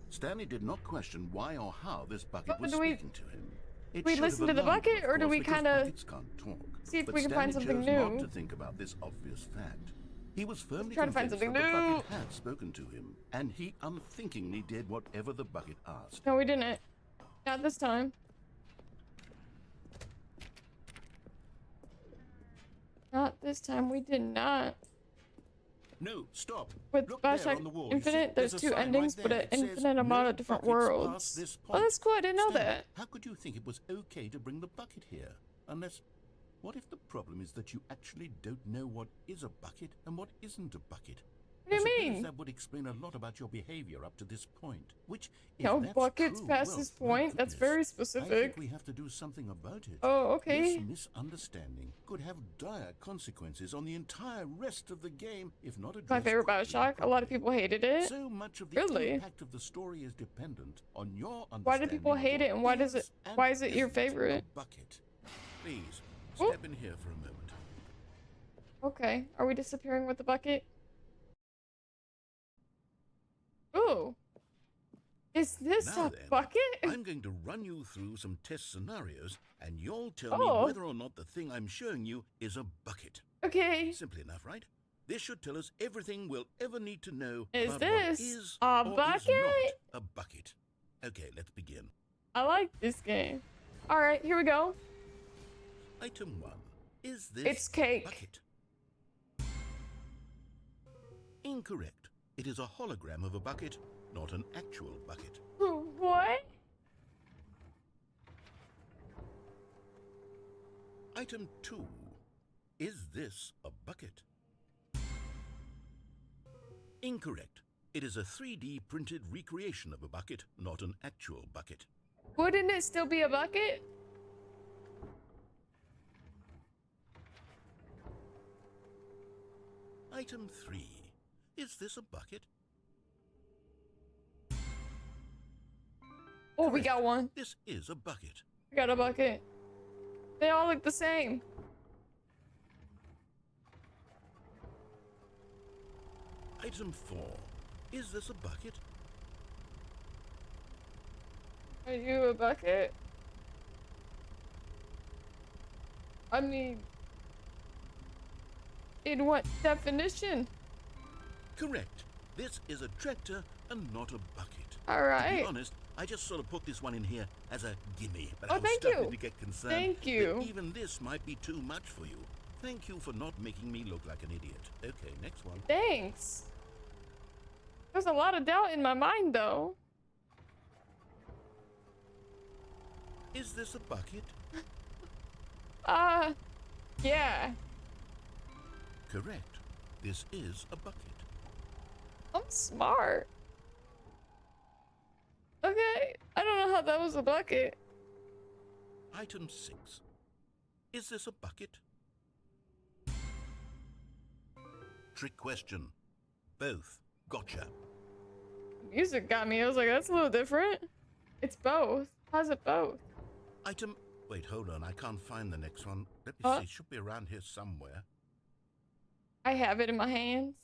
Stanley did not question why or how this bucket But was do we- speaking to him. It we should listen have to the alarmed him, bucket, of or do course, we because kinda buckets can't talk. see if But we can find Stanley something chose new? not to think about this obvious fact. He was firmly try to find convinced something that the new. bucket had spoken to him, and he unthinkingly did whatever the bucket asked. No, we didn't. Not this time. Not this time. We did not. No, stop. With Look there Bioshock on the wall. You see, Infinite, there's a two sign right endings, but there. an It says, infinite amount "No of different buckets worlds. past this Oh, point." that's cool. I didn't know Stanley, that. how could you think it was okay to bring the bucket here? Unless, what if the problem is that you actually don't know what is a bucket and what isn't a bucket? What do you I suppose mean? that would explain a lot about your behavior up to this point. Which, if No that's buckets true, past well, this my point? That's goodness, very I specific. think we have to do something about it. Oh, okay. This misunderstanding could have dire consequences on the entire rest of the game if not addressed. My favorite quickly and Bioshock. A lot of properly. people hated it. So much of the Really? impact of the story is dependent on your understanding. Why do people of hate what it, and why does it? is and Why is it your isn't a favorite? bucket. Please Oh. step in here for a moment. Okay. Are we disappearing with the bucket? Ooh. Is this Now a then, bucket? I'm going to run you through some test scenarios, and you'll tell Oh. me whether or not the thing I'm showing you is a bucket. Okay. Simple enough, right? This should tell us everything we'll ever need to know Is about this what is a or is bucket? not a bucket. Okay, let's begin. I like this game. All right, here we go. Item 1. Is this It's cake. a bucket? Incorrect. It is a hologram of a bucket, not an actual bucket. What? Item 2. Is this a bucket? Incorrect. It is a 3D printed recreation of a bucket, not an actual bucket. Wouldn't it still be a bucket? Item 3. Is this a bucket? Oh, we Correct. got one. This is a bucket. We got a bucket. They all look the same. Item 4. Is this a bucket? Are you a bucket? I mean, in what definition? Correct. This is a tractor and not a bucket. All To be right. honest, I just sort of put this one in here as a gimme, but Oh, I was thank starting you. to get concerned Thank that you. even this might be too much for you. Thank you for not making me look like an idiot. Okay, next one. Thanks. There's a lot of doubt in my mind, though. Is this a bucket? Yeah. Correct. This is a bucket. I'm smart. Okay. I don't know how that was a bucket. Item 6. Is this a bucket? Trick question. Both. Gotcha. Music got me. I was like, that's a little different. It's both. How's it both? Item... Wait, hold on. I can't find the next one. Let me Huh? see. It should be around here somewhere. I have it in my hands.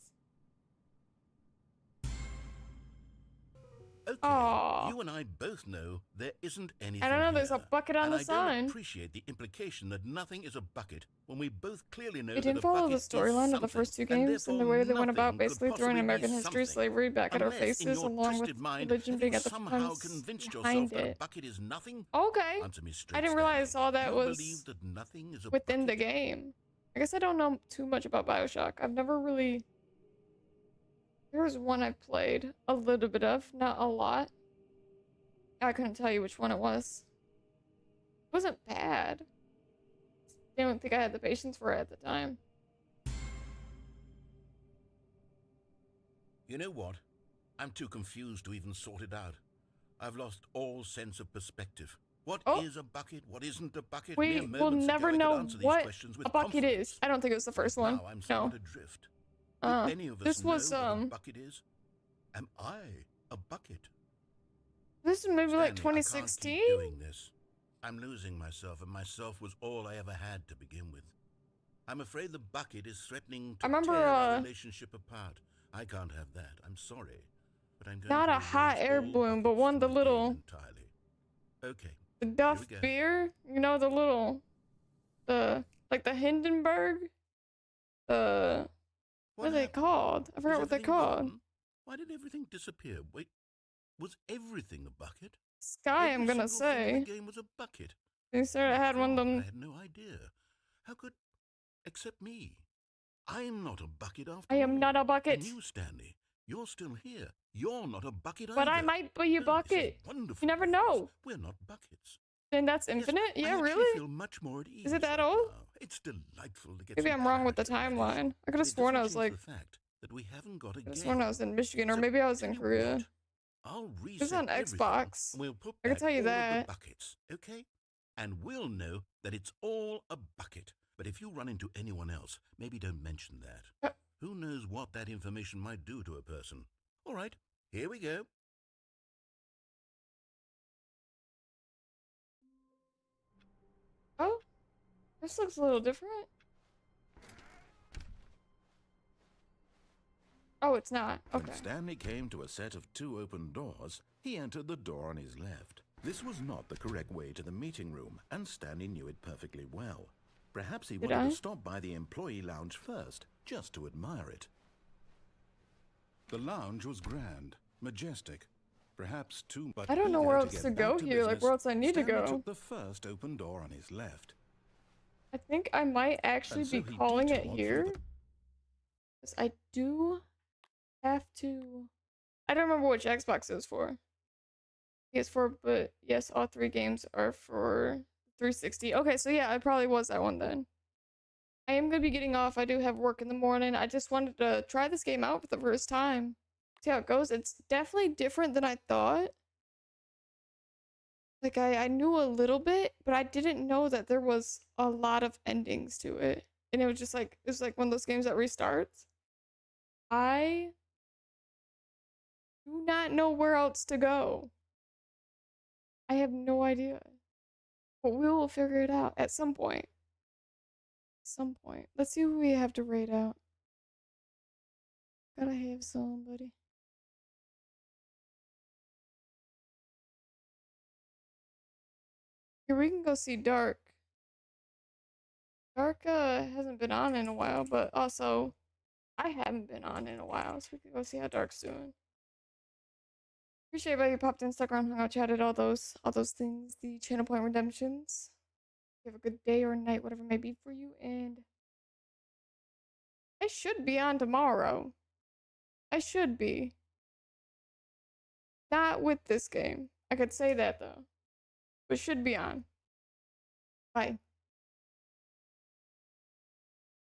Okay, Aw. you and I both know there isn't anything I don't know, there's a here. bucket on and the I sign. don't appreciate the implication that nothing is a bucket when we both clearly know We that didn't a follow the bucket is storyline of the something, first two and games and the therefore way they went nothing about could basically throwing possibly be American history, something. slavery back at our Unless, in faces, your along with twisted mind, religion have being you at the somehow premise convinced behind yourself that a it. bucket is nothing? Okay. Answer me straight, I didn't realize Stanley. all that You was believe that nothing is a within the bucket? game. I guess I don't know too much about Bioshock. I've never really... There was one I played a little bit of, not a lot. I couldn't tell you which one it was. It wasn't bad. I don't think I had the patience for it at the time. You know what? I'm too confused to even sort it out. I've lost all sense of perspective. What is Oh. a bucket? What isn't a bucket? We Mere will moments ago, never I could know answer these what questions with a bucket confidence. is. I don't think it was the first one. Now I'm No. somewhat adrift. Do any of us This know was, what a bucket is? Am I a bucket? This is maybe like Stanley, I can't keep 2016? doing this. I'm losing myself, and myself was all I ever had to begin with. I'm afraid the bucket is threatening to I remember, tear our relationship apart. I can't have that. I'm sorry. But I'm going not to a hot erase air all balloon, but buckets one from the the little, game entirely. Okay, the here Duff we go. beer. You know, the little, like the Hindenburg. What are they happened? called? I Is forgot what they're everything called. gone? Why did everything disappear? Wait, was everything a bucket? Sky, I'm Every gonna single thing in say. the game was a bucket. They sort of My had one of God, them. I had no idea. How could... Except me. I'm not a bucket after I all. am not a bucket. And you, Stanley, you're still here. You're not a bucket But either. I might be a Oh, bucket. This is wonderful. You never news. know. We're not buckets. Then that's Yes, infinite? I Yeah, actually really? feel much more at ease Is it that right old? now. It's delightful to get Maybe some I'm wrong with the clarity on that issue. timeline. I could But have it sworn I doesn't was change like, the fact that we haven't got a I could have game. sworn I was in Michigan, or So, maybe I was tell in you Korea. what, I'll It reset was on everything, Xbox. and we'll put I can back tell you all of that. the buckets, okay? And we'll know that it's all a bucket. But if you run into anyone else, maybe don't mention that. Who knows what that information might do to a person? All right, here we go. Oh, this looks a little different. Oh, it's not. Okay. When Stanley came to a set of 2 open doors, he entered the door on his left. This was not the correct way to the meeting room, and Stanley knew it perfectly well. Perhaps he wanted to stop by the employee lounge first, just to admire it. The lounge was grand, majestic, perhaps too much. I don't know where else to go here, like where else I need to Stanley go. took the first open door on his left. I think I might actually And so be he calling it detoured through here. the- 'Cause I do have to... I don't remember which Xbox it was for. PS4, but yes, all 3 games are for 360. Okay, so yeah, it probably was that one then. I am going to be getting off. I do have work in the morning. I just wanted to try this game out for the first time. See how it goes. It's definitely different than I thought. Like, I knew a little bit, but I didn't know that there was a lot of endings to it. And it was just like, it was like one of those games that restarts. I do not know where else to go. I have no idea. But we will figure it out at some point. Some point. Let's see who we have to rate out. Gotta have somebody. Here, we can go see Dark. Dark hasn't been on in a while, but also I haven't been on in a while, so we can go see how Dark's doing. Appreciate everybody who popped in, stuck around, hung out, chatted, all those things. The channel point redemptions. You have a good day or night, whatever it may be for you, and I should be on tomorrow. I should be. Not with this game. I could say that though. But should be on. Bye.